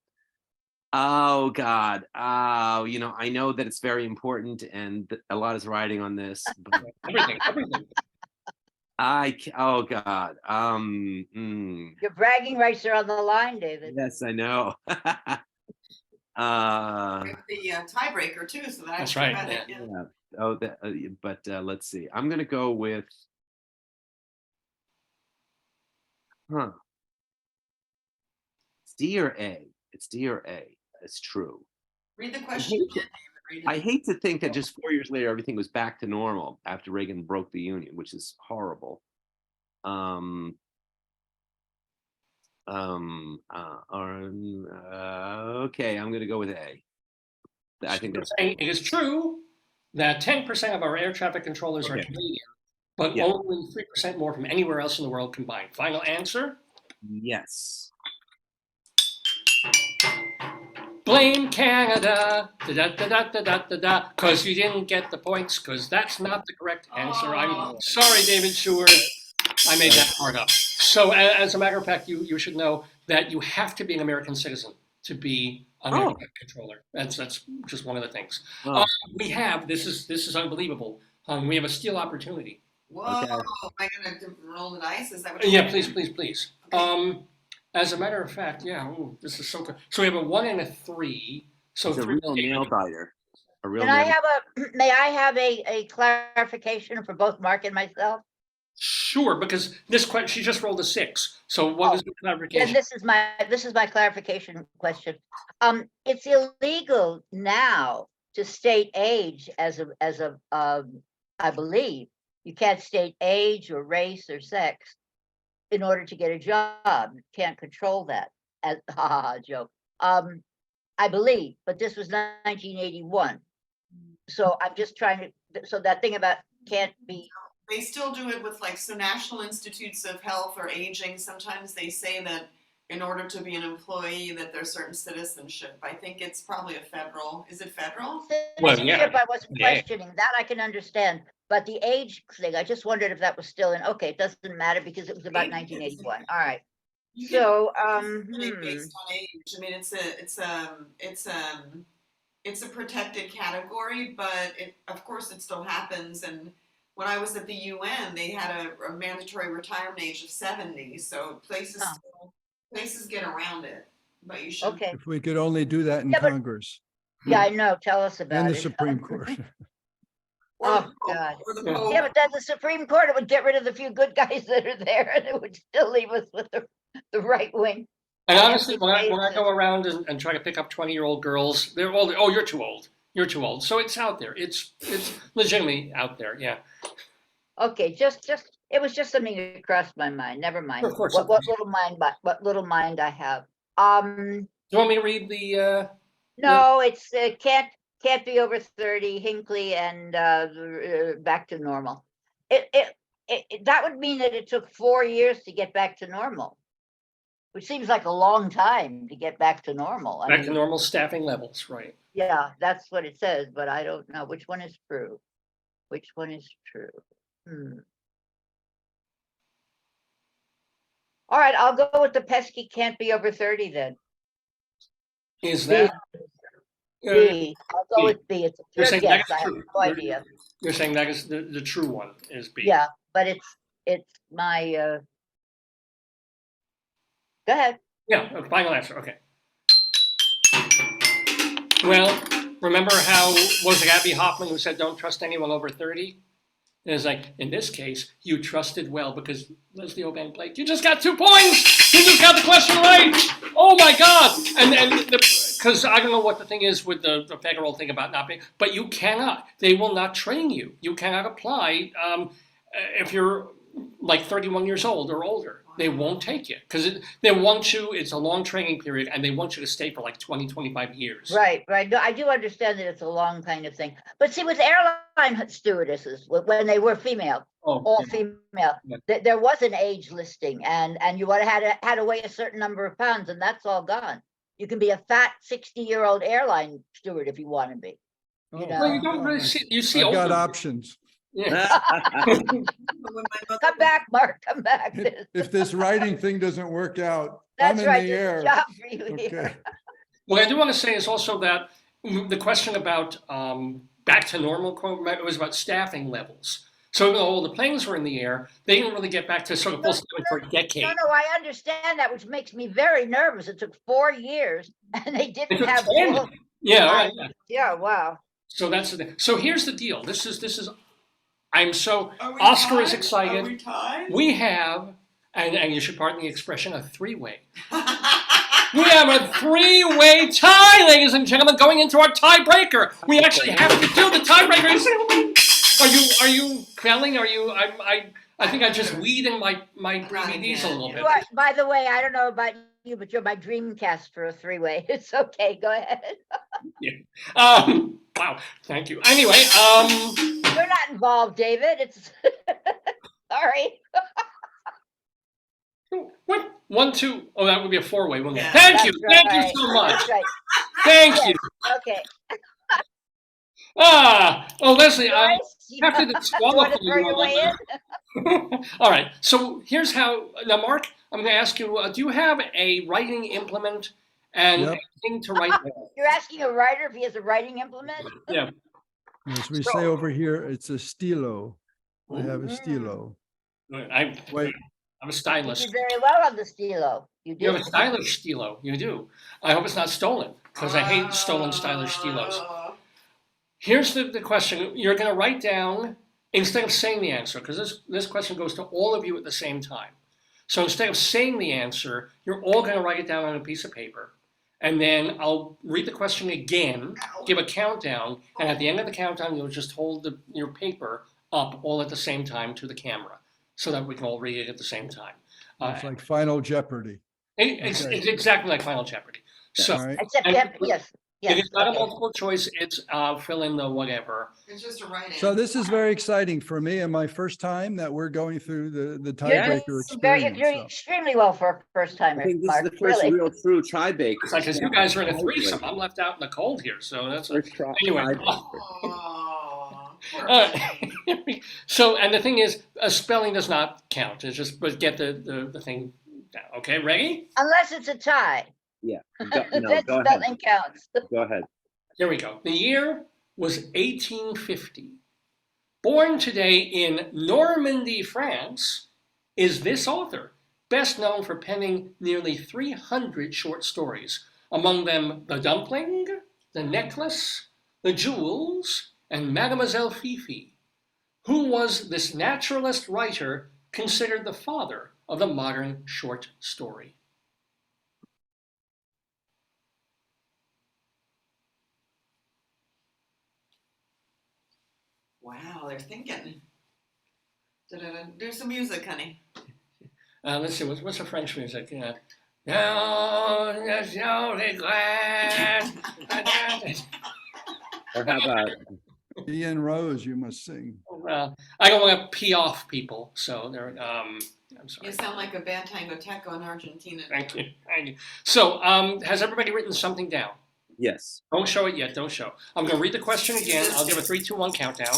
Oh God. Oh, I know that it's very important, and a lot is riding on this. But everything. oh God. Your bragging rights are on the line, David. Yes, I know. The tiebreaker too, so that That's I right, had it, yeah. Yeah. Oh, but let's see. I'm gonna go with. It's D or A. It's D or A. It's true. Read the question again, David. Read it. I hate to think that just 4 years later everything was back to normal after Reagan broke the union, which is horrible. Okay, I'm gonna go with A. I think that's saying it is true that 10% of our air traffic controllers are Okay. Canadian, but Yeah. only 3% more from anywhere else in the world combined. Final answer? yes. Blame Canada, because you didn't get the points, because that's not the correct answer. I'm sorry, David Sheward. I made that part up. So as a matter of fact, you should know that you have to be an American citizen to be an air traffic controller. That's just one of the things. Oh. We have, this is unbelievable. We have a steal opportunity. Whoa, Okay. am I gonna roll the dice? Is that what Yeah, please. Okay. As a matter of fact, yeah, this is so good. So we have a 1 and a 3. So It's a 3 real nail biter. A real Can I nail. have may I have a clarification for both Mark and myself? Sure, because this question, she just rolled a 6. So what is the clarification? And this is my clarification question. It's illegal now to state age as a I believe you can't state age or race or sex in order to get a job. You can't control that. As joke. I believe, but this was 1981. So I'm just trying to. So that thing about can't be. They still do it with like, so National Institutes of Health or Aging, sometimes they say that in order to be an employee that there's certain citizenship. I think it's probably a federal, is it federal? Well, Citizenship, yeah. I wasn't questioning that, I can understand, but the age thing, I just wondered if that was still in, okay, it doesn't matter because it was about 1981, all right. You So, get based on age. I mean, it's a protected category, but of course it still happens. And when I was at the UN, they had a mandatory retirement age of 70. So places get around it, but you should. okay, If we could only do that in Yeah, but- Congress yeah, I know, tell us about and it. the Supreme Court. Oh, God. Or the Yeah. Pope. Yeah, but then the Supreme Court, it would get rid of the few good guys that are there, and it would still leave us with the right wing. And honestly, when I go around and try to pick up 20-year-old girls, they're all, oh, you're too old. You're too old. So it's out there. It's legitimately out there. Yeah. Okay, it was just something that crossed my mind. Never mind. Of course. What little mind I have. Do you want me to read the? No, it's can't be over 30, Hinckley, and back to normal. That would mean that it took 4 years to get back to normal, which seems like a long time to get back to normal. Back to normal staffing levels, right? Yeah, that's what it says, but I don't know which one is true. Which one is true? All right, I'll go with the pesky can't be over 30 then. Is that? B. I'll go with B. It's a You're pure saying guess. that I is have true. no idea. You're saying that is the true one is B. Yeah, but it's my go ahead. Yeah, a final answer. Okay. Well, remember how was it Abby Hoffman who said don't trust anyone over 30? And it's like, in this case, you trusted well because Leslie Hoban played. You just got 2 points. You just got the question right. Oh my God! And because I don't know what the thing is with the federal thing about not being, but you cannot. They will not train you. You cannot apply if you're like 31 years old or older. They won't take you because they want you. It's a long training period, and they want you to stay for like 20, 25 years. Right. No, I do understand that it's a long kind of thing. But see, with airline stewardesses, when they were female, all female, there was an age listing, and you would have had to weigh a certain number of pounds, and that's all gone. You can be a fat 60-year-old airline steward if you want to be. You know? Well, you don't really see. You see, I've got older. options. Yeah. Come back, Mark. Come back. If this writing thing doesn't work out, That's I'm in right. the There's a air. job for you here. Okay. What I do want to say is also that the question about back to normal it was about staffing levels. So even though all the planes were in the air, they didn't really get back to sort of full staffing for a decade. No, I understand that, which makes me very nervous. It took 4 years, and they It didn't took have. 10. Yeah, all right, yeah. Yeah. Wow. So that's the thing. So here's the deal. This is. I'm so. Are we Oscar is tied? excited. Are we tied? We have, and you should pardon the expression, a three-way. We have a three-way tie, ladies and gentlemen, going into our tiebreaker. We actually have to do the tiebreaker. Are you quelling? Are you? I think I just weed in my DVDs a little bit. By the way, I don't know about you, but you're my dream cast for a three-way. It's okay. Go ahead. Yeah. Wow. Thank you. Anyway, You're not involved, David. It's sorry. what? 1, 2. Oh, that would be a four-way, wouldn't it? Yeah. Thank you. That's Thank right. you so much. That's right. Thank Yes. you. Okay. Leslie, I Joyce, have to you want disqualify to throw your way in? All right. So here's how. Now, Mark, I'm going to ask you. Do you have a writing implement and Yep. anything to write with? You're asking a writer if he has a writing implement? Yeah. As we say over here, it's a stilo. I have a Mm. stilo. I'm Wait, a You stylist. did very well on the stilo. You You have did. a stylish stilo. You do. I hope it's not stolen because I hate stolen stylish stilos. Here's the question. You're going to write down instead of saying the answer, because this question goes to all of you at the same time. So instead of saying the answer, you're all going to write it down on a piece of paper. And then I'll read the question again, give a countdown, and at the end of the countdown, you'll just hold your paper up all at the same time to the camera so that we can all read it at the same time. It's like Final Jeopardy. It's exactly like Final Jeopardy. So, All right. Except, yes, if it's not a okay. multiple choice, it's fill in the whatever. It's just a right answer. So this is very exciting for me and my first time that we're going through the You're tiebreaker doing experience. So. extremely well for a first I timer, think this Mark. is the first Really. real true tiebreaker. It's like, because you guys are in a threesome, I'm left out in the cold here. So that's anyway. Oh, poor thing. So, and the thing is, a spelling does not count. It's just, but get the thing down. Okay, ready? Unless it's a tie. Yeah. That Go ahead. spelling counts. Go ahead. Here we go. The year was 1850. Born today in Normandy, France, is this author, best known for penning nearly 300 short stories, among them The Dumpling, The Necklace, The Jewels, and Mademoiselle Fifi. Who was this naturalist writer considered the father of the modern short story? Wow, they're thinking. Do some music, honey. Let's see, what's the French music? No, there's no regret. Or how about Ian Rose, you must sing. I don't want to pee off people, so they're. I'm sorry. You sound like a band tango teco in Argentina. Thank you. So, has everybody written something down? yes? Don't show it yet. Don't show. I'm going to read the question again. I'll give a 3, 2, 1 countdown,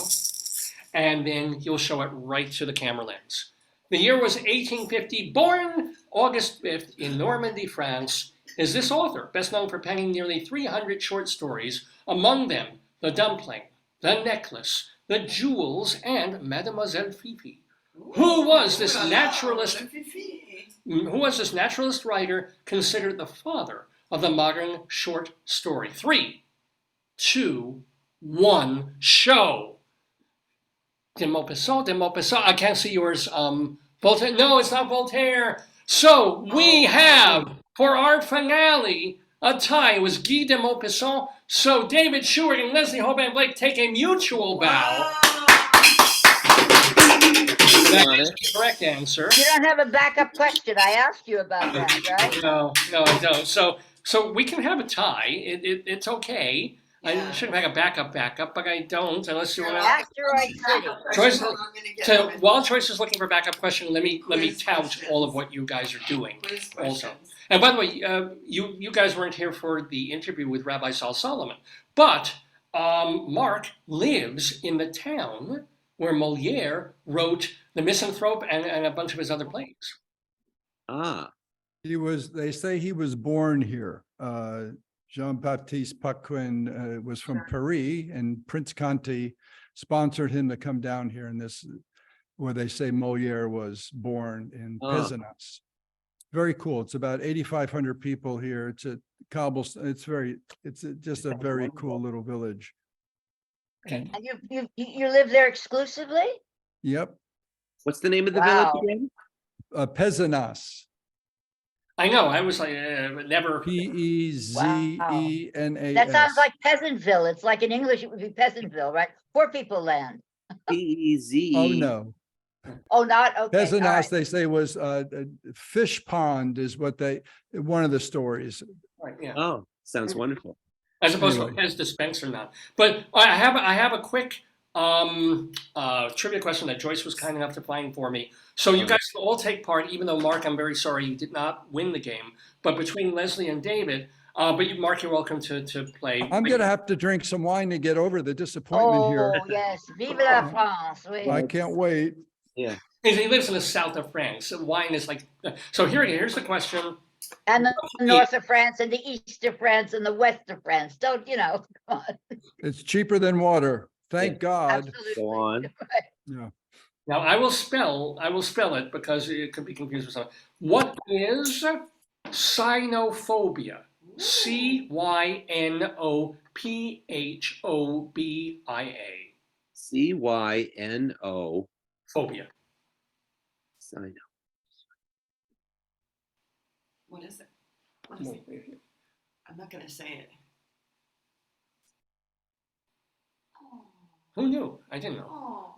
and then you'll show it right to the camera lens. The year was 1850. Born August 5th in Normandy, France, is this author, best known for penning nearly 300 short stories, among them The Dumpling, The Necklace, The Jewels, and Mademoiselle Fifi. Who was this naturalist? Who was this naturalist writer considered the father of the modern short story? 3, 2, 1, show. De Maupassant. I can't see yours. Voltaire. No, it's not Voltaire. So we have, for our finale, a tie. It was Guy de Maupassant. So David Sheward and Leslie Hoban Blake take a mutual bow. That is the correct answer. You don't have a backup question. I asked you about that, right? No, I don't. So we can have a tie. It's okay. Yeah. I should have had a backup, but I don't, unless you want to. Asteroid City. Choice, while Joyce is looking for a backup question, let me tout all of what you guys are doing also. And by the way, you guys weren't here for the interview with Rabbi Saul Solomon, but Mark lives in the town where Moliere wrote The Misanthrope and a bunch of his other plays. Ah, They say he was born here. Jean-Baptiste Paquin was from Paris, and Prince Conti sponsored him to come down here in this, where they say Moliere was born in Pézenas. Very cool. It's about 8,500 people here. It's a cobblestone. It's just a very cool little village. Okay. And you live there exclusively? Yep. what's the name of the Wow. village again? Pézenas. I know. I was like, never. Pezenas. That sounds like Peasantville. It's like in English, it would be Peasantville, right? Poor people land. P-E-Z. Oh, no. Oh, not, okay. all Pézenas, right. they say, was a fish pond is what one of the stories. Right, yeah. Oh, sounds wonderful. As opposed to a Anyway. Pez dispenser now. But I have a quick trivia question that Joyce was kind enough to find for me. So you guys will all take part, even though Mark, I'm very sorry you did not win the game. But between Leslie and David, Mark, you're welcome to play. I'm going to have to drink some wine to get over the disappointment here. Oh, yes. Vive la France. Oui. I can't wait. Yeah. He lives in the south of France. So wine is like. So here's the question. And the north of France and the east of France and the west of France. Don't, come on. It's cheaper than water. Thank God. Absolutely. Go on. Yeah. Now I will spell it because it could be confused with something. What is cynophobia? Cynophobia. CYNO. Phobia. Sino. What is it? What is it? I'm not gonna say it. Who knew? I didn't know. Oh.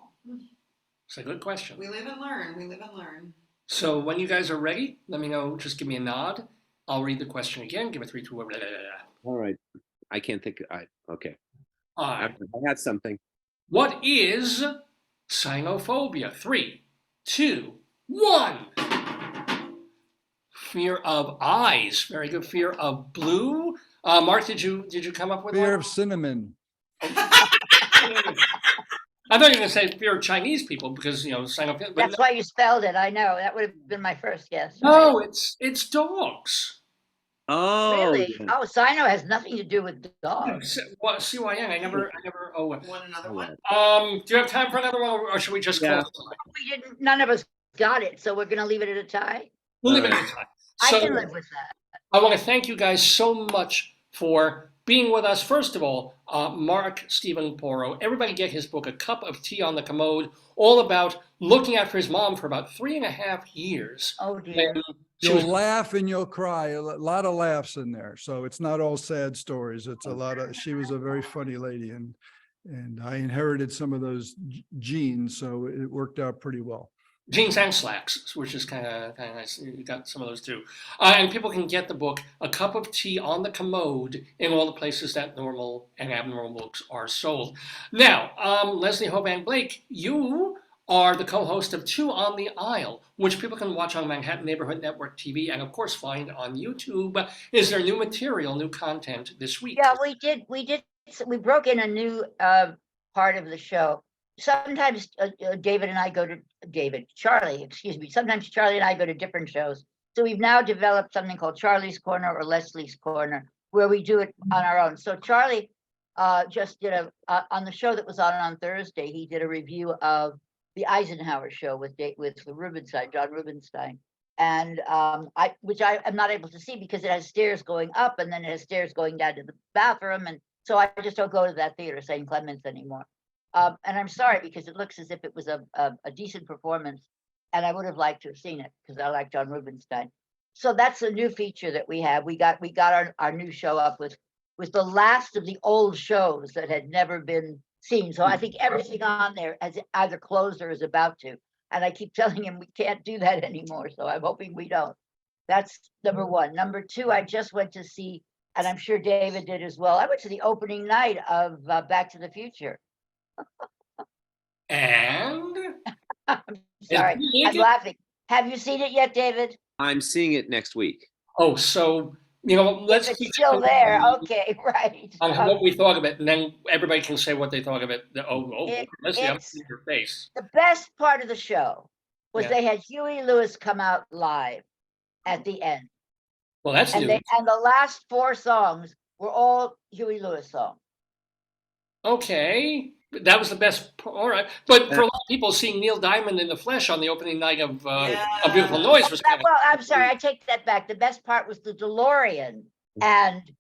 It's a good question. We live and learn. We live and learn. So when you guys are ready, let me know. Just give me a nod. I'll read the question again. Give it 3, 2, 1. Blah, blah, blah. All right. I can't think. Okay. All right. I had something. What is cynophobia? 3, 2, 1. Fear of eyes. Very good. Fear of blue. Mark, did you come up with Fear one? of cinnamon. I thought you were going to say fear of Chinese people because, cynophobia. That's why you spelled it. I know. That would have been my first guess. No, it's dogs. Oh. Really? Yeah. Oh, Sino has nothing to do with dogs. What, CYN? I never. Oh. Want another one? Do you have time for another one, or should we just close? We didn't. None of us got it, so we're going to leave it at a tie. We'll leave it at a tie. I can live with that. I want to thank you guys so much for being with us. First of all, Mark Steven Porro. Everybody get his book, A Cup of Tea on the Commode, all about looking after his mom for about 3.5 years. Oh dear. You'll laugh and you'll cry. A lot of laughs in there. So it's not all sad stories. It's a lot of, she was a very funny lady, and I inherited some of those genes. So it worked out pretty well. Jeans and slacks, which is kind of nice. You got some of those too. And people can get the book, A Cup of Tea on the Commode, in all the places that normal and abnormal books are sold. Now, Leslie Hoban Blake, you are the co-host of Two on the Aisle, which people can watch on Manhattan Neighborhood Network TV and, of course, find on YouTube. Is there new material, new content this week? Yeah, we did. We broke in a new part of the show. Sometimes sometimes Charlie and I go to different shows. So we've now developed something called Charlie's Corner or Leslie's Corner, where we do it on our own. So Charlie just did on the show that was on Thursday, he did a review of the Eisenhower show with Rubinstein, John Rubinstein. And which I am not able to see because it has stairs going up and then it has stairs going down to the bathroom. And so I just don't go to that theater, St. Clements, anymore. And I'm sorry because it looks as if it was a decent performance, and I would have liked to have seen it because I like John Rubinstein. So that's a new feature that we have. We got our new show up with the last of the old shows that had never been seen. So I think everything on there has either closed or is about to. And I keep telling him we can't do that anymore. So I'm hoping we don't. That's number one. Number two, I just went to see, and I'm sure David did as well. I went to the opening night of Back to the Future. And I'm sorry, I'm laughing. Have you seen it yet, David? I'm seeing it next week. Oh, so let's It's keep still there. Okay, right. on what we thought of it, and then everybody can say what they thought of it. Leslie, I'm It's seeing your face. the best part of the show was they had Huey Lewis come out live at the end. Well, that's and new. And the last 4 songs were all Huey Lewis songs. Okay, that was the best. All right, but for a lot of people, seeing Neil Diamond in the flesh on the opening night of A Beautiful Noise was kind of. Well, I'm sorry, I take that back. The best part was the DeLorean and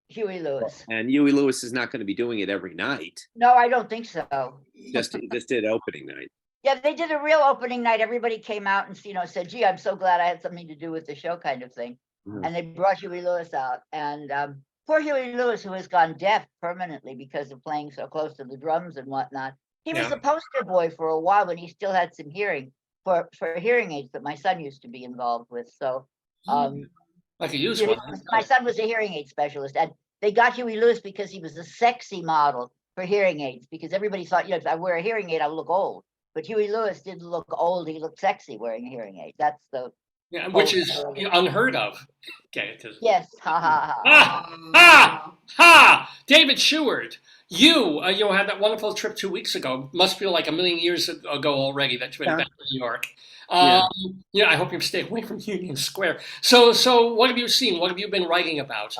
Huey Lewis. And Huey Lewis is not going to be doing it every night. No, I don't think so. Just did opening night. Yeah, they did a real opening night. Everybody came out and said, "Gee, I'm so glad I had something to do with the show," kind of thing. Mm-hmm. And they brought Huey Lewis out, and poor Huey Lewis, who has gone deaf permanently because of playing so close to the drums and whatnot. He was the poster boy for a while when he still had some hearing for hearing aids that my son used to be involved with. So, I could use one. My son was a hearing aid specialist, and they got Huey Lewis because he was a sexy model for hearing aids. Because everybody thought, if I wear a hearing aid, I'll look old. But Huey Lewis didn't look old; he looked sexy wearing a hearing aid. That's the which is unheard of. Okay. Yes. Ha ha ha. Ha ha. David Sheward, you had that wonderful trip 2 weeks ago. Must feel like a million years ago already that you went back to New York. I hope you stay away from Union Square. So what have you seen? What have you been writing about?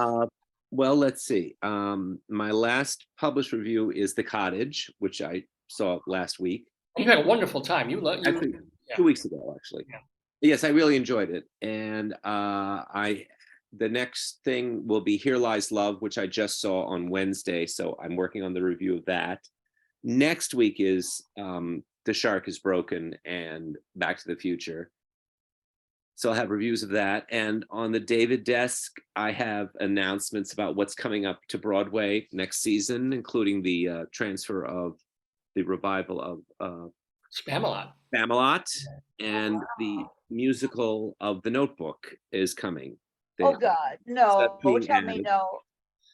Well, let's see. My last published review is The Cottage, which I saw last week. You had a wonderful time. 2 weeks ago, actually. Yeah. Yes, I really enjoyed it. And the next thing will be Here Lies Love, which I just saw on Wednesday. So I'm working on the review of that. Next week is The Shark is Broken and Back to the Future. So I'll have reviews of that. And on the David desk, I have announcements about what's coming up to Broadway next season, including the transfer of the revival of Spamalot, and the musical of The Notebook is coming. Oh God, no! Tell me no.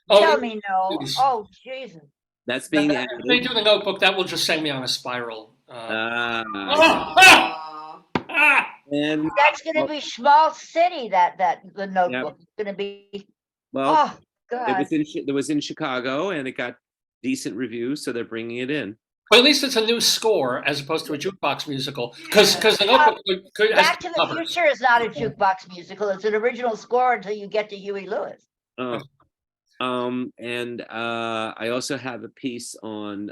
Oh, Tell me no. Oh Jesus. That's being if they do The Notebook, that will just send me on a spiral. And that's going to be small city. That The Notebook is going to be. Well, oh God. It was in Chicago, and it got decent reviews, so they're bringing it in. But at least it's a new score as opposed to a jukebox musical. Because The Notebook Back to the Future is not a jukebox musical. It's an original score until you get to Huey Lewis. And I also have a piece on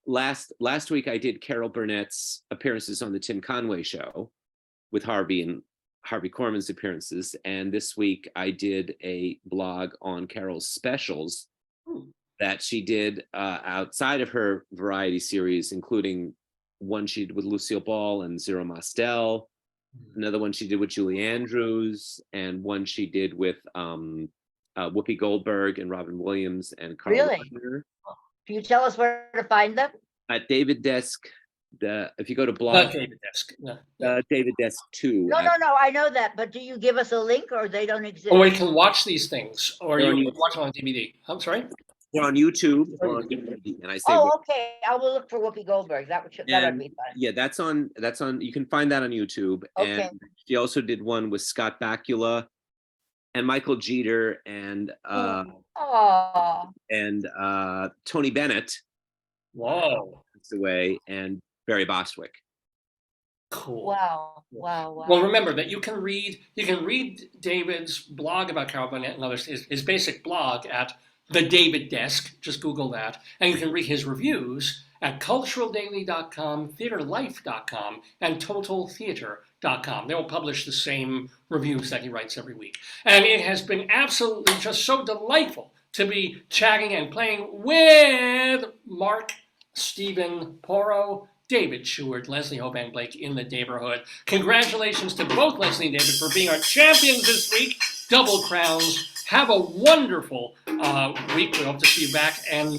last week I did Carol Burnett's appearances on the Tim Conway show with Harvey and Harvey Korman's appearances. And this week I did a blog on Carol's specials that she did outside of her variety series, including one she did with Lucille Ball and Zero Mostel, another one she did with Julie Andrews, and one she did with Whoopi Goldberg and Robin Williams and Carl Reiner. Can you tell us where to find them? At David Desk, if you go to blog, David Desk, David Desk 2. No, I know that, but do you give us a link or they don't exist? Or you can watch these things, or you can watch them on DVD. I'm sorry? They're on YouTube. And I say, okay. I will look for Whoopi Goldberg. That would be fun. Yeah, that's on. You can find that on YouTube. Okay. And she also did one with Scott Bakula and Michael Jeter and Tony Bennett. Whoa. Passed away, and Barry Bostwick. Cool. Wow. Well, remember that you can read David's blog about Carol Burnett and others, his basic blog at The David Desk. Just Google that. And you can read his reviews at culturaldaily.com, theaterlife.com, and totaltheater.com. They will publish the same reviews that he writes every week. And it has been absolutely just so delightful to be chatting and playing with Mark Steven Porro, David Sheward, Leslie Hoban Blake in the Daverhood. Congratulations to both Leslie and David for being our champions this week. Double crowns. Have a wonderful week. We hope to see you back. And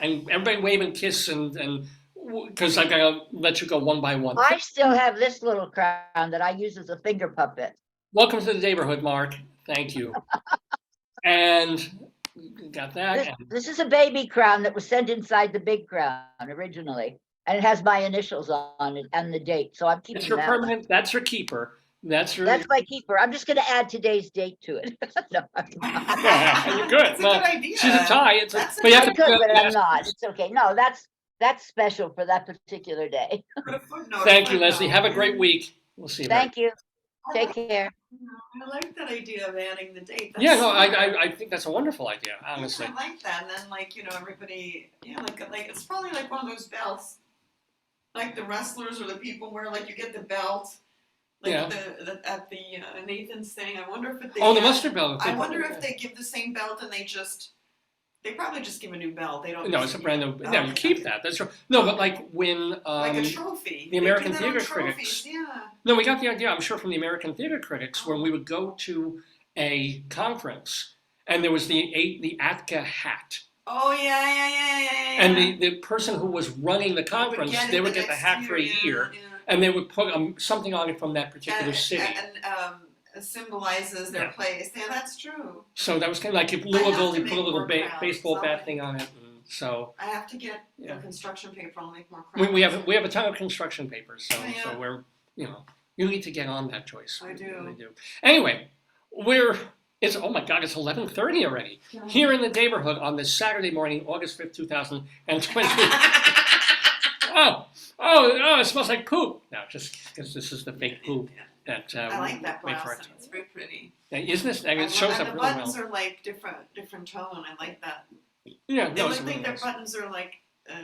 everybody wave and kiss, and because I gotta let you go one by one. I still have this little crown that I use as a finger puppet. Welcome to the Daverhood, Mark. Thank you. And got that. This is a baby crown that was sent inside the big crown originally, and it has my initials on it and the date. So I'm keeping That's your that. permanent. That's your keeper. That's my keeper. I'm just going to add today's date to it. No, you're good. That's a good idea. She's a tie. but you have to good, but I'm not. It's okay. No, that's special for that particular day. Thank you, Leslie. Have a great week. We'll see you. Thank you. Take care. I like that idea of adding the date. I think that's a wonderful idea, honestly. I like that. And then, everybody, like it's probably like one of those belts, like the wrestlers or the people where, like, you get the belt. Like at the Nathan's thing, I wonder if they the mustard belt. I wonder if they give the same belt and they probably just give a new belt. They don't. No, it's a brand new. No, you keep that. That's true. No, but like when like a trophy. The American Theater Critics. Yeah. No, we got the idea. I'm sure from the American Theater Critics when we would go to a conference and there was the Atka hat. Oh yeah. And the person who was running the conference, they would get the hat for a year. Yeah. And they would put something on it from that particular city. And symbolizes their place. Yeah, that's true. So that was kind of like if Louisville, they put a little baseball bat thing on it. And so I have to get the construction paper. I'll make more crowns. we have a ton of construction papers. So we're you need to get on that, Joyce. I do. Really do. Anyway, it's oh my God, it's 11:30 already here in the Daverhood on this Saturday morning, August 5th, 2020. Oh, it smells like poop. No, just because this is the fake poop that I like that blouse. It's very pretty. Yeah, isn't this? It shows up really well. The buttons are like different tone. I like that. Yeah, they look like their buttons are like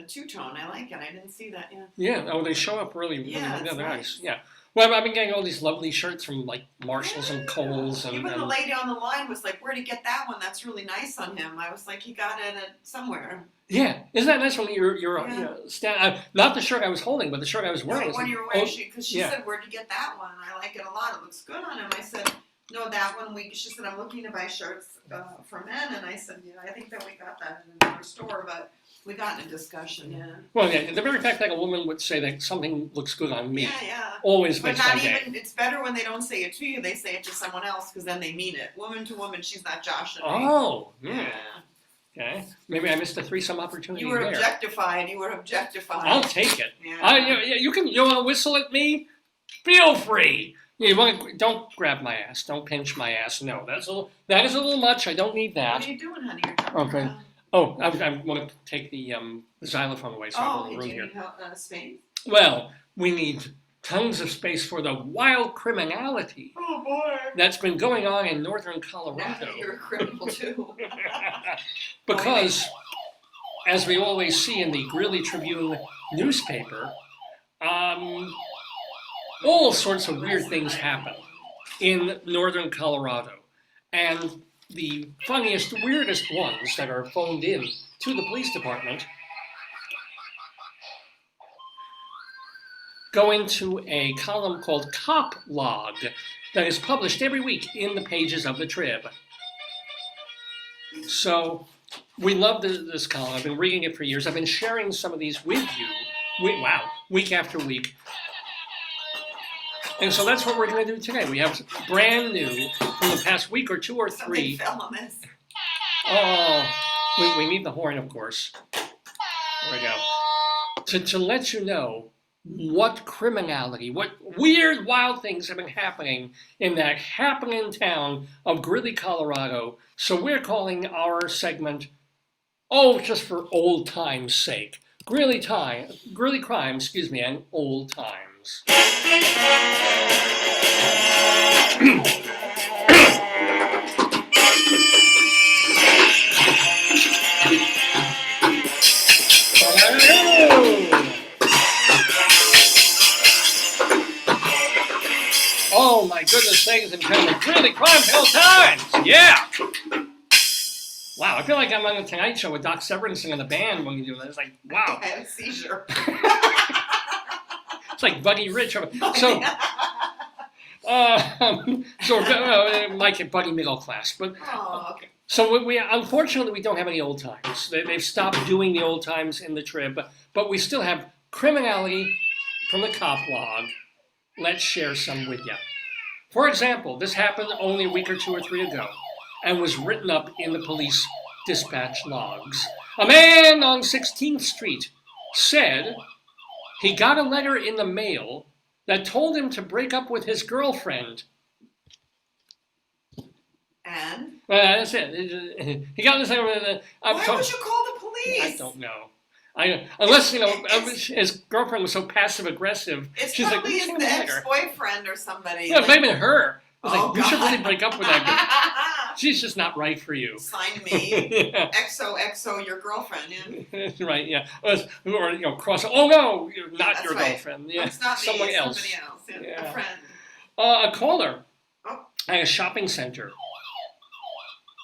two-tone. I like it. I didn't see that. Yeah. Yeah. Oh, they show up really. Yeah, they're nice. Yeah. Well, I've been getting all these lovely shirts from like Marshalls and Kohl's and Even the lady on the line was like, "Where'd he get that one? That's really nice on him." I was like, "He got it at somewhere." Yeah, isn't that nice when you're Yeah. not the shirt I was holding, but the shirt I was wearing. No, when you were wearing, because she yeah. said, "Where'd you get that one?" I like it a lot. It looks good on him. I said, "No, that one." She said, "I'm looking to buy shirts for men," and I said, "Yeah, I think that we got that in another store, but." We got in a discussion, yeah. Well, yeah, the very fact that a woman would say that something looks good on me yeah. always But makes not my day. even, it's better when they don't say it to you, they say it to someone else, because then they mean it. Woman to woman, she's not joshing me. Oh, yeah. Okay, maybe I missed a threesome opportunity You were there. objectified, you were objectified. I'll take it. Yeah. You want to whistle at me? Feel free. Don't grab my ass. Don't pinch my ass. No, that is a little much. I don't need that. What are you doing, honey? You're jumping Okay. around. Oh, I want to take the xylophone away so I have a little room do you here. need help, space? Well, we need tons of space for the wild criminality Oh, boy. that's been going on in northern Now Colorado. that you're a criminal, too. Because, as we always see in the Greeley Tribune newspaper, all sorts of weird things happen in northern Colorado. And the funniest, weirdest ones that are phoned in to the police department go into a column called Cop Log that is published every week in the pages of the Trib. So we love this column. I've been reading it for years. I've been sharing some of these with you, week after week. And so that's what we're going to do today. We have brand new from the past week or two or three. Something fell on this. Oh, we need the horn, of course. There we go. To let you know what criminality, what weird, wild things have been happening in that happening town of Greeley, Colorado. So we're calling our segment, just for old times' sake, Greeley Crime, and Old Times. Oh my goodness, ladies and gentlemen, Greeley Crime Old Times! Yeah! Wow, I feel like I'm on the Tonight Show with Doc Severinsen and the band when you do that. It's like, wow. I had a seizure. It's like Buddy Rich. So, like Buddy Middle Class. But Okay. so we unfortunately we don't have any old times. They've stopped doing the old times in the Trib, but we still have criminality from the Cop Log. Let's share some with you. For example, this happened only a week or two or three ago and was written up in the police dispatch logs. A man on 16th Street said he got a letter in the mail that told him to break up with his girlfriend. And? That's it. He got this letter. Why would you call the police? I don't know. Unless, his girlfriend was so passive-aggressive. She's probably like, the ex-boyfriend or somebody. Yeah, maybe her. I was God. You should really break up with that girl. She's just not right for you. Sign me. Yeah. XOXO, your girlfriend, yeah. Right, yeah. Or, cross, oh no, you're not your right. girlfriend. Yeah, it's not someone me, else. Somebody else, yeah. Yeah. A friend. A caller at a shopping center.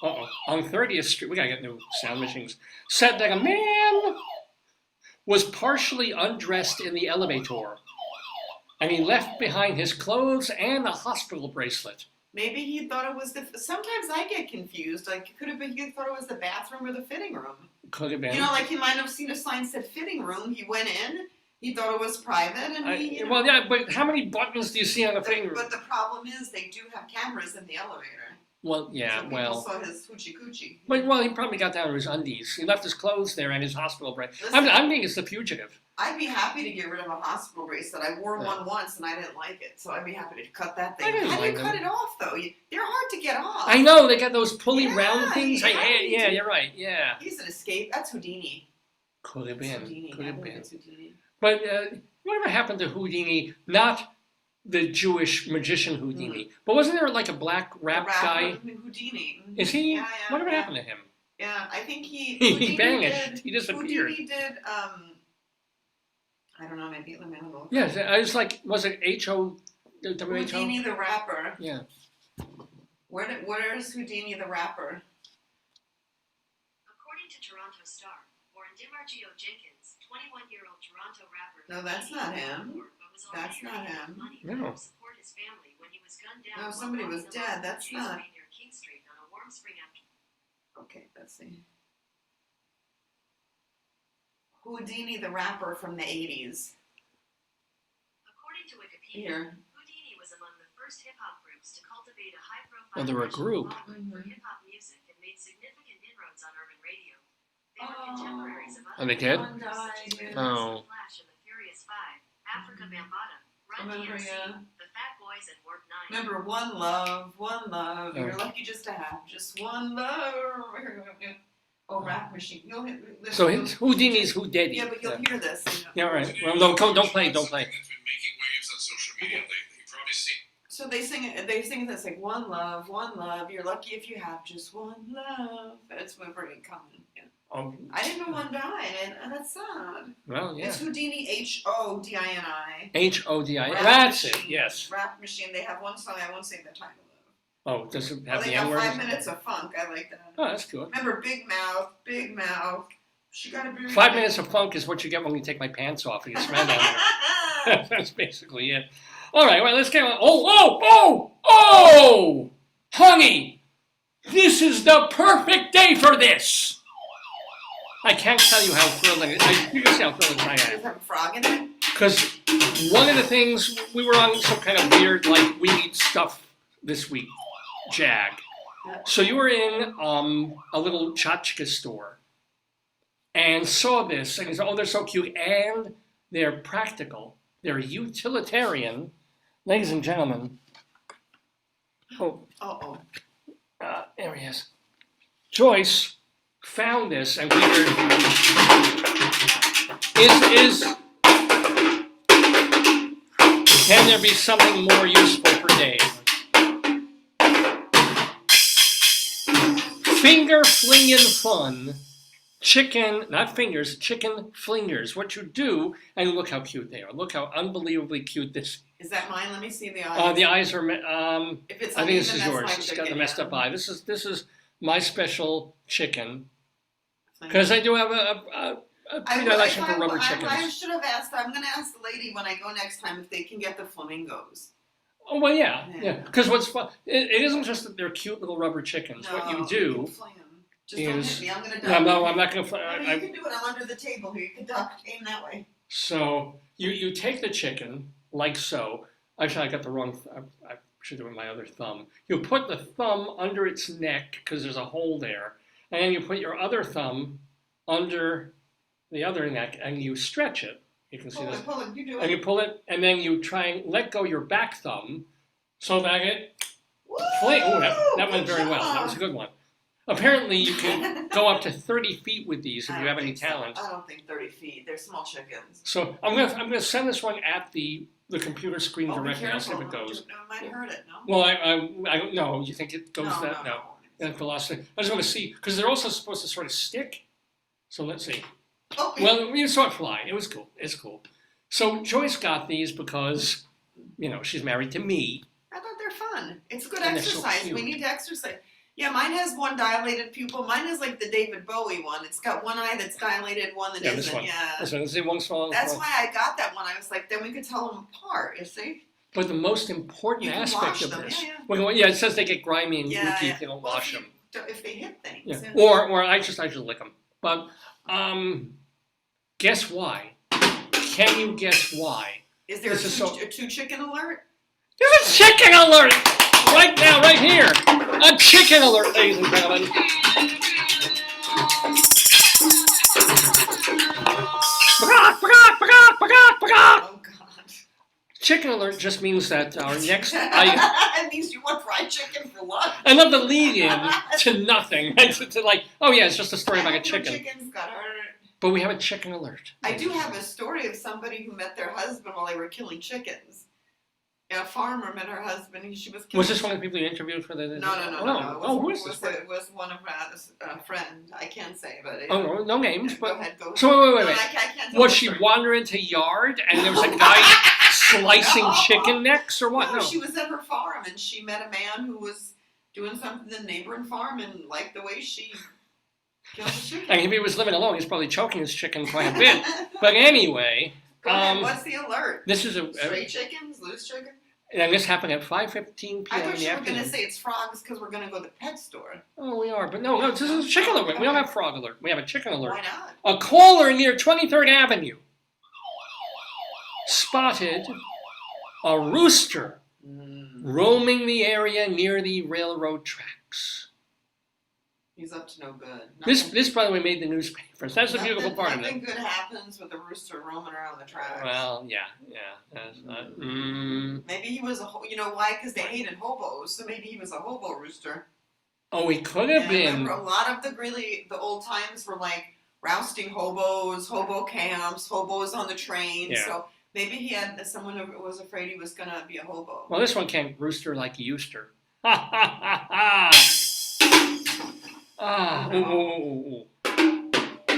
On 30th Street, we gotta get new sound machines, said that a man was partially undressed in the elevator, and he left behind his clothes and a hospital bracelet. Maybe he thought it was sometimes I get confused, like it could have been he thought it was the bathroom or the fitting room. Could have been. Like he might have seen a sign said fitting room, he went in, he thought it was private, and Well, yeah, but how many buttons do you see on the fitting room? But the problem is they do have cameras in the elevator. Well, yeah, so people saw his hoochie coochie. Well, he probably got down to his undies. He left his clothes there and his hospital bracelet. I'm thinking it's the fugitive. I'd be happy to get rid of a hospital bracelet. I wore one once and I didn't like it, so I'd be happy to cut that thing. How do you cut it off, though? They're hard to get off. I know, they got those pulley round things. Yeah, you're right, yeah. He's an escape. That's Houdini. Could have been. Could have been. Houdini. But whatever happened to Houdini, not the Jewish magician Houdini, but wasn't there like a black rap guy? Houdini. Is he? Yeah, whatever happened to him? Yeah, I think he vanished. He disappeared. Houdini did, I don't know, maybe let me have a look. Yeah, I was like, was it WHO? Houdini the rapper. Yeah. Where's Houdini the rapper? According to Toronto Star, Warren DiMargio Jenkins, 21-year-old Toronto rapper. No, that's not him. That's not him. No. Support his family when he was gunned down. No, somebody was dead. That's not. Near King Street on a warm spring afternoon. Okay, let's see. Houdini the rapper from the 80s. According to Wikipedia, Here. Houdini was among the first hip-hop groups to cultivate a high-profile Oh, they were a national group. following for hip-hop music and made significant inroads on urban radio. They were contemporaries of And they did? One died, yeah. Oh. Flash and the Furious Five, Africa Bambaataa, Run Remember, DMC, yeah. The Fat Boys, and Warp 9. Remember, one love, one love. Oh. You're lucky just to have just one love. Oh, rap machine. You'll hit this. So it's Houdini's Houdini. Yeah, but you'll hear this. Yeah, all right. Well, no, don't play. It's been making waves on social media lately. You've probably seen. So they sing this like one love, you're lucky if you have just one love. That's what we're coming. Yeah. I didn't know one died, and that's sad. Well, yeah. It's Houdini, Hodini. Hodini. Rap That's it. Machine. Yes. Rap Machine. They have one song. I won't sing the title Oh, does it of. have They the got N word? 5 minutes of funk. I like that. Oh, that's good. Remember, Big Mouth. She got a big 5 minutes of funk is what you get when you take my pants off and you smell down there. That's basically it. All right, well, let's get on. Oh, honey, this is the perfect day for this. I can't tell you how thrilling it is. You can see how thrilling I Does am. it have a frog in it? Because one of the things, we were on some kind of weird, like, we need stuff this week, jag. So you were in a little tchotchke store and saw this and you said, oh, they're so cute and they're practical. They're utilitarian. Ladies and gentlemen. Uh-oh. There he is. Joyce found this and figured, can there be something more useful for Dave? Finger flinging fun. Chicken, not fingers, chicken flingers. What you do, and look how cute they are. Look how unbelievably cute this is. Is that mine? Let me see the eyes. The eyes are, If it's I think this uneven, is that's yours. my It's got the chicken, messed yeah. up eye. This is my special chicken. Because I do have a predilection for rubber chickens. I should have asked. I'm going to ask the lady when I go next time if they can get the flamingos. Oh, well, yeah. Because what's fun, it isn't just that they're cute little rubber chickens. No, What you can do fling 'em. Just don't is... hit me. I'm going to duck. No, I'm not going to... You can do it. I'm under the table here. You can duck. Aim that way. So you take the chicken, like so. Actually, I got the wrong... I should do it with my other thumb. You put the thumb under its neck, because there's a hole there. And then you put your other thumb under the other neck, and you stretch it. You can see this. Pull it. You do And it. you pull it, and then you try and let go your back thumb, so that it... Oh, that went very well. That was a good one. Apparently, you can go up to 30 feet with these if you have any talent. I don't think 30 feet. They're small chickens. So I'm gonna send this one at the computer screen Oh, be directly. I'll see if careful. it goes. No, it might hurt it. No. Well, I don't know. You think it goes that? No. That velocity. I just want to see because they're also supposed to sort of stick. So let's see. Oh, Well, you saw it fly. It was cool. It's cool. So Joyce got these because she's married to me. I thought they're fun. It's good And they're so exercise. cute. We need to exercise. Yeah, mine has one dilated pupil. Mine is like the David Bowie one. It's got one eye that's dilated, one that Yeah, this isn't. one. Yeah. Listen, let's see one small. That's why I got that one. I was like, then we could tell them apart. You see? But the most important You can aspect wash of them, this, yeah. well, it says they get grimy and Yeah. leaky if you don't Well, wash them. If they hit things. Yeah. Yeah. Or I just lick them. But guess why? Can you guess why? Is there This is so- a two chicken alert? There's a chicken alert right now, right here. A chicken alert, ladies and gentlemen. Oh God. Chicken alert just means that our next It means you want fried chicken for lunch. I love the lead in to nothing. to like, oh yeah, it's just a story about a chicken. Chickens got hurt. But we have a chicken alert. I do have a story of somebody who met their husband while they were killing chickens. A farmer met her husband. She was killing. Was this one of the people you interviewed for the? No. Who is this? It was one of a friend. I can't say, but. Oh no names. Go But ahead. Go. so wait. No, I can't tell Was the she story. wandering into a yard and there was a guy slicing No. chicken necks or what? No, No. she was at her farm and she met a man who was doing something in the neighboring farm and liked the way she killed the chicken. And if he was living alone, he's probably choking his chicken quite a bit. But anyway, Go ahead, what's the alert? this is Stray chickens, loose chicken? and this happened at 5:15 I p.m. in thought the you were afternoon. going to say it's frogs because we're going to go to the pet store. Oh, we are, but no, this is a chicken alert. We don't have frog alert. We have a chicken alert. Why not? A caller near 23rd Avenue spotted a rooster roaming the area near the railroad tracks. He's up to no good. This, by the way, made the newspapers. That's the beautiful part of Nothing it. good happens with a rooster roaming around the tracks. Well, yeah. That's not, Maybe he was you know why? Because they hated hobos, so maybe he was a hobo rooster. Oh, he could have And been. remember, a lot of the old times were like rousting hobos, hobo camps, hobos on the train. Yeah. So maybe he had someone who was afraid he was gonna be a hobo. Well, this one can't rooster like he used to. Ha ha ha ha! Ah, ooh, ooh, ooh, ooh.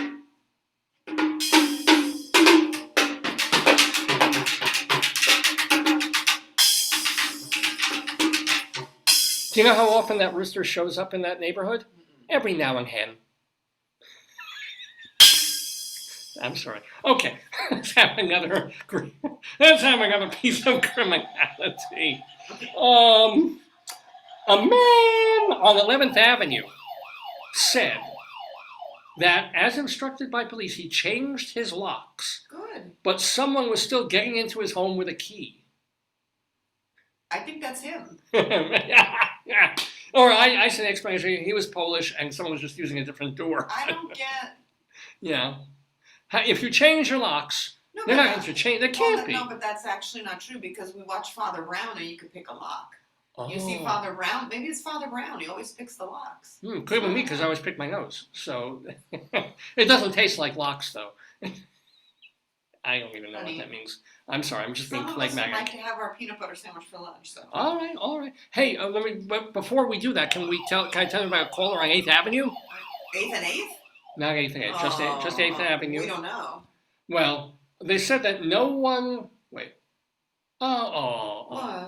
Do you know how often that rooster shows up in that neighborhood? Every now and then. I'm sorry. Okay, let's have another piece of criminality. A man on 11th Avenue said that, as instructed by police, he changed his locks, Good. but someone was still getting into his home with a key. I think that's him. Or I said explanation, he was Polish and someone was just using a different door. I don't get. Yeah. If you change your locks, No, they're but not going to change. They can't be. No, but that's actually not true because we watch Father Brown and you could pick a lock. Oh. You see Father Brown, maybe it's Father Brown. He always picks the locks. Could have been me because I always pick my nose. So it doesn't taste like locks, though. I don't even know what that means. I'm sorry. I'm just being Some of us phlegmatic. like to have our peanut butter sandwich for lunch. So. All right. Hey, but before we do that, can I tell you about a caller on 8th Avenue? 8th and 8th? Not 8th and 8th, just 8th Avenue. We don't know. Well, they said that no one. Wait. What?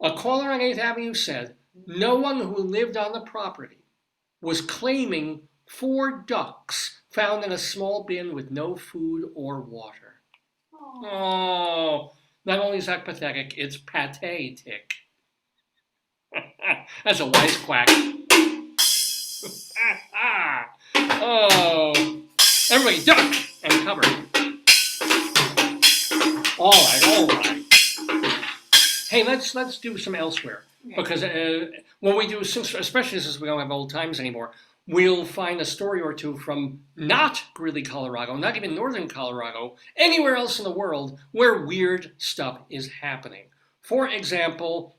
A caller on 8th Avenue said no one who lived on the property was claiming 4 ducks found in a small bin with no food or water. Oh, not only is that pathetic, it's pathetic. That's a wisecrack. Oh, everybody duck and cover. All right. Hey, let's do some elsewhere. Because when we do, especially since we don't have old times anymore, we'll find a story or two from not Greeley, Colorado, not even northern Colorado, anywhere else in the world where weird stuff is happening. For example,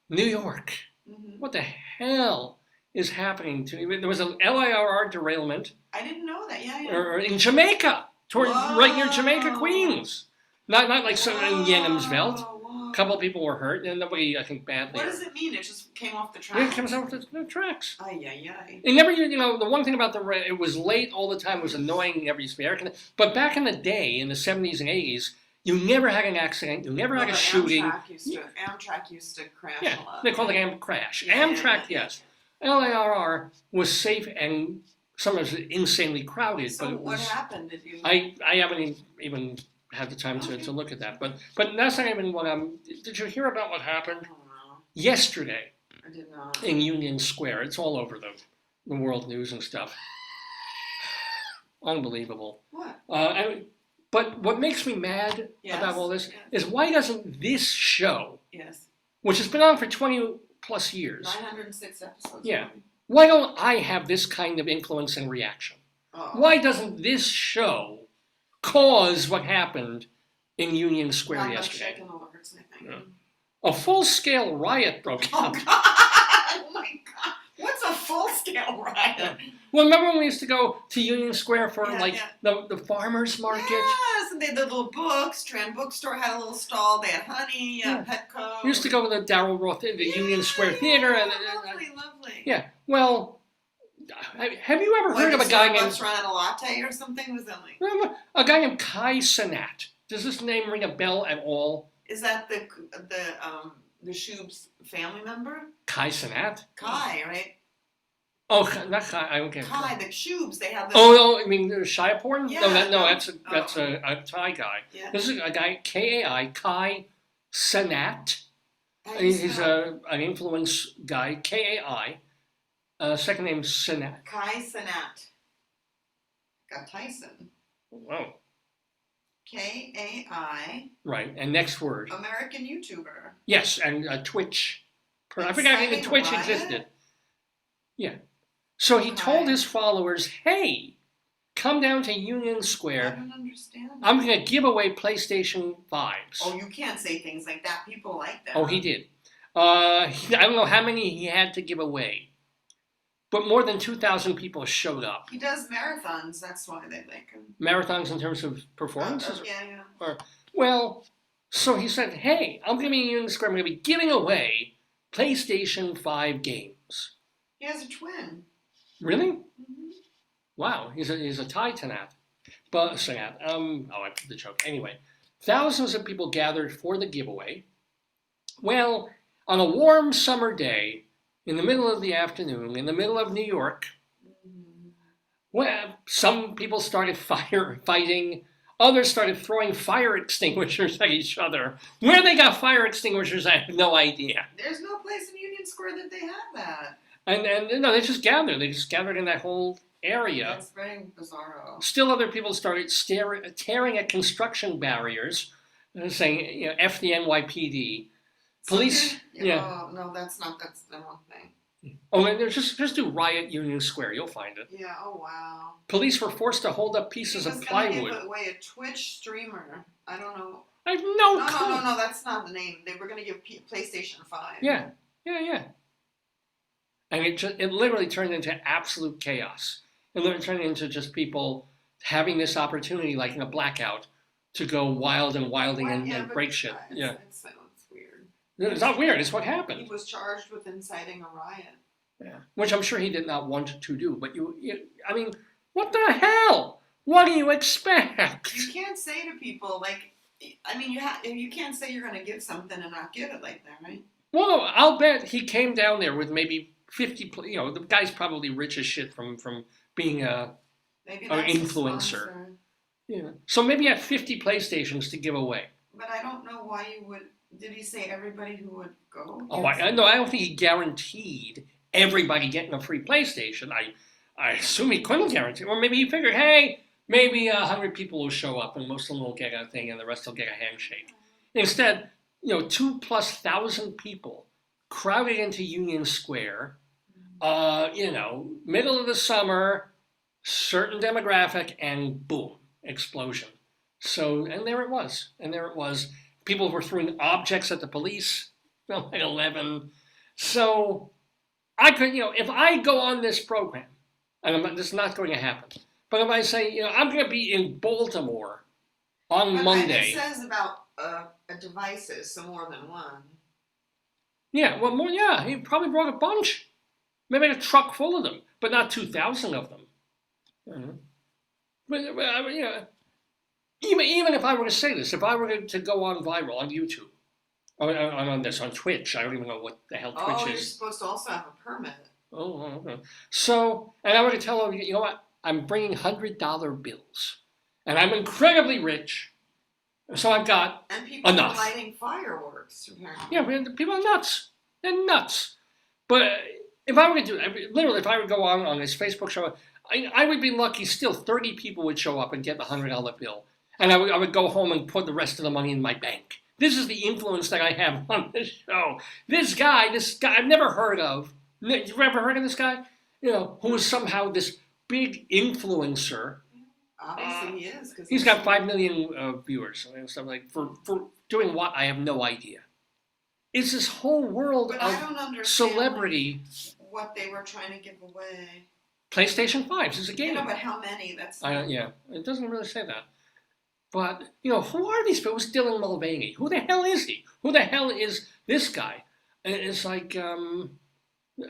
New York. Mm-hmm. What the hell is happening there was an LIRR derailment. I didn't know that. Yeah. Or in Jamaica, right near Jamaica, Queens. Not like some in Yenhamsveld. A couple of people were hurt, and nobody, I think, badly. What does it mean? It just came off the Yeah, tracks? it comes off the tracks. Ay. It never, the one thing about it was late all the time. It was annoying. You never used to be air conditioned. But back in the day, in the 70s and 80s, you never had an accident. You never had a shooting. Amtrak used to crash a lot. They called it crash. Yeah, Amtrak, yes. LIRR was safe and sometimes insanely crowded. So but it what was, happened? Did you? I haven't even had the time to look at that. But that's not even what I'm. Did you hear about what happened I don't know. yesterday I did not. in Union Square? It's all over the world news and stuff. Unbelievable. What? But what makes me mad about all this is why doesn't this show, which has been on for 20 plus years, 906 episodes. Yeah. Why don't I have this kind of influence and reaction? Oh. Why doesn't this show cause what happened in Union Square yesterday? Chicken alerts, I think. Yeah. A full-scale riot broke out. Oh my God. What's a full-scale riot? Well, remember when we used to go to Union Square for the farmers market? Yes, and they had the little books. Strand Bookstore had a little stall. They had honey, Petco. We used to go to the Darrell Roth, the Union Square Theater. Lovely. Yeah, well, have you ever heard of a guy named... Starbucks ran a latte or something? Was that like... Remember, a guy named Kai Cenat. Does this name ring a bell at all? Is that the Shub's family member? Kai Cenat? Kai, right? Oh, not Kai. I don't get Kai, the Shubs. They have the. Oh, no, I mean, Shiaporn? Yeah, That's a Thai guy. Yeah. This is a guy, Kai, Kai Cenat. How do you He's spell an influence guy, Kai. Second name Cenat. it? Kai Cenat. Got Tyson. Wow. Kai. Right, and next word. American YouTuber. Yes, and Twitch. I forgot even Twitch Riot? existed. Yeah. So he told his followers, hey, come down to Union I Square. don't understand. I'm going to give away PlayStation 5s. Oh, you can't say things like that. People like that. Oh, he did. I don't know how many he had to give away, but more than 2,000 people showed up. He does marathons. That's why they like him. Marathons in terms of performances? Yeah. Well, so he said, hey, I'm going to be in Union Square. I'm going to be giving away PlayStation 5 games. He has a twin. Really? Mm-hmm. Wow, he's a Thai Tanat. But Sanat. I put the joke. Anyway, thousands of people gathered for the giveaway. Well, on a warm summer day, in the middle of the afternoon, in the middle of New York, well, some people started fighting. Others started throwing fire extinguishers at each other. Where they got fire extinguishers, I have no idea. There's no place in Union Square that they have that. And no, they just gathered. They just gathered in that whole area. That's very bizarro. Still other people started tearing at construction barriers, saying, you know, F the NYPD. Police, yeah. Oh, no, that's the wrong thing. Oh, and just do riot Union Square. You'll find it. Yeah, oh wow. Police were forced to hold up pieces of plywood. He was going to give away a Twitch streamer. I don't know. I have no clue. No, that's not the name. They were going to give PlayStation 5. Yeah. And it literally turned into absolute chaos. It literally turned into just people having this opportunity, like in a blackout, to go wild and wilding and break shit. Yeah. It's weird. It's not weird. It's what happened. He was charged with inciting a riot. Yeah. Which I'm sure he did not want to do. But I mean, what the hell? What do you expect? You can't say to people, like, I mean, you can't say you're going to give something and not give it like that, right? Well, I'll bet he came down there with maybe 50, the guy's probably rich as shit from being an influencer. Yeah. So maybe he had 50 PlayStations to give away. But I don't know why you would. Did he say everybody who would go? Oh, I don't think he guaranteed everybody getting a free PlayStation. I assume he couldn't guarantee. Or maybe he figured, hey, maybe 100 people will show up and most of them will get a thing and the rest will get a handshake. Instead, 2,000+ people crowded into Union Square. Middle of the summer, certain demographic, and boom, explosion. So, and there it was. People were throwing objects at the police, like 11. So, I could, if I go on this program, and this is not going to happen, but if I say, I'm going to be in Baltimore on Monday. It says about devices, so more than one. Yeah, well, more, yeah, he probably brought a bunch. Maybe a truck full of them, but not 2,000 of them. But even if I were to say this, if I were to go on viral on YouTube, or on Twitch, I don't even know what the hell Twitch is. Oh, you're supposed to also have a permit. Oh, okay. So, and I were to tell them, you know what, I'm bringing $100 bills, and I'm incredibly rich, so I've got and people enough. Are lighting fireworks. Apparently. Yeah, people are nuts. They're nuts. But if I were to do it, literally, if I would go on this Facebook show, I would be lucky still 30 people would show up and get the $100 bill. And I would go home and put the rest of the money in my bank. This is the influence that I have on this show. This guy I've never heard of. You've ever heard of this guy? Who is somehow this big influencer. Obviously he is. He's got 5 million viewers and stuff like for doing what? I have no idea. It's this whole world of celebrity. What they were trying to give away. PlayStation 5s is a game. But how many? That's it doesn't really say that. But, who are these people? Who's Dylan Mulvaney? Who the hell is he? Who the hell is this guy? And it's like,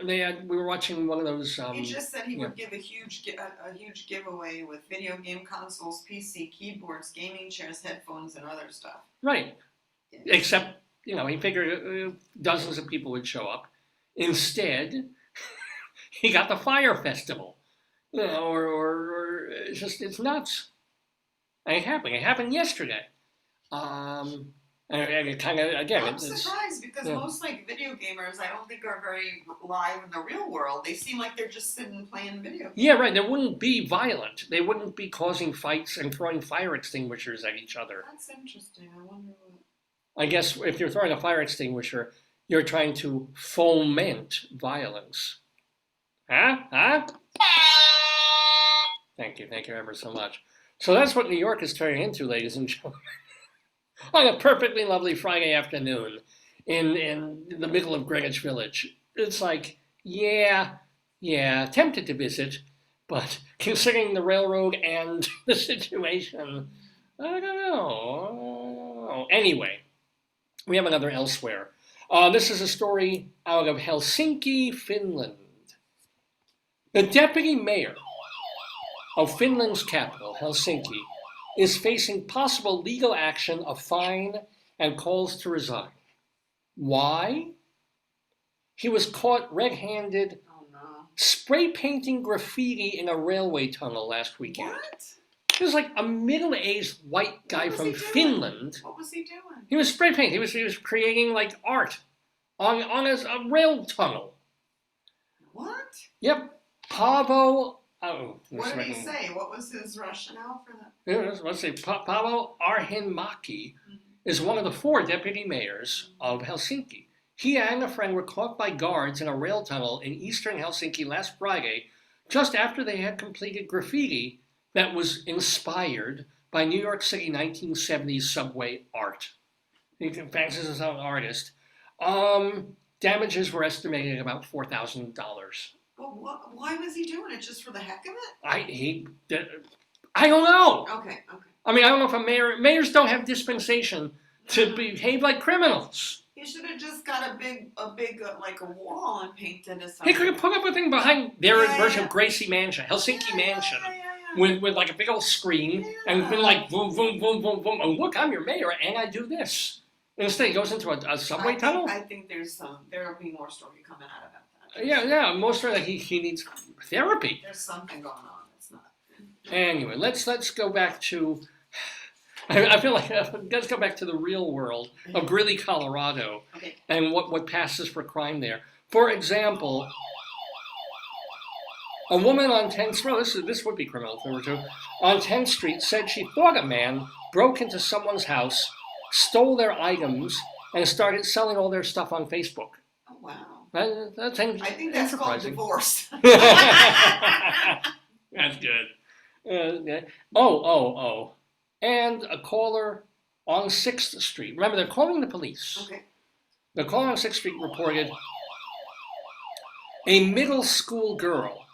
We were watching one of those. He just said he yeah. would give a huge giveaway with video game consoles, PC, keyboards, gaming chairs, headphones, and other stuff. Right. Yeah. Except, he figured dozens of people would show up. Instead, he got the Fire Festival. Or it's just, it's nuts. And it happened yesterday. And it kind of, again, I'm surprised because most video gamers I don't think are very live in the real world. They seem like they're just sitting playing video games. Yeah, right. They wouldn't be violent. They wouldn't be causing fights and throwing fire extinguishers at each other. That's interesting. I wonder what. I guess if you're throwing a fire extinguisher, you're trying to foment violence. Huh? Thank you ever so much. So that's what New York is turning into, ladies and gentlemen. On a perfectly lovely Friday afternoon in the middle of Greenwich Village. It's like, yeah, tempted to visit, but considering the railroad and the situation, I don't know. Anyway, we have another elsewhere. This is a story out of Helsinki, Finland. The deputy mayor of Finland's capital, Helsinki, is facing possible legal action, a fine, and calls to resign. Why? He was caught red-handed spray painting graffiti in a railway tunnel last weekend. What? He was like a middle-aged white guy from Finland. What was he doing? He was spray painting. He was creating like art on a rail tunnel. What? Yep. Paavo. What did he say? What was his rationale for that? Yeah, let's see. Paavo Arhinmäki is one of the 4 deputy mayors of Helsinki. He and a friend were caught by guards in a rail tunnel in eastern Helsinki last Friday, just after they had completed graffiti that was inspired by New York City 1970s subway art. He fancies himself as an artist. Damages were estimated at about $4,000. Well, why was he doing it? Just for the heck of it? I don't know. Okay. I mean, I don't know if mayors don't have dispensation to behave like criminals. He should have just got a big like a wall and painted it. He could have put up a thing behind their version of Gracie Mansion, Helsinki Mansion, with like a big old screen and been like boom, boom, boom, boom, boom. And look, I'm your mayor and I do this. Instead, he goes into a subway tunnel. I think there'll be more story coming out of that. Yeah. Most of that he needs therapy. There's something going on. It's not. Anyway, let's go back to. I feel like let's go back to the real world of Greeley, Colorado, and what passes for crime there. For example, a woman on 10th Street. This would be criminal if it were true. On 10th Street, said she thought a man broke into someone's house, stole their items, and started selling all their stuff on Facebook. Oh wow. I think that's called divorce. That's good. And a caller on 6th Street. Remember, they're calling the police. Okay. The caller on 6th Street reported a middle school girl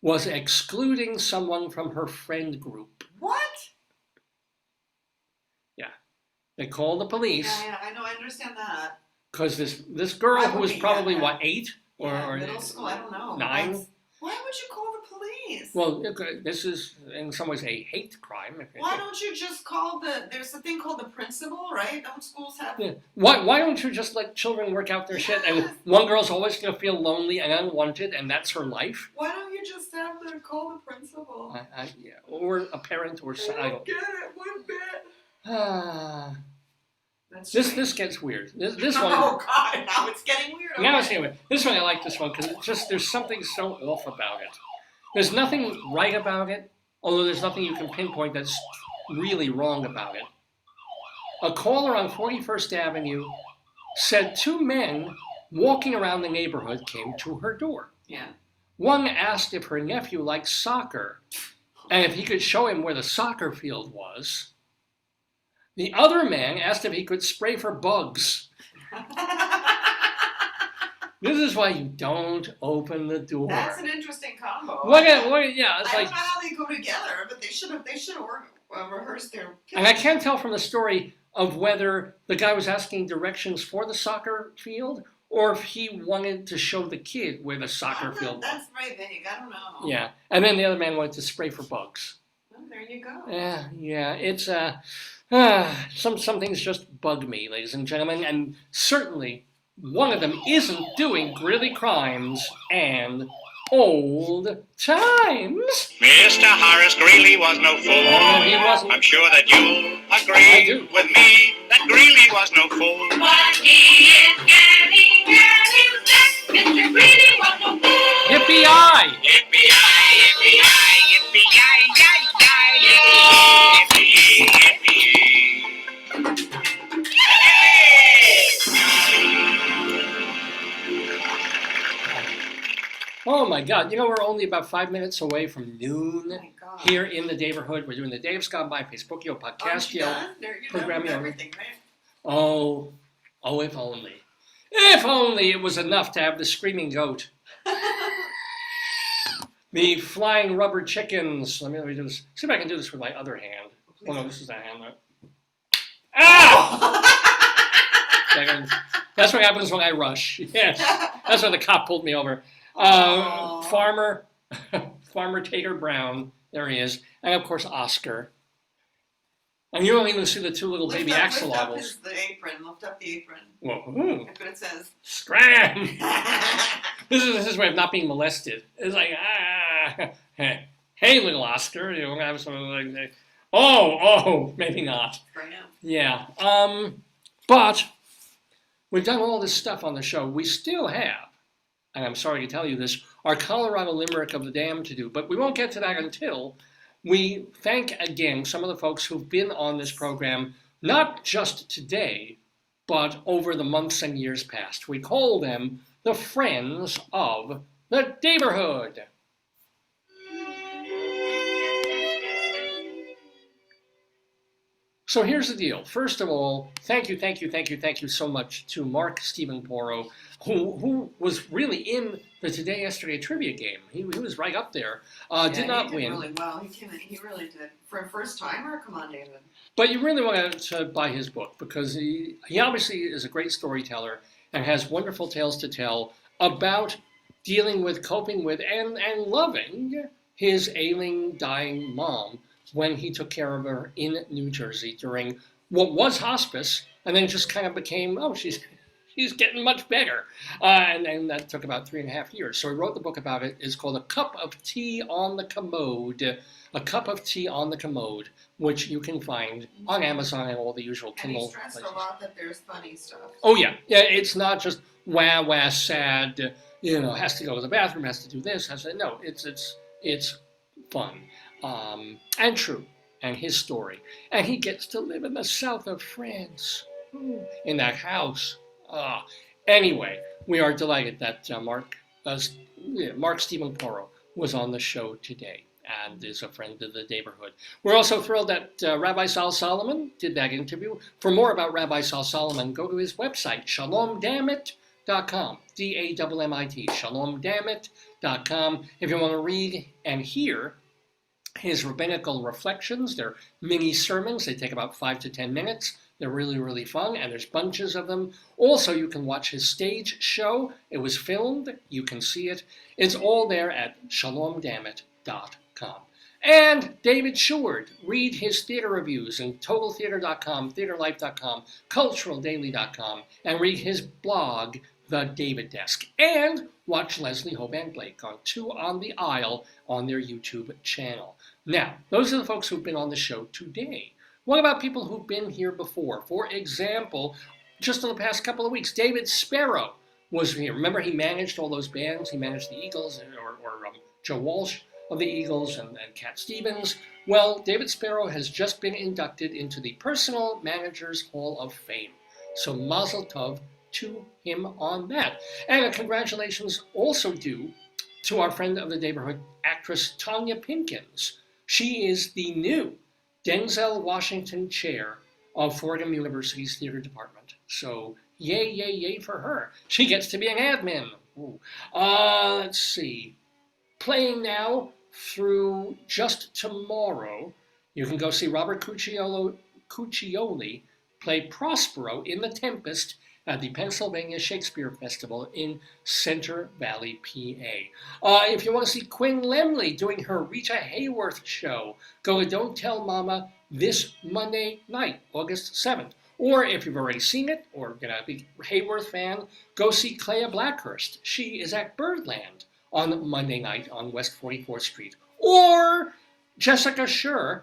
was excluding someone from her friend group. What? Yeah. They called the police. Yeah, I know, I understand that. Because this girl who was probably, 8? Or middle school, I don't know. 9? Why would you call the police? Well, this is in some ways a hate crime. Why don't you just call there's a thing called the principal, right? Don't schools have... Yeah. Why don't you just let children work out their shit? And one girl's always going to feel lonely and unwanted, and that's her life? Why don't you just have them call the principal? Or a parent or son. I don't get it one bit. This gets weird. This one. Oh God! Now it's getting weird. Okay. Now it's getting weird. This one I like this one because there's something so off about it. There's nothing right about it, although there's nothing you can pinpoint that's really wrong about it. A caller on 41st Avenue said 2 men walking around the neighborhood came to her door. Yeah. One asked if her nephew liked soccer, and if he could show him where the soccer field was. The other man asked if he could spray for bugs. This is why you don't open the door. That's an interesting combo. Yeah, it's I like. don't know how they go together, but they should have rehearsed their. And I can't tell from the story of whether the guy was asking directions for the soccer field or if he wanted to show the kid where the soccer field was. That's very vague. I don't know. Yeah, and then the other man wanted to spray for bugs. Well, there you go. Yeah, it's some things just bug me, ladies and gentlemen, and certainly one of them isn't doing gritty crimes and old times. Mr. Horace Greeley was no fool. Oh, no, he wasn't. I'm sure that you'll I agree do. with me that Greeley was no fool. But he is getting at his best. Mr. Greeley was no fool. Yippee-yi! Yippee-yi, yippee-yi, yippee-yi, yippee-yi, yippee-yi. Oh my God! You know we're only about 5 minutes away from noon Oh my God. here in the Daverhood. We're doing the Dave's Gone By Facebook, yo, Aren't podcast, you yo. done? You're done program, with yo. everything, right? Oh, if only. If only it was enough to have the screaming goat. The flying rubber chickens. Let me do this. See if I can do this with my other hand. Oh no, this is the hand. Ah! That's what happens when I rush. Yes, that's why the cop pulled me over. Aw. Farmer Tater Brown. There he is, and of course Oscar. And you don't even see the two little baby Lift axolotls. up the apron. Lift up the apron. Whoa! That's what it says. Scram! This is his way of not being molested. It's like, hey, little Oscar, you want to have something like that? Oh, maybe not. Scram. Yeah. But we've done all this stuff on the show. We still have, and I'm sorry to tell you this, our Colorado Limerick of the Dam to do, but we won't get to that until we thank again some of the folks who've been on this program, not just today, but over the months and years past. We call them the Friends of the Daverhood. So here's the deal. First of all, thank you so much to Mark Steven Porro, who was really in the Today Yesterday trivia game. He was right up there. Did not he did win. really well. He really did. For a first timer, come on, David. But you really want to buy his book because he obviously is a great storyteller and has wonderful tales to tell about dealing with, coping with, and loving his ailing, dying mom when he took care of her in New Jersey during what was hospice and then just kind of became, she's getting much better. And that took about 3.5 years. So he wrote the book about it. It's called A Cup of Tea on the Commode. A Cup of Tea on the Commode, which you can find on Amazon and all the usual And he Kindle stressed places. a lot that there's funny stuff. Oh yeah, it's not just wah sad. Has to go to the bathroom, has to do this, no. It's fun and true, and his story, and he gets to live in the south of France, in that house. Anyway, we are delighted that Mark Steven Porro was on the show today and is a friend of the Daverhood. We're also thrilled that Rabbi Sal Solomon did that interview. For more about Rabbi Sal Solomon, go to his website, shalomdammit.com, DAMMIT, shalomdammit.com. If you want to read and hear his rabbinical reflections, they're mini sermons. They take about 5 to 10 minutes. They're really, really fun, and there's bunches of them. Also, you can watch his stage show. It was filmed. You can see it. It's all there at shalomdammit.com. And David Sheward, read his theater reviews in totaltheater.com, theaterlife.com, culturaldaily.com, and read his blog, The David Desk. And watch Leslie Hoban Blake on Two on the Aisle on their YouTube channel. Now, those are the folks who've been on the show today. What about people who've been here before? For example, just in the past couple of weeks, David Sparrow was here. Remember, he managed all those bands. He managed the Eagles, or Joe Walsh of the Eagles and Cat Stevens. Well, David Sparrow has just been inducted into the Personal Managers Hall of Fame. So mazel tov to him on that. And a congratulations also due to our friend of the Daverhood, actress Tanya Pinkins. She is the new Denzel Washington Chair of Fordham University's Theater Department. So yay for her. She gets to be an admin. Let's see. Playing now through just tomorrow, you can go see Robert Cuccioli play Prospero in The Tempest at the Pennsylvania Shakespeare Festival in Center Valley, PA. If you want to see Quinn Lemley doing her Rita Hayworth show, go to Don't Tell Mama this Monday night, August 7th. Or if you've already seen it, or you're a big Hayworth fan, go see Clea Blackhurst. She is at Birdland on Monday night on West 44th Street. Or Jessica Schur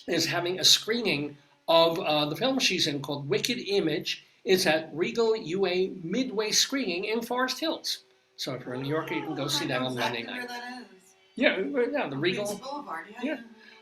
is having a screening of the film she's in called Wicked Image. It's at Regal UA Midway Screening in Forest Hills. So if you're in New York, you can go see that on Monday night. Where that is. Yeah, the Regal. Queens Boulevard, Yeah.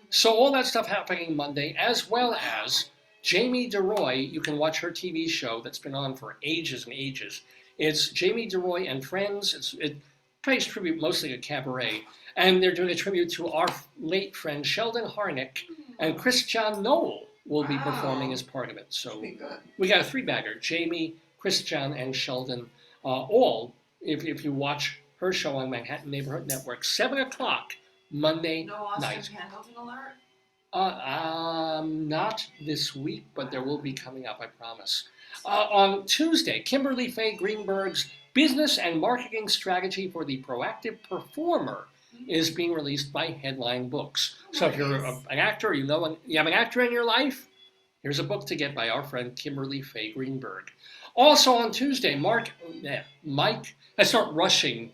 So all that stuff happening Monday, as well as Jamie DeRoy. You can watch her TV show that's been on for ages and ages. It's Jamie DeRoy and Friends. It pays tribute mostly to cabaret. And they're doing a tribute to our late friend Sheldon Harnick, and Christian Noel will be performing as part of it. So we got a three-bagger: Jamie, Christian, and Sheldon. All, if you watch her show on Manhattan Neighborhood Network, 7 o'clock Monday No Austin night. Pendleton alert? Not this week, but there will be coming up, I promise. On Tuesday, Kimberly Faye Greenberg's Business and Marketing Strategy for the Proactive Performer is being released by Headline Books. So if you're an actor, you have an actor in your life, here's a book to get by our friend Kimberly Faye Greenberg. Also on Tuesday, Mike, I start rushing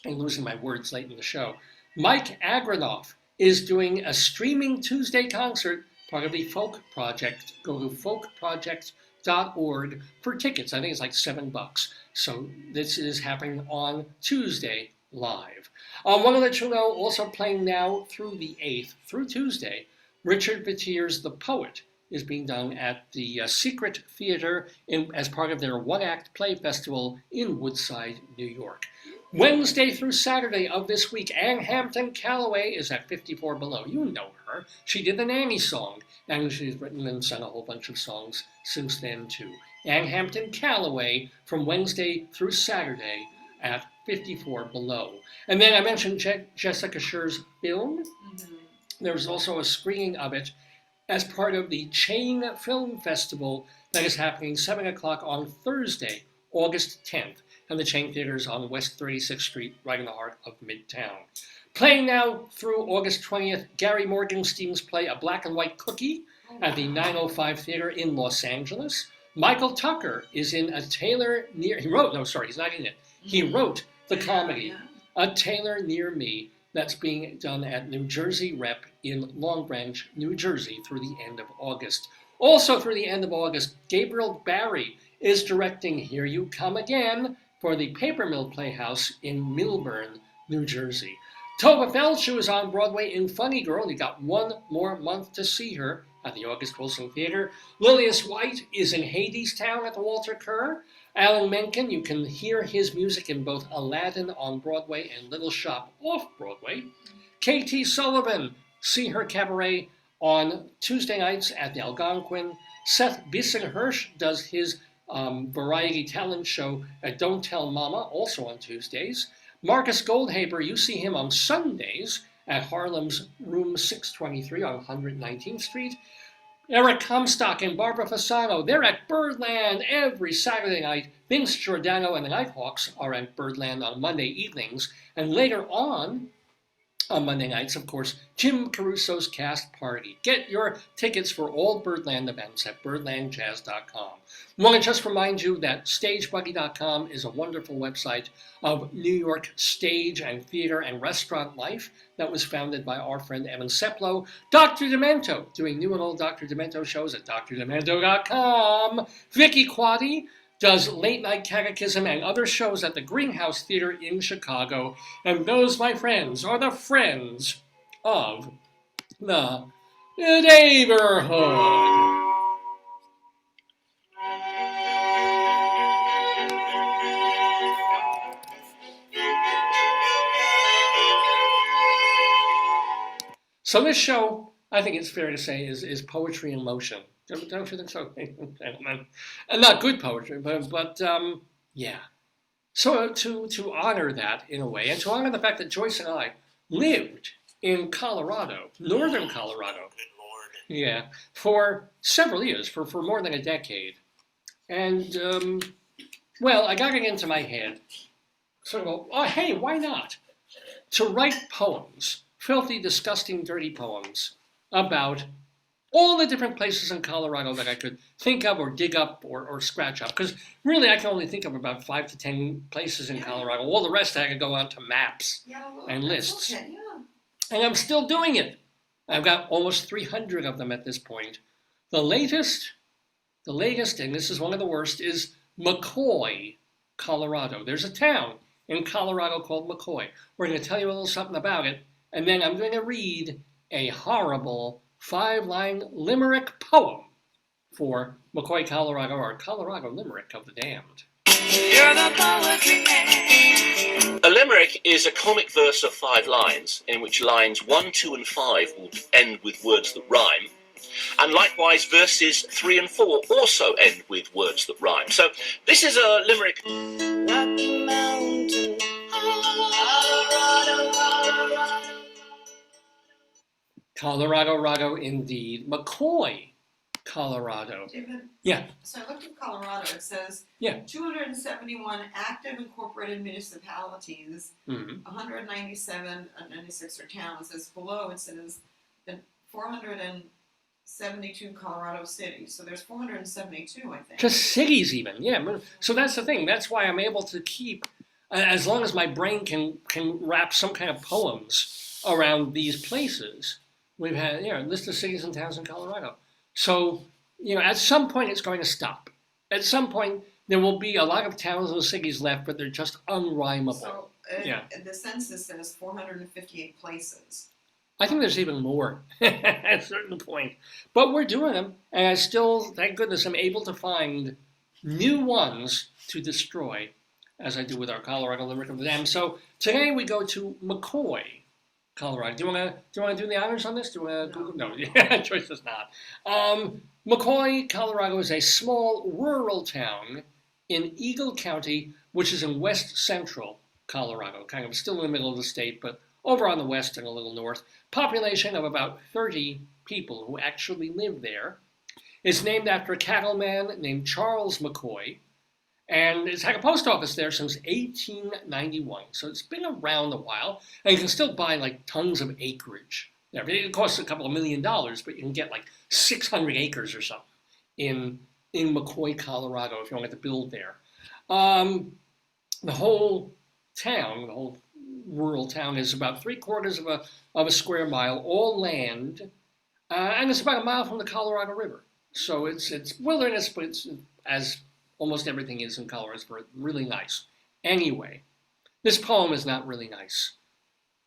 and losing my words late in the show. Mike Agranoff is doing a streaming Tuesday concert, part of the Folk Project. Go to folkproject.org for tickets. I think it's like $7. So this is happening on Tuesday live. One of the two know, also playing now through the 8th, through Tuesday, Richard Vitier's The Poet is being done at the Secret Theater as part of their one-act play festival in Woodside, New York. Wednesday through Saturday of this week, Ann Hampton Calloway is at 54 Below. You know her. She did the Nanny song, and she's written and sung a whole bunch of songs since then, too. Ann Hampton Calloway from Wednesday through Saturday at 54 Below. And then I mentioned Jessica Schur's film. Mm-hmm. There's also a screening of it as part of the Chain Film Festival that is happening 7 o'clock on Thursday, August 10th. And the Chain Theater is on West 36th Street, right in the heart of Midtown. Playing now through August 20th, Gary Morgenstein's play A Black and White Cookie at the 905 Theater in Los Angeles. Michael Tucker is in he's not in it. He wrote the comedy, A Tailor Near Me, that's being done at New Jersey Rep in Long Branch, New Jersey through the end of August. Also through the end of August, Gabriel Barry is directing Here You Come Again for the Paper Mill Playhouse in Millburn, New Jersey. Tova Feldshuh is on Broadway in Funny Girl. You got one more month to see her at the August Wilson Theater. Lilius White is in Hadestown at the Walter Kerr. Alan Menken, you can hear his music in both Aladdin on Broadway and Little Shop off Broadway. K.T. Sullivan, see her cabaret on Tuesday nights at the Algonquin. Seth Bisson-Hirsch does his variety talent show at Don't Tell Mama, also on Tuesdays. Marcus Goldhaber, you see him on Sundays at Harlem's Room 623 on 119th Street. Eric Comstock and Barbara Fasano, they're at Birdland every Saturday night. Vince Giordano and the Nighthawks are at Birdland on Monday evenings. And later on Monday nights, of course, Jim Caruso's Cast Party. Get your tickets for all Birdland events at birdlandjazz.com. I want to just remind you that StageBuddy.com is a wonderful website of New York stage and theater and restaurant life that was founded by our friend Evan Seplow. Dr. Demento, doing new and old Dr. Demento shows at drdemento.com. Vicky Quaddy does Late Night Catechism and other shows at the Greenhouse Theater in Chicago. And those, my friends, are the friends of the Daverhood. So this show, I think it's fair to say, is poetry in motion. Don't you think so, gentlemen? Not good poetry, but yeah. So to honor that in a way, and to honor the fact that Joyce and I lived in Colorado, northern Colorado, yeah, for several years, for more than a decade, And, well, I got it into my head. So, oh, hey, why not? To write poems, filthy, disgusting, dirty poems about all the different places in Colorado that I could think of or dig up or scratch up. Because really, I can only think of about 5 to 10 places in Colorado. All the rest I could go onto maps and lists. Okay, yeah. And I'm still doing it. I've got almost 300 of them at this point. The latest, and this is one of the worst, is McCoy, Colorado. There's a town in Colorado called McCoy. We're going to tell you a little something about it, and then I'm going to read a horrible 5-line Limerick poem for McCoy, Colorado, or Colorado Limerick of the Damned. You're the poetry man. A limerick is a comic verse of 5 lines, in which lines 1, 2, and 5 will end with words that rhyme. And likewise, verses 3 and 4 also end with words that rhyme. So this is a limerick. Rocky Mountain, Colorado, Colorado. Colorado, indeed. McCoy, Colorado. David, Yeah. so I looked at Colorado. It says 271 active incorporated municipalities, 197 and 96 are towns. It says below, it says the 472 Colorado cities. So there's 472, I think. Just cities even, yeah. So that's the thing. That's why I'm able to keep, as long as my brain can wrap some kind of poems around these places. We've had, a list of cities and towns in Colorado. So, at some point it's going to stop. At some point there will be a lot of towns and cities left, but they're just unrhymable. So the census says 458 places. I think there's even more at a certain point. But we're doing them, and I still, thank goodness, I'm able to find new ones to destroy, as I do with our Colorado Limerick of the Damned. So today we go to McCoy, Colorado. Do you want to do the honors on this? Do you want to Google? No, Joyce does not. McCoy, Colorado is a small rural town in Eagle County, which is in west central Colorado, kind of still in the middle of the state, but over on the west and a little north. Population of about 30 people who actually live there. It's named after a cattleman named Charles McCoy, and it's had a post office there since 1891. So it's been around a while, and you can still buy like tons of acreage there. It costs a couple of $1 million, but you can get like 600 acres or something in McCoy, Colorado, if you want to build there. The whole town, the whole rural town, is about 3/4 of a square mile, all land, and it's about a mile from the Colorado River. So it's wilderness, but it's, as almost everything is in Colorado, it's really nice. Anyway, this poem is not really nice.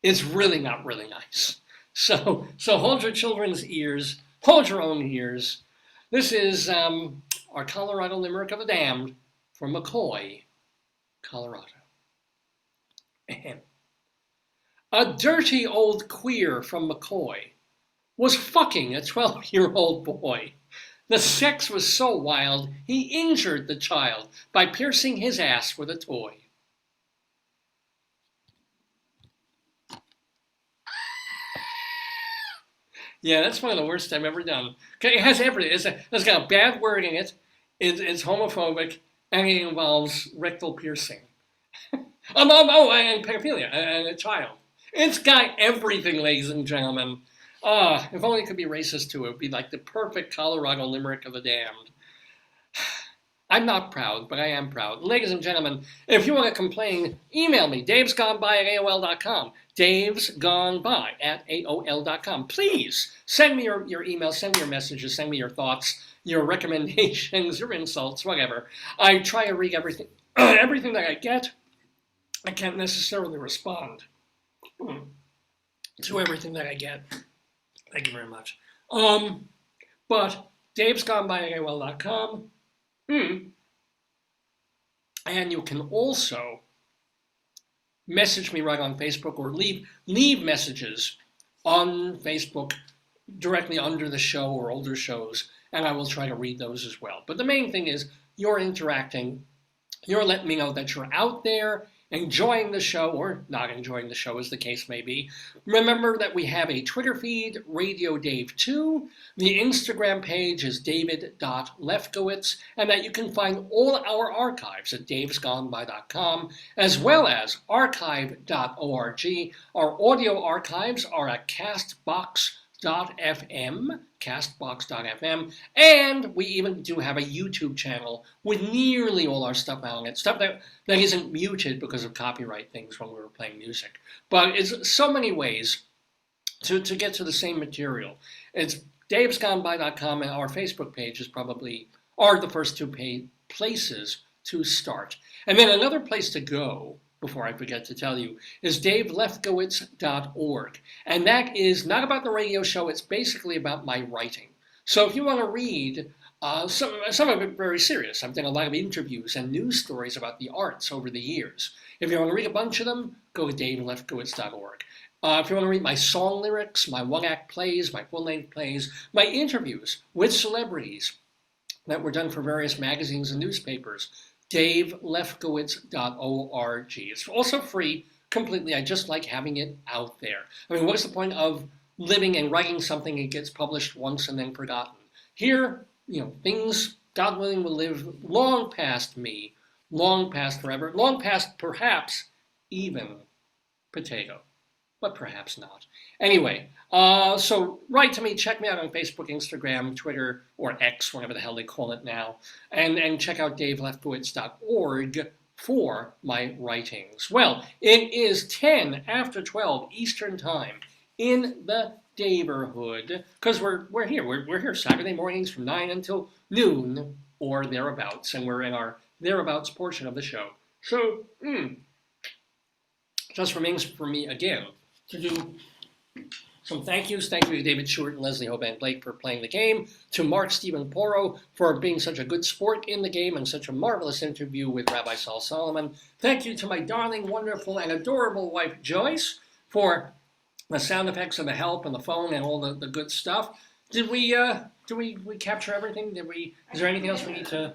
It's really not really nice. So hold your children's ears, hold your own ears. This is our Colorado Limerick of the Damned from McCoy, Colorado. A dirty old queer from McCoy was fucking a 12-year-old boy. The sex was so wild, he injured the child by piercing his ass with a toy. Yeah, that's one of the worst I've ever done. It has everything. It's got a bad word in it. It's homophobic, and it involves rectal piercing. And pedophilia, and a child. It's got everything, ladies and gentlemen. If only it could be racist too, it would be like the perfect Colorado Limerick of the Damned. I'm not proud, but I am proud. Ladies and gentlemen, if you want to complain, email me, davesgoneby@aol.com. davesgoneby@aol.com. Please send me your email, send me your messages, send me your thoughts, your recommendations, your insults, whatever. I try to read everything that I get. I can't necessarily respond to everything that I get. Thank you very much. But davesgoneby@aol.com. And you can also message me right on Facebook, or leave messages on Facebook directly under the show or older shows, and I will try to read those as well. But the main thing is you're interacting, you're letting me know that you're out there, enjoying the show or not enjoying the show, as the case may be, remember that we have a Twitter feed, Radio Dave 2. The Instagram page is david.lefkowitz, and that you can find all our archives at davesgoneby.com, as well as archive.org. Our audio archives are at castbox.fm, and we even do have a YouTube channel with nearly all our stuff on it, stuff that isn't muted because of copyright things when we were playing music. But it's so many ways to get to the same material. It's davesgoneby.com, and our Facebook page are the first two places to start. And then another place to go, before I forget to tell you, is davelefkowitz.org. And that is not about the radio show, it's basically about my writing. So if you want to read some of it very serious, I've done a lot of interviews and news stories about the arts over the years. If you want to read a bunch of them, go to davelefkowitz.org. If you want to read my song lyrics, my one-act plays, my full-length plays, my interviews with celebrities that were done for various magazines and newspapers, davelefkowitz.org. It's also free completely. I just like having it out there. I mean, what's the point of living and writing something that gets published once and then forgotten? Here, things, God willing, will live long past me, long past forever, long past perhaps even potato. But perhaps not. Anyway, so write to me, check me out on Facebook, Instagram, Twitter, or X, whatever the hell they call it now, and check out davelefkowitz.org for my writings. Well, it is 10 after 12 Eastern Time in the Daverhood, because we're here. We're here Saturday mornings from 9 until noon or thereabouts, and we're in our thereabouts portion of the show. So, just remains for me again to do some thank yous. Thank you to David Sheward and Leslie Hoban Blake for playing the game, to Mark Steven Porro for being such a good sport in the game and such a marvelous interview with Rabbi Saul Solomon. Thank you to my darling, wonderful, and adorable wife, Joyce, for the sound effects and the help and the phone and all the good stuff. Did we capture everything? Is there anything else we need to?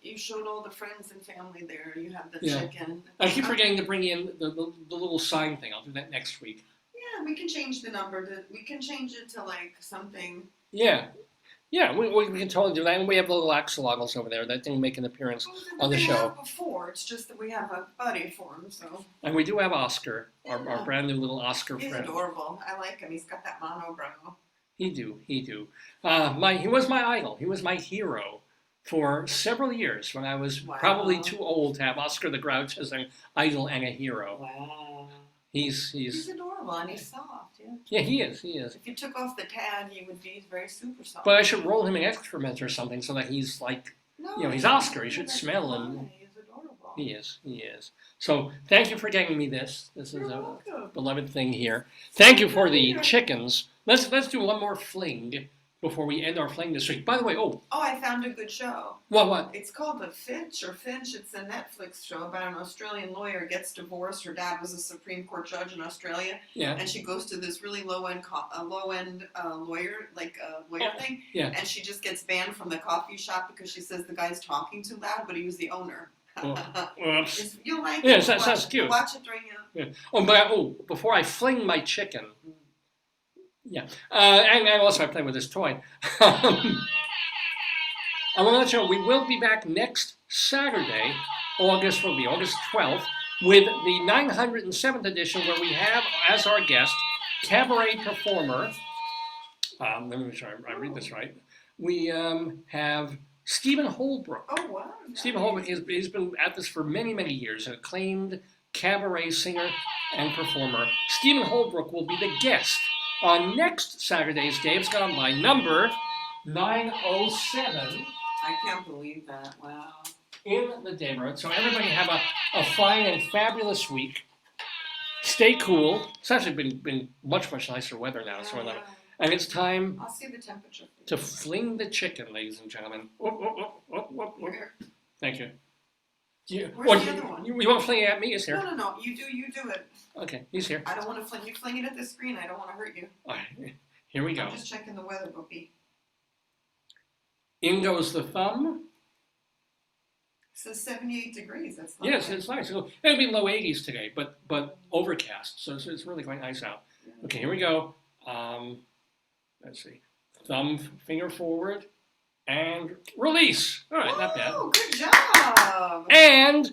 You showed all the friends and family there. You have the chicken. I keep forgetting to bring in the little sign thing. I'll do that next week. Yeah, we can change the number. We can change it to like something. Yeah, we can totally do that. And we have the little axolotls over there that didn't make an appearance on the show. Before, it's just that we have a buddy for him. So. And we do have Oscar, our brand new little Oscar He's friend. He's adorable. I like him. He's got that monobrow. He do. He was my idol. He was my hero for several years when I was probably too old to have Oscar the Grouch as an idol and a hero. Wow. He's adorable and he's soft, yeah. Yeah, he is. If you took off the tad, he would be very super soft. But I should roll him in excrement or something so that he's like, he's Oscar. He should smell and. He's adorable. He is. So thank you for getting me this. This is a beloved thing here. Thank you for the chickens. Let's do one more fling before we end our fling this week. By the way, I found a good show. What? It's called The Finch. It's a Netflix show about an Australian lawyer gets divorced. Her dad was a Supreme Court judge in Australia. Yeah. And she goes to this really low-end lawyer thing. Yeah. And she just gets banned from the coffee shop because she says the guy's talking too loud, but he was the owner. You'll like it. Yes, that sounds cute. Watch it during you. Yeah. Before I fling my chicken. Yeah, and also I play with this toy. I want to let you know we will be back next Saturday, August 12th, with the 907th edition where we have as our guest cabaret performer. Let me make sure I read this right. We have Stephen Holbrook. Oh wow! Stephen Holbrook he's been at this for many years, an acclaimed cabaret singer and performer. Stephen Holbrook will be the guest on next Saturday's Dave's Gone By, number 907. I can't believe that. Wow. In the Daverhood. So everybody have a fine and fabulous week. Stay cool. It's actually been much nicer weather now. So and it's time I'll see the temperature to fling the chicken, ladies and gentlemen. Thank you. Where's the other one? You want to fling it at me? He's here. No. You do it. Okay, he's here. I don't want to fling. You fling it at the screen. I don't want to hurt you. All right, here we go. I'm just checking the weather bookie. In goes the thumb. says 78 degrees. That's not Yes, bad. it's nice. It'll be low 80s today, but overcast. So it's really quite nice out. Okay, here we go. Let's see. Thumb, finger forward, and release. All right, not bad. Oh, good job. And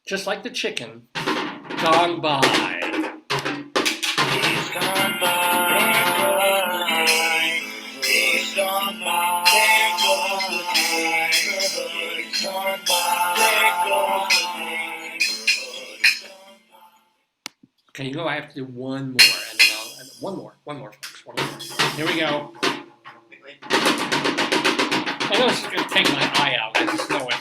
just like the chicken, gone by. He's gone by. He's gone by. There goes the time. He's gone by. There goes the time. Okay, you know I have to do one more, and then one more, folks, one more. Here we go. I know it's gonna take my eye out. I just know it.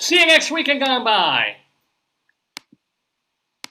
See you next week and gone by.